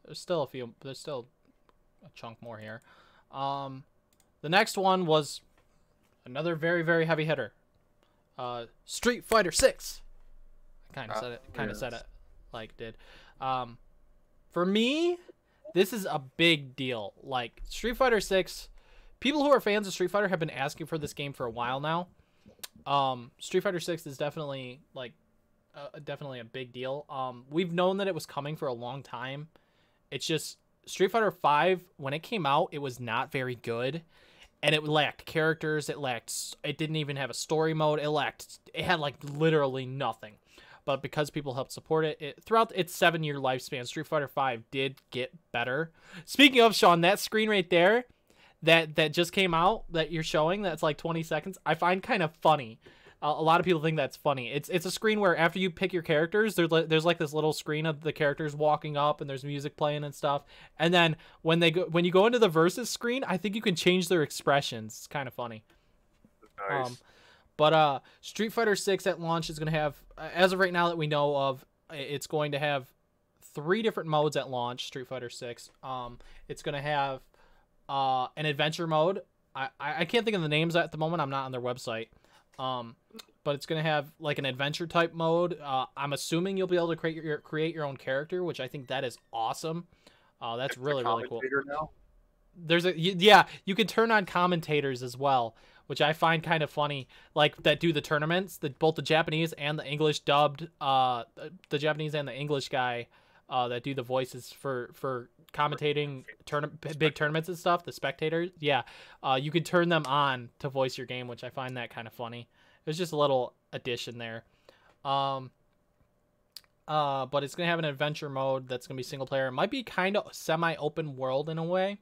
there's still a chunk more here. The next one was another very, very heavy hitter. Street Fighter 6. I kind of said it like it did. For me, this is a big deal. Like Street Fighter 6, people who are fans of Street Fighter have been asking for this game for a while now. Street Fighter 6 is definitely definitely a big deal. We've known that it was coming for a long time. It's just Street Fighter 5 when it came out, it was not very good, and it lacked characters. It didn't even have a story mode. It had like literally nothing. But because people helped support it, throughout its 7-year lifespan, Street Fighter 5 did get better. Speaking of, Sean, that screen right there, that just came out that you're showing that's like 20 seconds, I find kind of funny. A lot of people think that's funny. It's a screen where after you pick your characters, there's like this little screen of the characters walking up and there's music playing and stuff. And then when you go into the versus screen, I think you can change their expressions. It's kind of funny. Nice. But Street Fighter 6 at launch is going to have, as of right now that we know of, it's going to have 3 different modes at launch. Street Fighter 6. It's going to have an adventure mode. I can't think of the names at the moment. I'm not on their website. But it's going to have like an adventure type mode. I'm assuming you'll be able to create your own character, which I think that is awesome. That's really cool. Now? You can turn on commentators as well, which I find kind of funny, like that do the tournaments, both the Japanese and the English dubbed, the Japanese and the English guy that do the voices for commentating big tournaments and stuff, the spectators. Yeah, you could turn them on to voice your game, which I find that kind of funny. There's just a little addition there. But it's going to have an adventure mode that's going to be single player. It might be kind of semi-open world in a way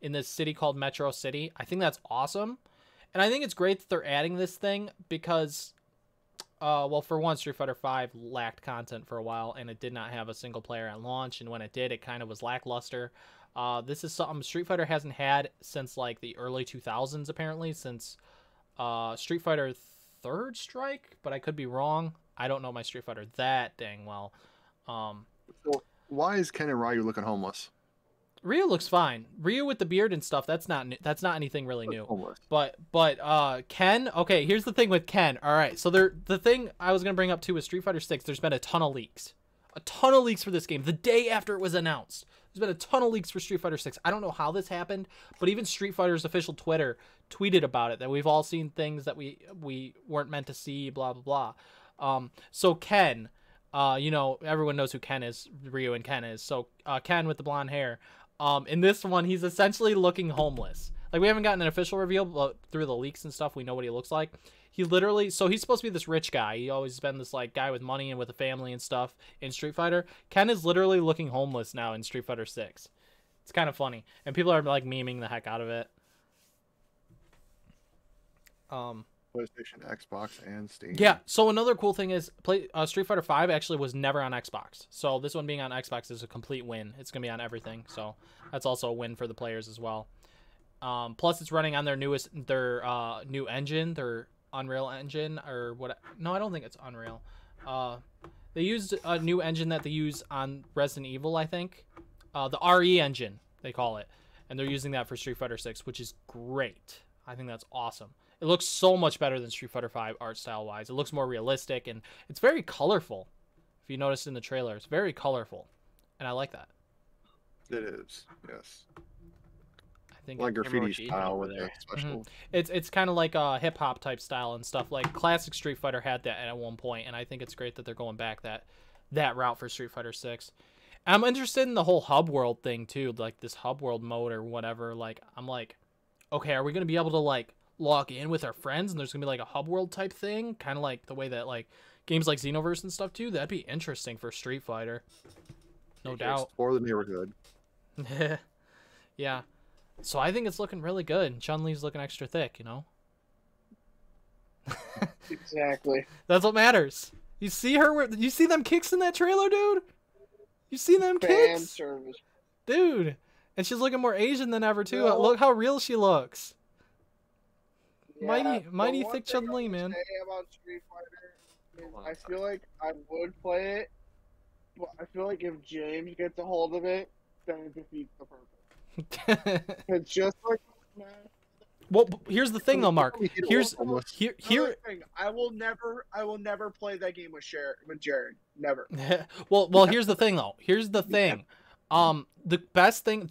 in this city called Metro City. I think that's awesome. And I think it's great that they're adding this thing because, well, for one, Street Fighter V lacked content for a while, and it did not have a single player at launch. And when it did, it kind of was lackluster. This is something Street Fighter hasn't had since, like, the early 2000s, apparently, since Street Fighter Third Strike, but I could be wrong. I don't know my Street Fighter that dang well. So why is Ken and Ryu looking homeless? Ryu looks fine. Ryu with the beard and stuff, that's not anything really new. Homeless. But Ken, okay, here's the thing with Ken. All right, so the thing I was going to bring up too is Street Fighter 6. There's been a ton of leaks. A ton of leaks for this game. The day after it was announced, there's been a ton of leaks for Street Fighter 6. I don't know how this happened, but even Street Fighter's official Twitter tweeted about it, that we've all seen things that we weren't meant to see, blah, blah, blah. So Ken, you know, everyone knows who Ken is, Ryu and Ken is. So Ken with the blonde hair. In this one, he's essentially looking homeless. Like, we haven't gotten an official reveal, but through the leaks and stuff, we know what he looks like. He literally, so he's supposed to be this rich guy. He always been this, like, guy with money and with a family and stuff in Street Fighter. Ken is literally looking homeless now in Street Fighter 6. It's kind of funny. And people are, like, memeing the heck out of it. PlayStation, Xbox, and Steam. Yeah, so another cool thing is Street Fighter 5 actually was never on Xbox. So this one being on Xbox is a complete win. It's going to be on everything. So that's also a win for the players as well. Plus it's running on their new engine, their Unreal engine or what? No, I don't think it's Unreal. They used a new engine that they use on Resident Evil, I think. The RE engine, they call it. And they're using that for Street Fighter 6, which is great. I think that's awesome. It looks so much better than Street Fighter 5 art style wise. It looks more realistic and it's very colorful. If you noticed in the trailer, it's very colorful. And I like that. It is, yes. I think like graffiti style with the special. It's kind of like a hip hop type style and stuff. Like classic Street Fighter had that at one point, and I think it's great that they're going back that route for Street Fighter 6. I'm interested in the whole hub world thing too, like this hub world mode or whatever. Like I'm like, okay, are we gonna be able to like log in with our friends and there's gonna be like a hub world type thing, kind of like the way that like games like Xenoverse and stuff too? That'd be interesting for Street Fighter, no doubt. Or the neighborhood. Yeah. So I think it's looking really good. Chun-Li's looking extra thick, you know? Exactly. That's what matters. You see her? You see them kicks in that trailer, dude? You see them Fan kicks? service. Dude. And she's looking more Asian than ever, too. No. Look how real she looks. Yeah, mighty the one thick thing Chun-Li, I would man. say about Street Fighter is I feel like I would play it, but I feel like if James gets a hold of it, then it defeats the purpose. It's just like Well, here's the thing, though, Mark. Here. thing. I will never play that game with Jared. Never. well, here's the thing, though. Here's the thing. The best thing,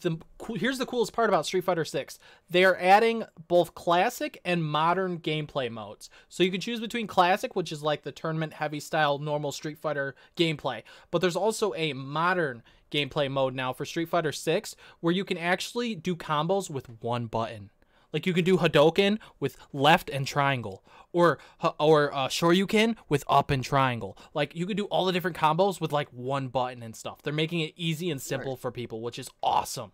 here's the coolest part about Street Fighter 6. They are adding both classic and modern gameplay modes. So you can choose between classic, which is like the tournament heavy style normal Street Fighter gameplay. But there's also a modern gameplay mode now for Street Fighter 6 where you can actually do combos with one button. Like you can do Hadouken with left and triangle, or Shoryuken with up and triangle. Like you can do all the different combos with like one button and stuff. They're making it easy and simple for people, which is awesome.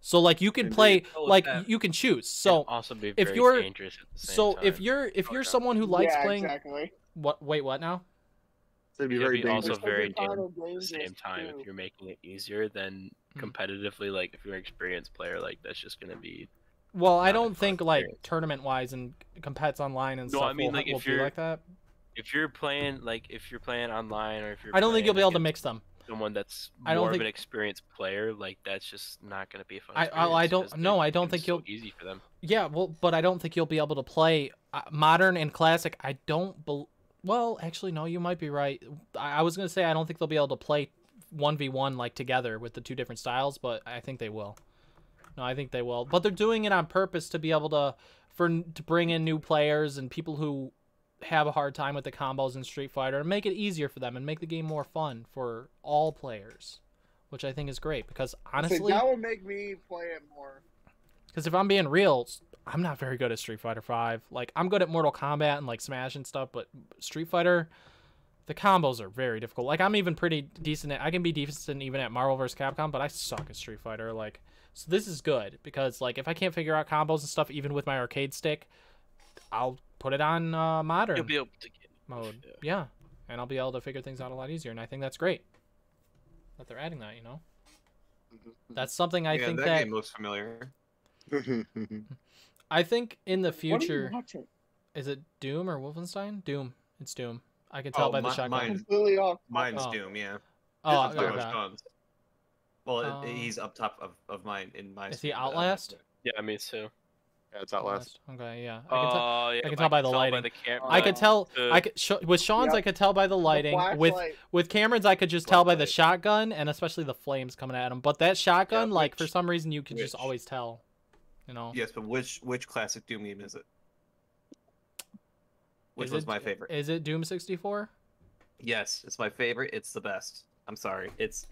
So like you can Indeed. play, Oh, like that. you can choose. It'd So also be if very you're- dangerous at the same so time. if you're someone who likes yeah, playing, exactly. what? Wait, what now? It'd be It'd very be also dangerous. very They're kind dangerous of at the dangerous, same time too. if you're making it easier than Hmm. competitively. Like if you're an experienced player, like that's just gonna be. Well, I Not a don't fun think like experience. tournament wise and compets online and No, stuff I mean, will, like, will if be you're- like that. If you're playing online, or if you're I don't think you'll be able to playing mix them. against someone that's I don't more of think- an experienced player, like that's just not gonna be a fun. I experience don't- 'cause no, they're I don't making it think so you'll- easy for them. Yeah, well, but I don't think you'll be able to play modern and classic. I don't. Well, actually, no, you might be right. I was gonna say I don't think they'll be able to play 1v1 like together with the two different styles, but I think they will. No, I think they will. But they're doing it on purpose to be able to bring in new players and people who have a hard time with the combos in Street Fighter and make it easier for them and make the game more fun for all players, which I think is great because honestly, that would make me play it more. because if I'm being real, I'm not very good at Street Fighter 5. Like, I'm good at Mortal Kombat and, like, Smash and stuff, but Street Fighter, the combos are very difficult. Like, I'm even pretty decent at... I can be decent even at Marvel vs. Capcom, but I suck at Street Fighter. Like, so this is good, because, like, if I can't figure out combos and stuff, even with my arcade stick, I'll put it on modern You'll be able to get mode. Yeah, and I'll be able to figure things out a lot easier, and I think that's great that they're adding that, you know? That's something I think that... game looks familiar. I think in the What are you future, watching? is it Doom or Wolfenstein? Doom. It's Doom. I can tell by the shotgun. mine- Completely off. Mine's Oh. Doom, yeah. Oh, This is pretty okay. much Sean's. Well, Oh. he's up top of mine in my. Is he stream, but, Outlast? Yeah, me too. Yeah, it's Outlast. Okay, yeah. I can tell. Oh, yeah, I can tell by the lighting. the camera. I could tell. the- I could. With Sean's, I Yep. could tell by the lighting. With flashlight. Cameron's, I could just tell by the Flashlight. shotgun and especially the flames coming at him. But that shotgun, Yeah, like for which- some reason, you can just which- always tell. You know. Yes, but which classic Doom game is it? Which Is was it- my favorite? Is it Doom 64? Yes, it's my favorite. It's the best. I'm sorry. It's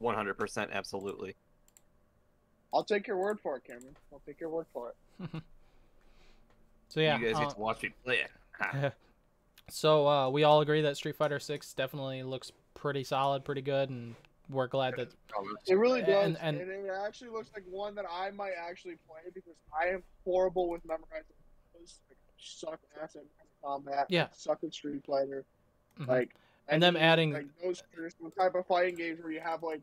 100% absolutely. I'll take your word for it, Cameron. I'll take your word for it. So yeah. You guys get to watch me play it. Ha. So we all agree that Street Fighter 6 definitely looks pretty solid, pretty good, and we're glad that. It really does, And- and it actually looks like one that I might actually play because I am horrible with memorizing. Like, I suck ass at combat. Yeah. I suck at Street Fighter. Mhm. Like, And them adding- like those type of fighting games where you have to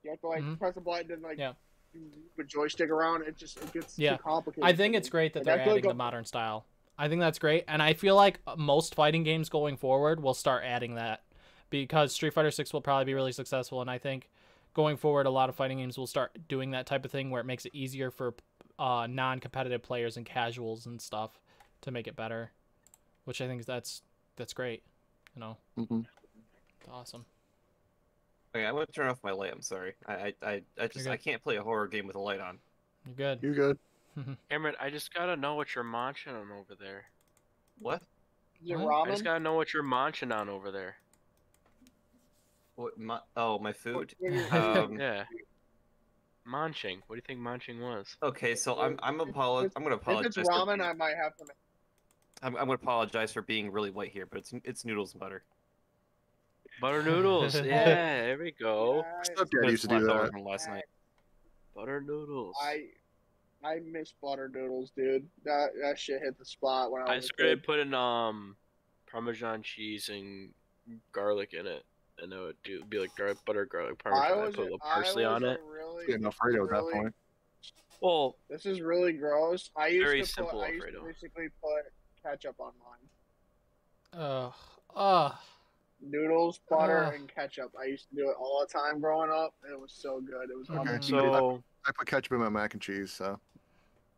Mhm. press a button and Yeah. move a joystick around. It gets Yeah. too complicated. I think for it's me. great that Like, they're I feel adding like the modern style. I think that's great, and I feel like most fighting games going forward will start adding that because Street Fighter 6 will probably be really successful, and I think going forward, a lot of fighting games will start doing that type of thing where it makes it easier for non-competitive players and casuals and stuff to make it better, which I think that's great. You know, awesome. Okay, I'm gonna turn off my light. I'm sorry. I good. can't play a horror game with a light on. You're good. You good? Cameron, I just gotta know what you're munching on over there. What? Is it What? I just ramen? gotta know what you're munching on over there. What? My food. What- Yeah. Munching. What do you think munching was? Okay, so I'm gonna If apologize. it's for ramen, being- I might have to. I'm gonna apologize for being really white here, but it's noodles and butter. Butter noodles. Yeah, there we go. Yeah, Stepdad used to do Leftover that. from last night. Butter noodles. I miss butter noodles, dude. That shit hit the spot when I I was a started kid. putting Parmesan cheese and garlic in it, and it would be like butter garlic Parmesan. I put a little parsley on it. Getting Alfredo at that point. Well, This is really gross. I used Very to simple put, I used to Alfredo. basically put ketchup on mine. Noodles, butter, Ugh. and ketchup. I used to do it all the time growing up. It was so good. It was Okay. amazing. so I put ketchup in my mac and cheese, so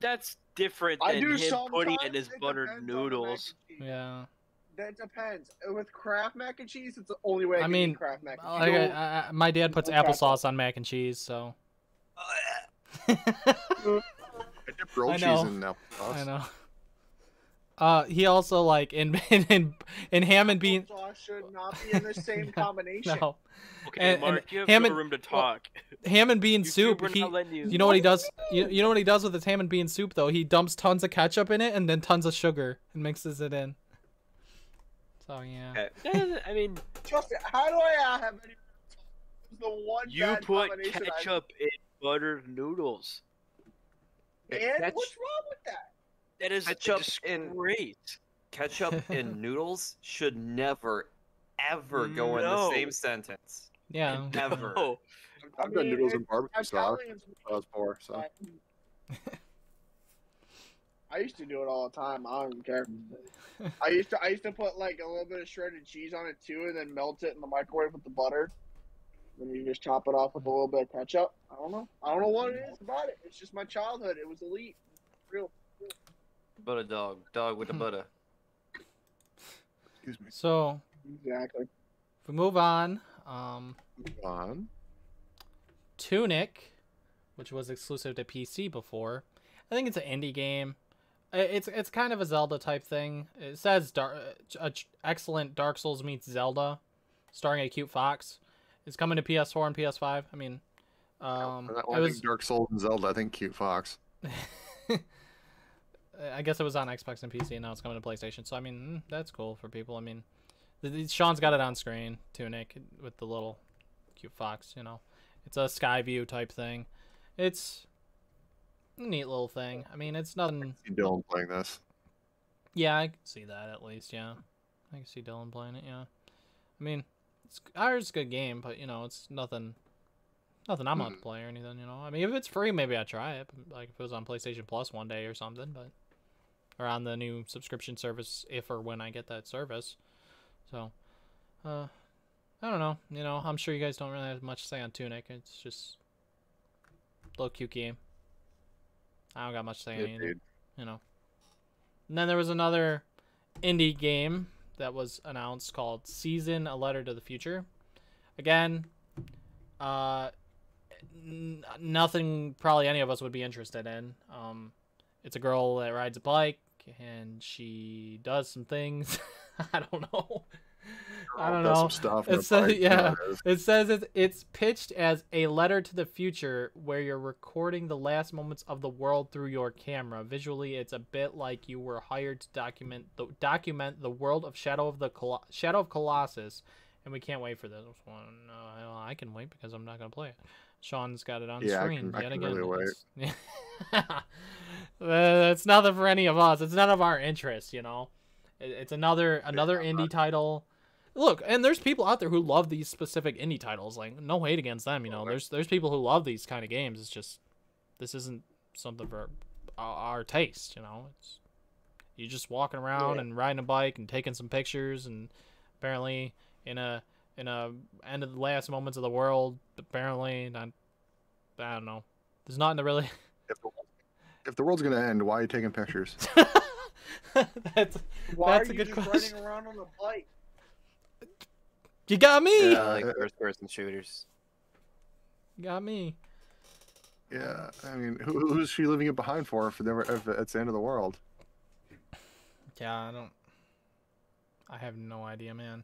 that's different I than do him putting it in sometimes. his It buttered depends on the mac noodles. and cheese. Yeah. That depends. With Kraft mac and cheese, it's the only way I I can mean, eat Kraft mac and Like, cheese. my dad puts No ketchup. applesauce on mac and cheese, so. I dip grilled I cheese know. in applesauce. I know. He also like in ham and bean. Applesauce should not be in the same combination. No, Okay, And- Mark, you have ham no and- room to talk. ham and bean YouTube, soup. we're not letting You know what he does? You know what he does with his ham and bean soup though? He dumps tons of ketchup in it and then tons of sugar and mixes it in. So yeah. Okay. I mean, Trust me, how do I have any? The one you bad put combination I- ketchup in buttered noodles. And what's wrong with that? That is Ketchup great. Ketchup and noodles should never, ever go in the same sentence. Yeah. Never. No. I've done noodles and it's barbecue sauce. Italians. I was poor, so. I used to do it all the time. I don't even care. I used to put like a little bit of shredded cheese on it too, and then melt it in the microwave with the butter. Then you just top it off with a little bit of ketchup. I don't know what it is about it. It's just my childhood. It was elite. Real. Butter dog with the butter. Excuse me. So Exactly. if we move on, Move on. Tunic, which was exclusive to PC before, I think it's an indie game. It's kind of a Zelda type thing. It says excellent Dark Souls meets Zelda, starring a cute fox. It's coming to PS4 and PS5. I mean, I it was think Dark Souls and Zelda. I think Cute Fox. I guess it was on Xbox and PC, and now it's coming to PlayStation. So I mean, that's cool for people. I mean, Sean's got it on screen, Tunic, with the little cute fox. You know, it's a sky view type thing. It's a neat little thing. I mean, it's nothing. I see Dylan playing this. Yeah, I can see that at least. Yeah, I can see Dylan playing it. Yeah, I mean, it's a good game, but you know, it's nothing I'm about to play or anything. You know, I mean, if it's free, maybe I'd try it. Like if it was on PlayStation Plus one day or something, but or on the new subscription service if or when I get that service. So, I don't know. You know, I'm sure you guys don't really have much to say on Tunic. It's just a little cute game. I don't got much to say on either. You know. And then there was another indie game that was announced called Season: A Letter to the Future. Again, nothing probably any of us would be interested in. It's a girl that rides a bike and she does some things. I don't know. I don't know. Some stuff It says, it says it's pitched as a letter to the future where you're recording the last moments of the world through your camera. Visually, it's a bit like you were hired to document the world of Shadow of Colossus, and we can't wait for this one. I can wait because I'm not gonna play it. Sean's got it on screen yet again. Really wait. It's nothing for any of us. It's none of our interest, you know. It's another indie title. Look, and there's people out there who love these specific indie titles. Like, no hate against them, you know. There's people who love these kind of games. It's just this isn't something for our taste, you know. It's you just walking around and riding a bike and taking some pictures, and apparently in a end of the last moments of the world, apparently I don't know. There's nothing to really. If the world's gonna end, why are you taking pictures? that's a good question. Running around on a bike? You got me. Yeah, like first-person shooters. You got me. Yeah, I mean, who's she leaving it behind for if it's the end of the world? Yeah, I have no idea, man.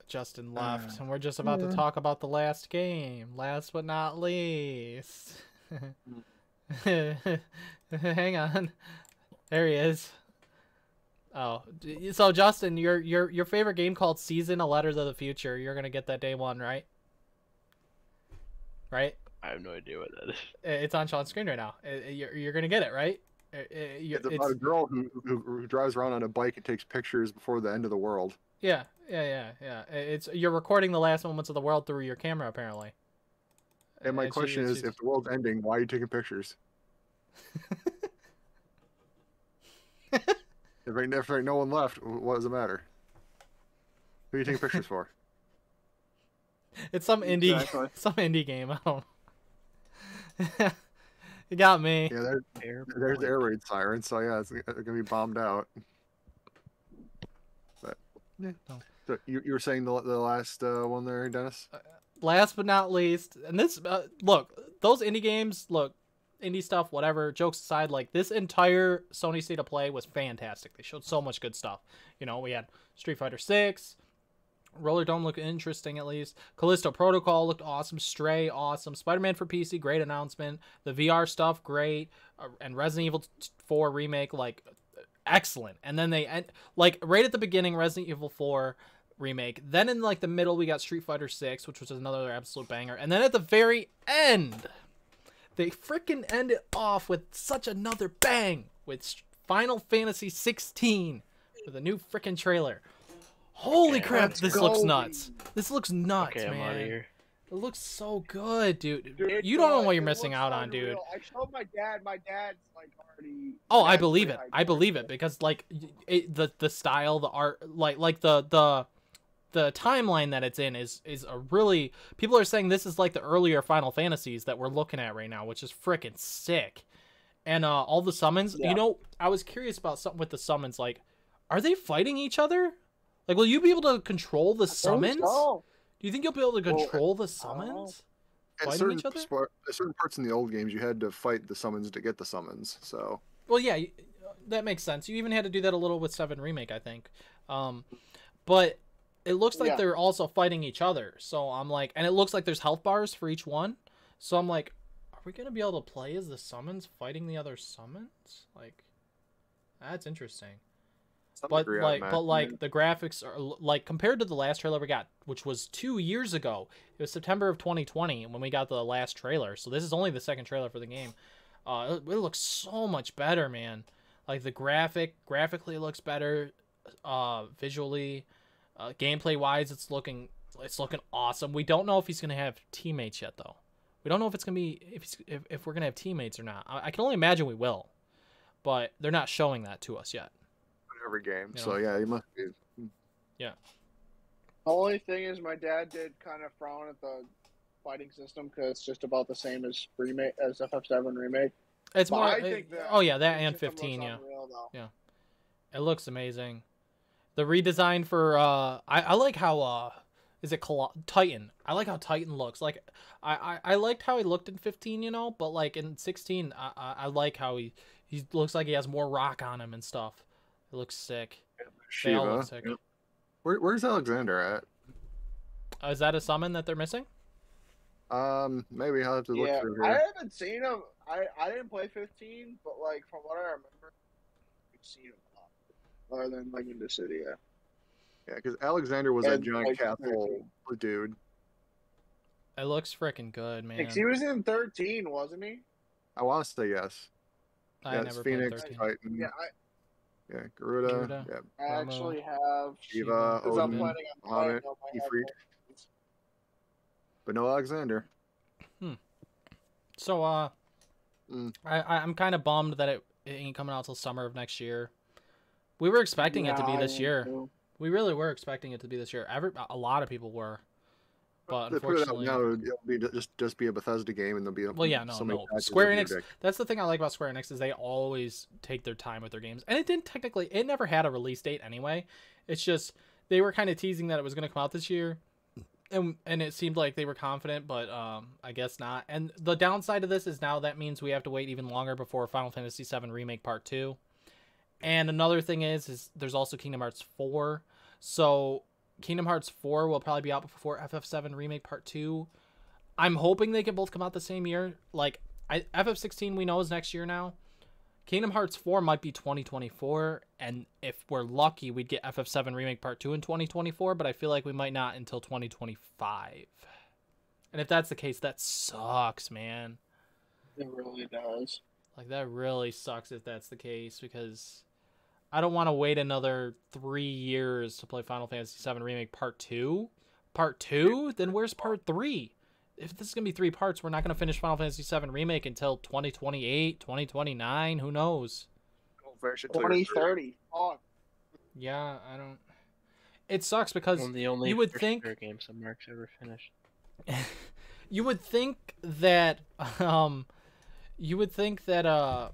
Justin left, and we're just about to talk about the last game. Last but not least. Hang on. There he is. Oh, so Justin, your favorite game called Season: A Letter to the Future. You're gonna get that day one, right? Right? I have no idea what that is. It's on Sean's screen right now. You're gonna get it, right? It's about a girl who drives around on a bike and takes pictures before the end of the world. Yeah. You're recording the last moments of the world through your camera, apparently. And my question is, if the world's ending, why are you taking pictures? If ain't no one left, what does it matter? Who are you taking pictures for? It's some indie game. I don't know. You got me. Yeah, there's the air raid siren, so yeah, it's gonna be bombed out. But yeah. So you were saying the last one there, Dennis? Last but not least, and this look, those indie games, indie stuff, whatever, jokes aside, like this entire Sony State of Play was fantastic. They showed so much good stuff. You know, we had Street Fighter 6, Roller Dome looked interesting at least. Callisto Protocol looked awesome. Stray, awesome. Spiderman for PC, great announcement. The VR stuff, great. And Resident Evil 4 Remake, like, excellent. And then they, right at the beginning, Resident Evil 4 remake. Then in like the middle, we got Street Fighter 6, which was another absolute banger. And then at the very end, they freaking end it off with such another bang with Final Fantasy 16 with a new freaking trailer. Holy crap, this looks nuts. This looks nuts, Okay, I'm man. out of here. It looks so good, dude. Dude, You don't know what it you're missing looks out on, dude. unreal. I showed my dad. My dad's like already. Oh, my I dad's believe pretty it. hyped I for believe it because like the style, the art, like the timeline that it's in is a really, people are saying this is like the earlier Final Fantasies that we're looking at right now, which is freaking sick. And all the summons, Yeah. you know, I was curious about something with the summons. Like, are they fighting each other? Like, will you be able to control the summons? So. Do you think you'll be able to Well, control the summons? At Fighting certain, each other? at certain parts in the old games, you had to fight the summons to get the summons. So Well, yeah, that makes sense. You even had to do that a little with 7 Remake, I think. But it looks like Yeah. they're also fighting each other. So I'm like, and it looks like there's health bars for each one. So I'm like, are we going to be able to play as the summons fighting the other summons? Like, that's interesting. some But degree, like, I'd but imagine. like the graphics are like compared to the last trailer we got, which was 2 years ago. It was September of 2020 when we got the last trailer. So this is only the second trailer for the game. It looks so much better, man. Like the graphically it looks better. Visually, gameplay wise, it's looking awesome. We don't know if he's gonna have teammates yet, though. We don't know if it's gonna be if we're gonna have teammates or not. I can only imagine we will, but they're not showing that to us yet. every game. You So know. yeah, you must be. The only thing is, my dad did kind of frown at the fighting system because it's just about the same as FF7 remake. It's But more. I think that Oh yeah, that fighting and system 15. looks Yeah, unreal, though. it looks amazing. The redesign for I like how is it Titan? I like how Titan looks. Like I liked how he looked in 15, you know, but like in 16, I like how he looks like he has more rock on him and stuff. It looks sick. They all look Shiva. sick. Where's Alexander at? Is that a summon that they're missing? Maybe I'll have to look Yeah, through I here. haven't seen him. I didn't play 15, but like from what I remember, I've seen him a lot. Other than like in the city, yeah. Yeah, because Alexander was that And, giant like, castle dude. It looks freaking good, man. 'Cause he was in 13, wasn't he? I want to say yes. I Yeah, never it's played Phoenix, 13. Titan. Yeah, Yeah, Garuda. Garuda. Yeah, I Ramo, actually have. Shiva, Because I'm Odin, planning on Muhammad, playing on my Ifrit, headphones. but no Alexander. So Mm. I'm kind of bummed that it ain't coming out till summer of next year. We were expecting it to be Yeah, this I year. am too. We really were expecting it to be this year. A lot of people were, but They put it out unfortunately, now, it'll be just be a Bethesda game, and there'll be well, yeah, no. patches Square that'll be Enix. ridiculous. That's the thing I like about Square Enix is they always take their time with their games, and it didn't technically. It never had a release date anyway. It's just they were kind of teasing that it was going to come out this year, and it seemed like they were confident, but I guess not. And the downside of this is now that means we have to wait even longer before Final Fantasy VII Remake Part 2. And another thing is there's also Kingdom Hearts 4. So Kingdom Hearts 4 will probably be out before FF7 Remake Part 2. I'm hoping they can both come out the same year. Like FF16 we know is next year now. Kingdom Hearts 4 might be 2024, and if we're lucky, we'd get FF7 Remake Part 2 in 2024, but I feel like we might not until 2025. And if that's the case, that sucks, man. It really does. Like, that really sucks if that's the case, because I don't want to wait another 3 years to play Final Fantasy VII Remake Part 2. Part 2? Then where's Part 3? If this is going to be 3 parts, we're not going to finish Final Fantasy VII Remake until 2028, 2029. Who knows? Don't finish it till you're 2030. Oh, Yeah, I don't... It sucks because One of the only you would first think... Square games that Mark's ever finished. You would think that... You would think that...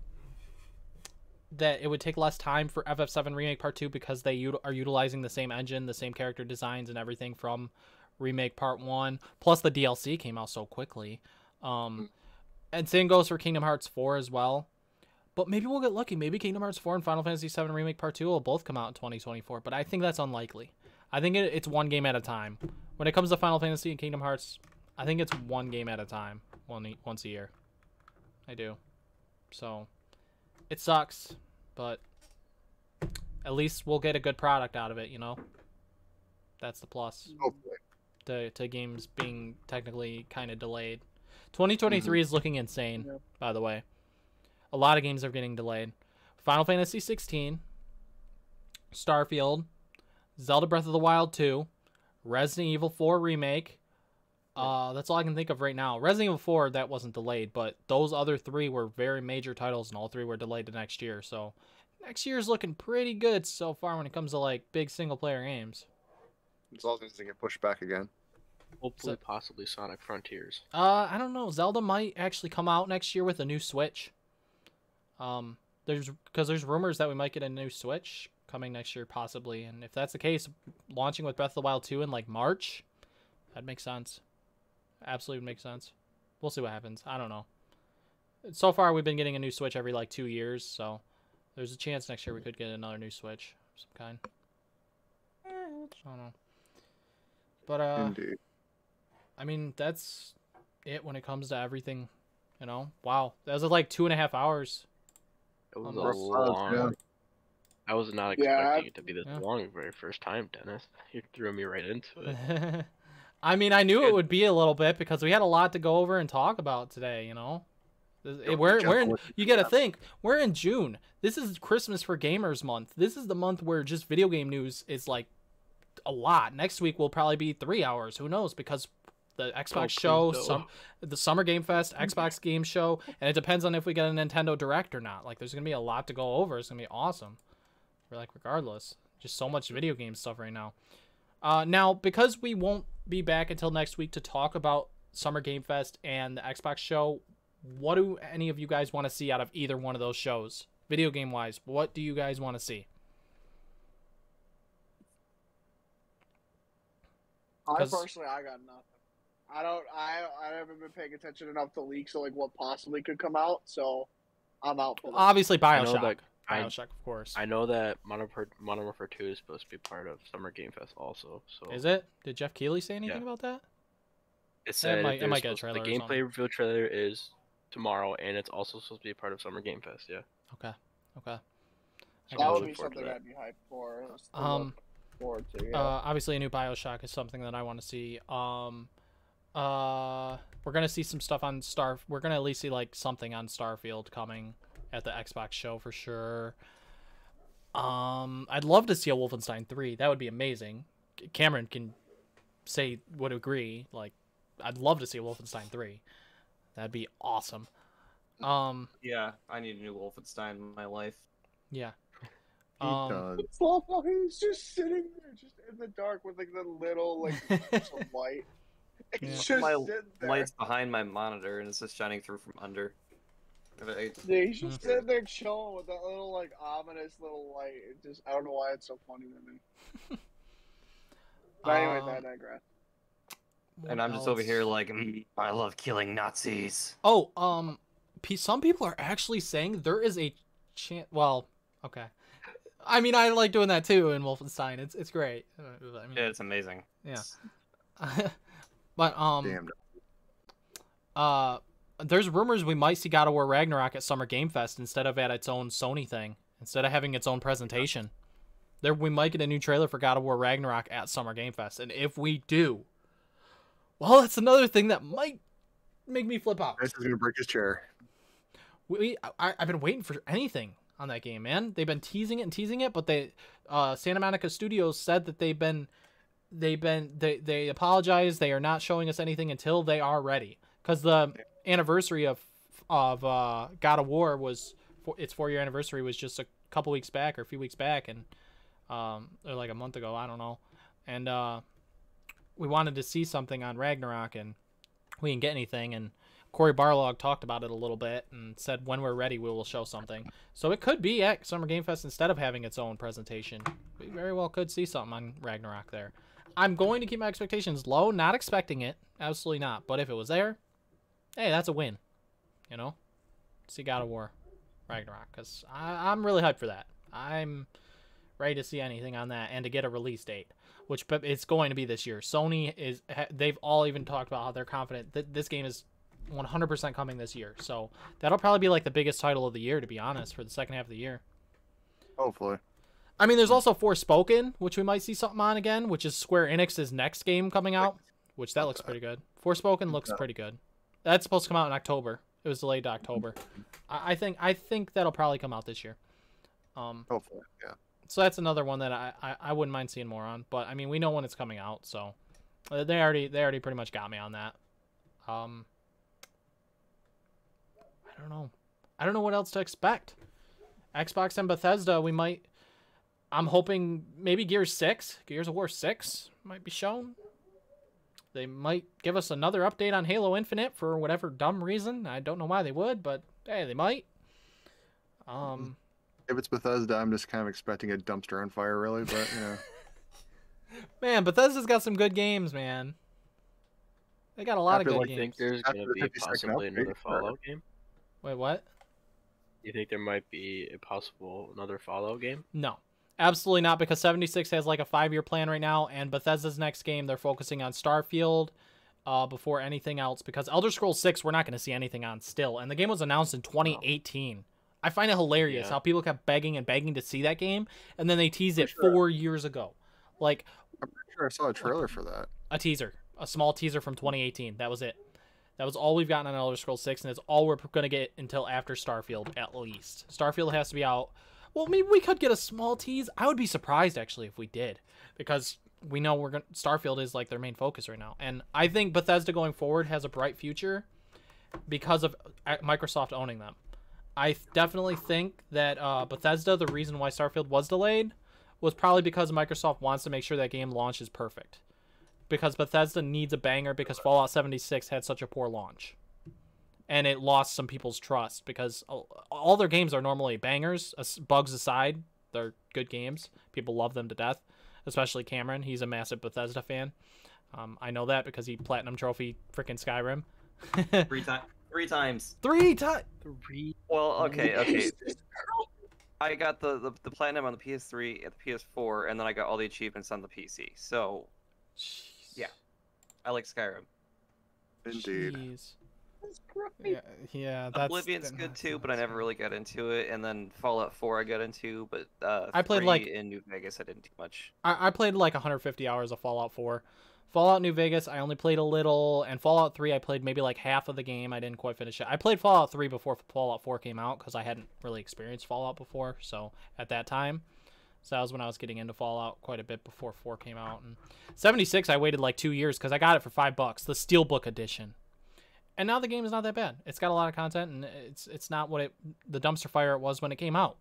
that it would take less time for FF7 Remake Part 2 because they are utilizing the same engine, the same character designs and everything from Remake Part 1. Plus the DLC came out so quickly. And same goes for Kingdom Hearts 4 as well. But maybe we'll get lucky. Maybe Kingdom Hearts 4 and Final Fantasy VII Remake Part 2 will both come out in 2024. But I think that's unlikely. I think it's one game at a time. When it comes to Final Fantasy and Kingdom Hearts, I think it's one game at a time. Once a year. I do. So, it sucks. But at least we'll get a good product out of it, you know? That's the plus Hopefully. to games being technically kind of delayed. 2023 is looking insane, by the way. A lot of games are getting delayed. Final Fantasy 16, Starfield, Zelda Breath of the Wild 2, Resident Evil 4 Remake. That's all I can think of right now. Resident Evil 4, that wasn't delayed, but those other 3 were very major titles, and all 3 were delayed to next year. So next year's looking pretty good so far when it comes to like big single-player games. It's all things that get pushed back again. Hopefully, possibly Sonic Frontiers. I don't know. Zelda might actually come out next year with a new Switch. There's rumors that we might get a new Switch coming next year, possibly. And if that's the case, launching with Breath of the Wild 2 in like March, that'd make sense. Absolutely makes sense. We'll see what happens. I don't know. So far, we've been getting a new Switch every like 2 years, so there's a chance next year we could get another new Switch of some kind. I don't know. But Indeed. I mean, that's it when it comes to everything, you know? Wow. That was like 2.5 hours. It was Almost. a long. Yeah. I was not expecting it to be this long the very first time, Dennis. You threw me right into it. I mean, I knew it would be a little bit because we had a lot to go over and talk about today, you know? You got to think, we're in June. This is Christmas for Gamers Month. This is the month where just video game news is like a lot. Next week will probably be 3 hours. Who knows? Because the Xbox show, the Summer Game Fest, Xbox Game Show, and it depends on if we get a Nintendo Direct or not. Like, there's going to be a lot to go over. It's going to be awesome. We're like, regardless, just so much video game stuff right now. Now, because we won't be back until next week to talk about Summer Game Fest and the Xbox show, what do any of you guys want to see out of either one of those shows? Video game wise, what do you guys want to see? I got nothing. I haven't been paying attention enough to leaks of like what possibly could come out, so I'm out for that. Obviously, Bioshock. Bioshock, of course. I know that Modern Warfare 2 is supposed to be part of Summer Game Fest also. So is it? Did Jeff Keighley say anything about that? It said it might get a trailer. The gameplay reveal trailer is tomorrow, and it's also supposed to be a part of Summer Game Fest. Yeah. Okay. That would be something I'd be hyped for. Forward to, yeah. Obviously, a new Bioshock is something that I want to see. We're gonna see some stuff on We're gonna at least see like something on Starfield coming at the Xbox show for sure. I'd love to see a Wolfenstein 3. That would be amazing. Cameron would agree. Like, I'd love to see a Wolfenstein 3. That'd be awesome. Yeah, I need a new Wolfenstein in my life. Yeah. He's just sitting there, just in the dark with like the little like some light. It's just my sitting there. light's behind my monitor and it's just shining through from under. Yeah, he's just sitting there chilling with that little like ominous little light. I don't know why it's so funny to me. But anyways, I digress. And I'm just over here like, I love killing Nazis. Oh, some people are actually saying there is a chance. Well, okay. I mean, I like doing that too in Wolfenstein. It's great. I mean, yeah, it's amazing. Yeah. But there's rumors we might see God of War Ragnarok at Summer Game Fest instead of at its own Sony thing. Instead of having its own presentation, we might get a new trailer for God of War Ragnarok at Summer Game Fest. And if we do, well, that's another thing that might make me flip out. This is gonna break his chair. I've been waiting for anything on that game, man. They've been teasing it, but Santa Monica Studios said that they apologize. They are not showing us anything until they are ready. Because the anniversary of God of War its 4-year anniversary was just a couple weeks back or a few weeks back, and or like a month ago, I don't know. And we wanted to see something on Ragnarok, and we didn't get anything. And Corey Barlog talked about it a little bit and said when we're ready, we will show something. So it could be at Summer Game Fest instead of having its own presentation. We very well could see something on Ragnarok there. I'm going to keep my expectations low, not expecting it. Absolutely not. But if it was there, hey, that's a win. You know? See God of War Ragnarok. Because I'm really hyped for that. I'm ready to see anything on that and to get a release date. Which it's going to be this year. Sony they've all even talked about how they're confident that this game is 100% coming this year. So that'll probably be like the biggest title of the year, to be honest, for the second half of the year. Hopefully. I mean, there's also Forspoken, which we might see something on again, which is Square Enix's next game coming out, which that looks pretty good. Forspoken looks pretty good. That's supposed to come out in October. It was delayed to October. I think that'll probably come out this year. Hopefully, yeah. So that's another one that I wouldn't mind seeing more on. But I mean, we know when it's coming out, so they already pretty much got me on that. I don't know what else to expect. Xbox and Bethesda, we might. I'm hoping maybe Gears of War 6 might be shown. They might give us another update on Halo Infinite for whatever dumb reason. I don't know why they would, but hey, they might. If it's Bethesda, I'm just kind of expecting a dumpster on fire, really. But you know, man, Bethesda's got some good games, man. They got a lot of good games. I think there's going to be possibly another Fallout game. Wait, what? You think there might be a possible another Fallout game? No. Absolutely not, because 76 has like a 5-year plan right now, and Bethesda's next game, they're focusing on Starfield before anything else, because Elder Scrolls 6, we're not going to see anything on still, and the game was announced in 2018. I find it hilarious how people kept begging and begging to see that game, and then they teased it 4 years ago. Like, I'm pretty sure I saw a trailer for that. A teaser. A small teaser from 2018. That was it. That was all we've gotten on Elder Scrolls 6, and it's all we're going to get until after Starfield, at least. Starfield has to be out. Well, maybe we could get a small tease. I would be surprised, actually, if we did. Because we know Starfield is, like, their main focus right now. And I think Bethesda going forward has a bright future because of Microsoft owning them. I definitely think that Bethesda, the reason why Starfield was delayed, was probably because Microsoft wants to make sure that game launch is perfect. Because Bethesda needs a banger because Fallout 76 had such a poor launch. And it lost some people's trust because all their games are normally bangers, bugs aside. They're good games. People love them to death, especially Cameron. He's a massive Bethesda fan. I know that because he platinum trophy freaking Skyrim. Three times. Well, okay. I got the platinum on the PS3 and the PS4, and then I got all the achievements on the PC. So, yeah, I like Skyrim. Indeed. Jeez. Yeah. That's Oblivion's good too, but I never really got into it. And then Fallout 4 I got into, but I played like in New Vegas I didn't do much. I played like 150 hours of Fallout 4. Fallout New Vegas I only played a little, and Fallout 3 I played maybe like half of the game. I didn't quite finish it. I played Fallout 3 before Fallout 4 came out because I hadn't really experienced Fallout before. So at that time, so that was when I was getting into Fallout quite a bit before 4 came out. And 76 I waited like 2 years because I got it for $5, the Steelbook edition. And now the game is not that bad. It's got a lot of content, and it's not what the dumpster fire it was when it came out.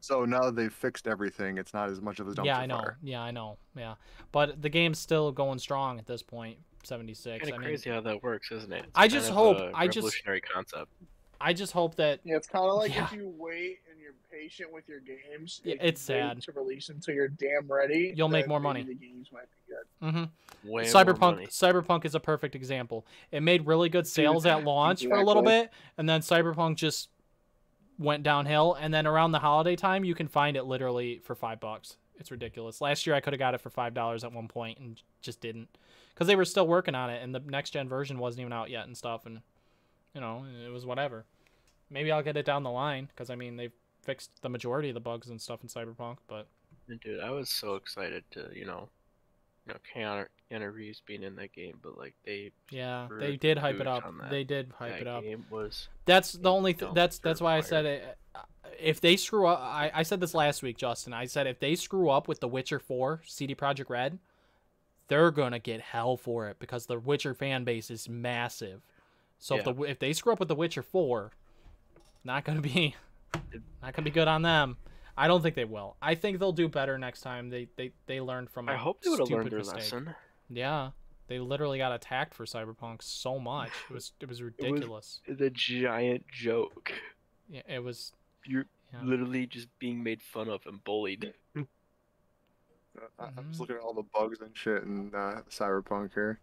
So now that they've fixed everything, it's not as much of a dumpster fire. Yeah, I know. Yeah, but the game's still going strong at this point. 76. Kind of crazy how that works, isn't it? It's I just hope. Revolutionary concept. I just hope that. Yeah, it's kind of like if you wait and you're patient with your games. Yeah, it's sad to release until you're damn ready. You'll make more money. The games might be good. Cyberpunk is a perfect example. It made really good sales at launch for a little bit, and then Cyberpunk just went downhill. And then around the holiday time, you can find it literally for $5. It's ridiculous. Last year, I could have got it for $5 at one point and just didn't, because they were still working on it, and the next gen version wasn't even out yet and stuff. And you know, it was whatever. Maybe I'll get it down the line because I mean they've fixed the majority of the bugs and stuff in Cyberpunk. But dude, I was so excited to Keanu Reeves being in that game, but like they did hype it up. They did hype it up. Game was that's the only that's why I said it. If they screw up, I said this last week, Justin. I said if they screw up with The Witcher 4, CD Projekt Red, they're gonna get hell for it because the Witcher fan base is massive. So if they screw up with The Witcher 4, not gonna be good on them. I don't think they will. I think they'll do better next time. They learned from. I hope they would have learned their lesson. Yeah, they literally got attacked for Cyberpunk so much. It was ridiculous. It was a giant joke. Yeah, it was. You're literally just being made fun of and bullied. I'm just looking at all the bugs and shit in Cyberpunk here.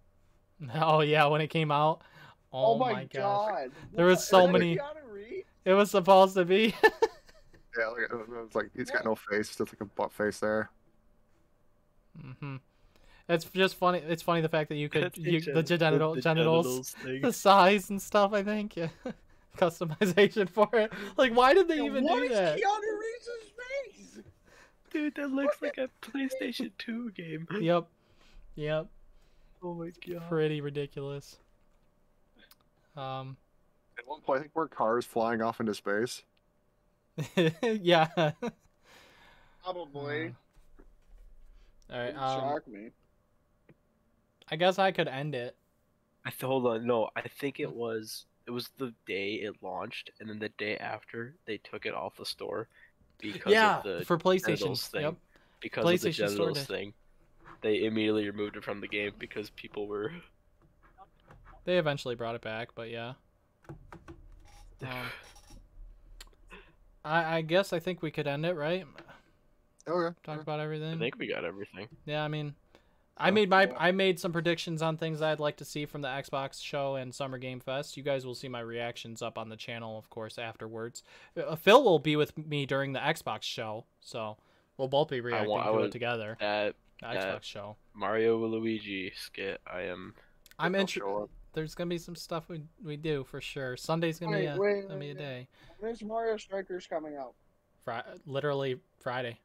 Oh yeah, when it came out. Oh my god. There was so many. It was supposed to be. Yeah, it was like he's got no face, just like a butt face there. It's just funny. It's funny the fact that the genitals, the size and stuff. I think customization for it. Like, why did they even do that? What is Keanu Reeves' face? Dude, that looks like a PlayStation 2 game. Yep. Yep. Oh my god. Pretty ridiculous. At one point, I think we're cars flying off into space. Yeah. Probably. All right. Wouldn't shock me. I guess I could end it. Hold on, no, I think it was the day it launched, and then the day after they took it off the store because of the for PlayStation genitals thing. Yep. Because PlayStation of the Store genitals did. thing, they immediately removed it from the game because people were. They eventually brought it back, but yeah. I guess I think we could end it, right? Okay. Talk about everything. I think we got everything. Yeah, I mean, I made some predictions on things I'd like to see from the Xbox show and Summer Game Fest. You guys will see my reactions up on the channel, of course, afterwards. Phil will be with me during the Xbox show, so we'll both be reacting to it together. That Xbox show. Mario Luigi skit. I'm interested. There's gonna be some stuff we do for sure. Sunday's gonna be a day. When's Mario Strikers coming out? Literally Friday.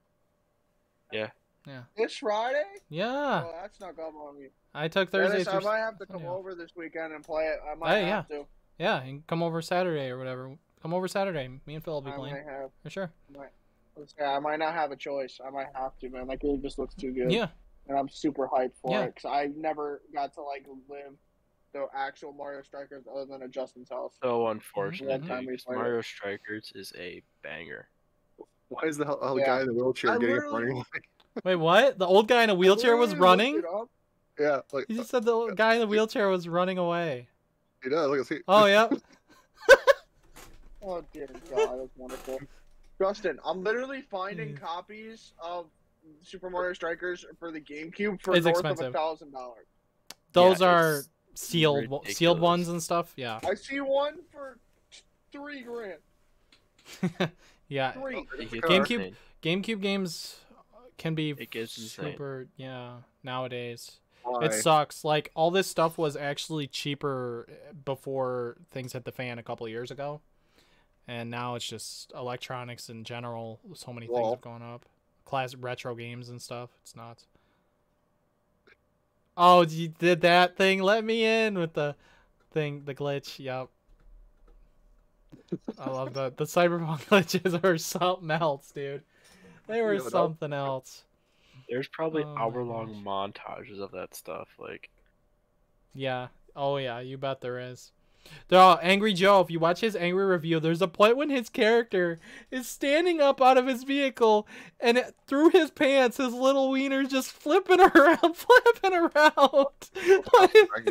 Yeah. Yeah. This Friday? Yeah. Oh, that's not good on me. I took Thursday. Dennis, I might have to come over this weekend and play it. I might have to. Yeah, and come over Saturday or whatever. Come over Saturday. Me and Phil will be playing. I might have. For sure. I might not have a choice. I might have to, man. That game just looks too good. Yeah. And I'm super hyped for it because I never got to live the actual Mario Strikers other than at Justin's house. So unfortunate. Mm-hmm. Mario Strikers is a banger. Why is the guy in the wheelchair getting up running away? Wait, what? The old guy in a wheelchair was running? Yeah, You just said the old guy in the wheelchair was running away. He does. Look, see. Oh, yeah. Oh dear God, that's wonderful. Justin, I'm literally finding copies of Super Mario Strikers for the GameCube for north of $1,000. Those are sealed ones and stuff. Yeah. I see one for $3,000. Yeah. GameCube games can be super. Yeah. Nowadays, it sucks. Like all this stuff was actually cheaper before things hit the fan a couple of years ago. And now it's just electronics in general. So many things have gone up. Classic retro games and stuff. It's nuts. Oh, you did that thing. Let me in with the thing, the glitch. Yep. I love the Cyberpunk glitches were something else, dude. They were something else. There's probably hour-long montages of that stuff. Yeah. Oh, yeah. You bet there is. Angry Joe, if you watch his angry review, there's a point when his character is standing up out of his vehicle and through his pants, his little wiener's just flipping around in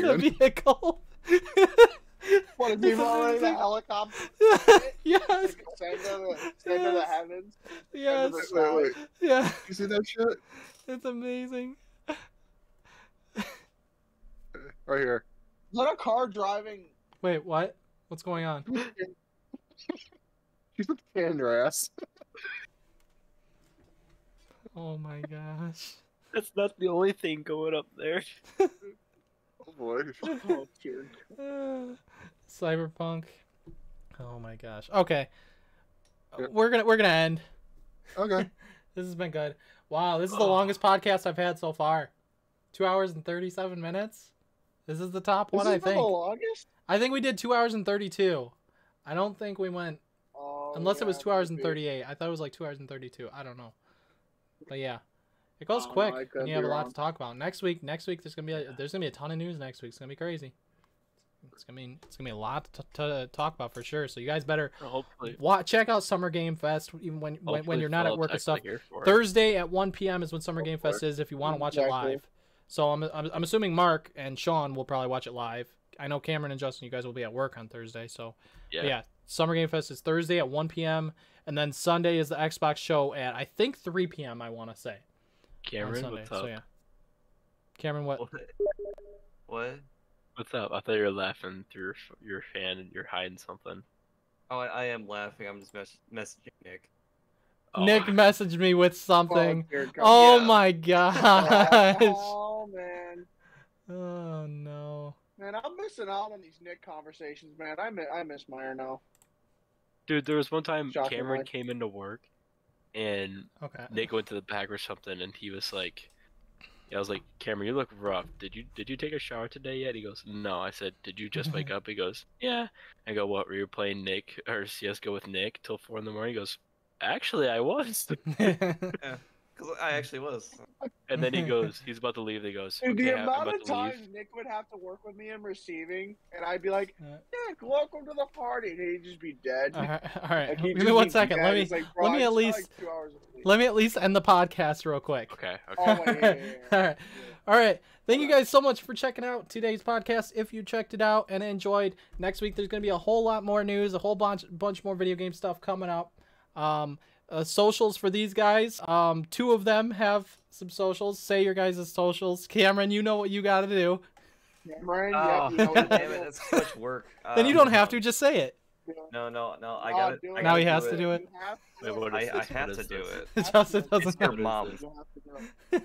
the vehicle. What, is he rolling the helicopter? Yes. Stand to the heavens. Yes. Wait. Yeah. You see that shit? It's amazing. Right here. Is that a car driving? Wait, what? What's going on? She's put the can in your ass. Oh my gosh. That's not the only thing going up there. Oh boy. Oh, dear. Cyberpunk. Oh my gosh. Okay. Yep. We're gonna end. Okay. This has been good. Wow, this is the longest podcast I've had so far. 2 hours and 37 minutes. This is the top one, I think. The longest? I think we did 2 hours and 32. I don't think we went unless it was 2 hours and 38. I thought it was like 2 hours and 32. I don't know. But yeah. It goes quick and you have a lot to talk about. Next week there's gonna be a ton of news next week. It's gonna be crazy. It's gonna be a lot to talk about for sure. So you guys better check out Summer Game Fest even when you're not at work and stuff. Thursday at 1 p.m. is when Summer Game Fest is if you want to watch it live. So I'm assuming Mark and Sean will probably watch it live. I know Cameron and Justin, you guys will be at work on Thursday. So yeah, Summer Game Fest is Thursday at 1 p.m. and then Sunday is the Xbox show at I think 3 p.m. I want to say. Cameron, what's up? So yeah. Cameron, what? What? What's up? I thought you were laughing through your fan and you're hiding something. Oh, I am laughing. I'm just messaging Nick. Oh. Nick messaged me with something. Oh my gosh. Oh man. Oh no. Man, I'm missing out on these Nick conversations, man. I miss Meyer now. Dude, there was one time Cameron came into work and Okay. Nick went to the back or something, and he was like, I was like, Cameron, you look rough. Did you take a shower today yet? He goes, no. I said, did you just wake up? He goes, yeah. I go, what, were you playing Nick or CS:GO with Nick till 4 in the morning? He goes, actually, I was. Because I actually was. And then he goes, he's about to leave. He goes, Dude, okay, the I'm amount about of to leave. times Nick would have to work with me in receiving, and I'd be like, Nick, welcome to the party, and he'd just be dead. All right. Like, Give me 1 second. Let me at least end the podcast real quick. Okay. Oh, wait, yeah. All right. All right. Thank you guys so much for checking out today's podcast. If you checked it out and enjoyed, next week there's going to be a whole lot more news, a whole bunch more video game stuff coming up. Socials for these guys. 2 of them have some socials. Say your guys' socials. Cameron, you know what you got to do. Cameron, Oh, you know God damn it, that's so much work. Then you don't have to. Just say it. No, I got it. Now he has to do it. Wait, what is I this? have What to is do this? it. Justin doesn't It's your have mom. this?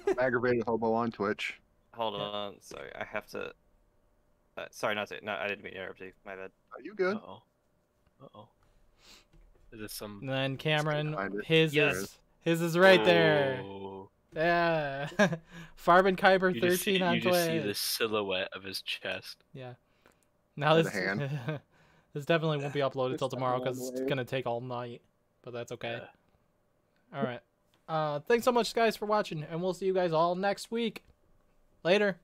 I'm aggravated hobo on Twitch. Hold on, sorry, I have to. Sorry, no, I didn't mean to interrupt you. My bad. Are you good? Uh-oh. Is this some... And then Cameron, Find it. his Yes. is right there. Oh. Yeah. Farben Kuiper 13 on You just see Twitch. the silhouette of his chest. Yeah. Now And this the hand. this definitely won't be uploaded till Just tomorrow one because it's way. gonna take all night. But that's okay. Yeah. All right. Thanks so much, guys, for watching, and we'll see you guys all next week. Later.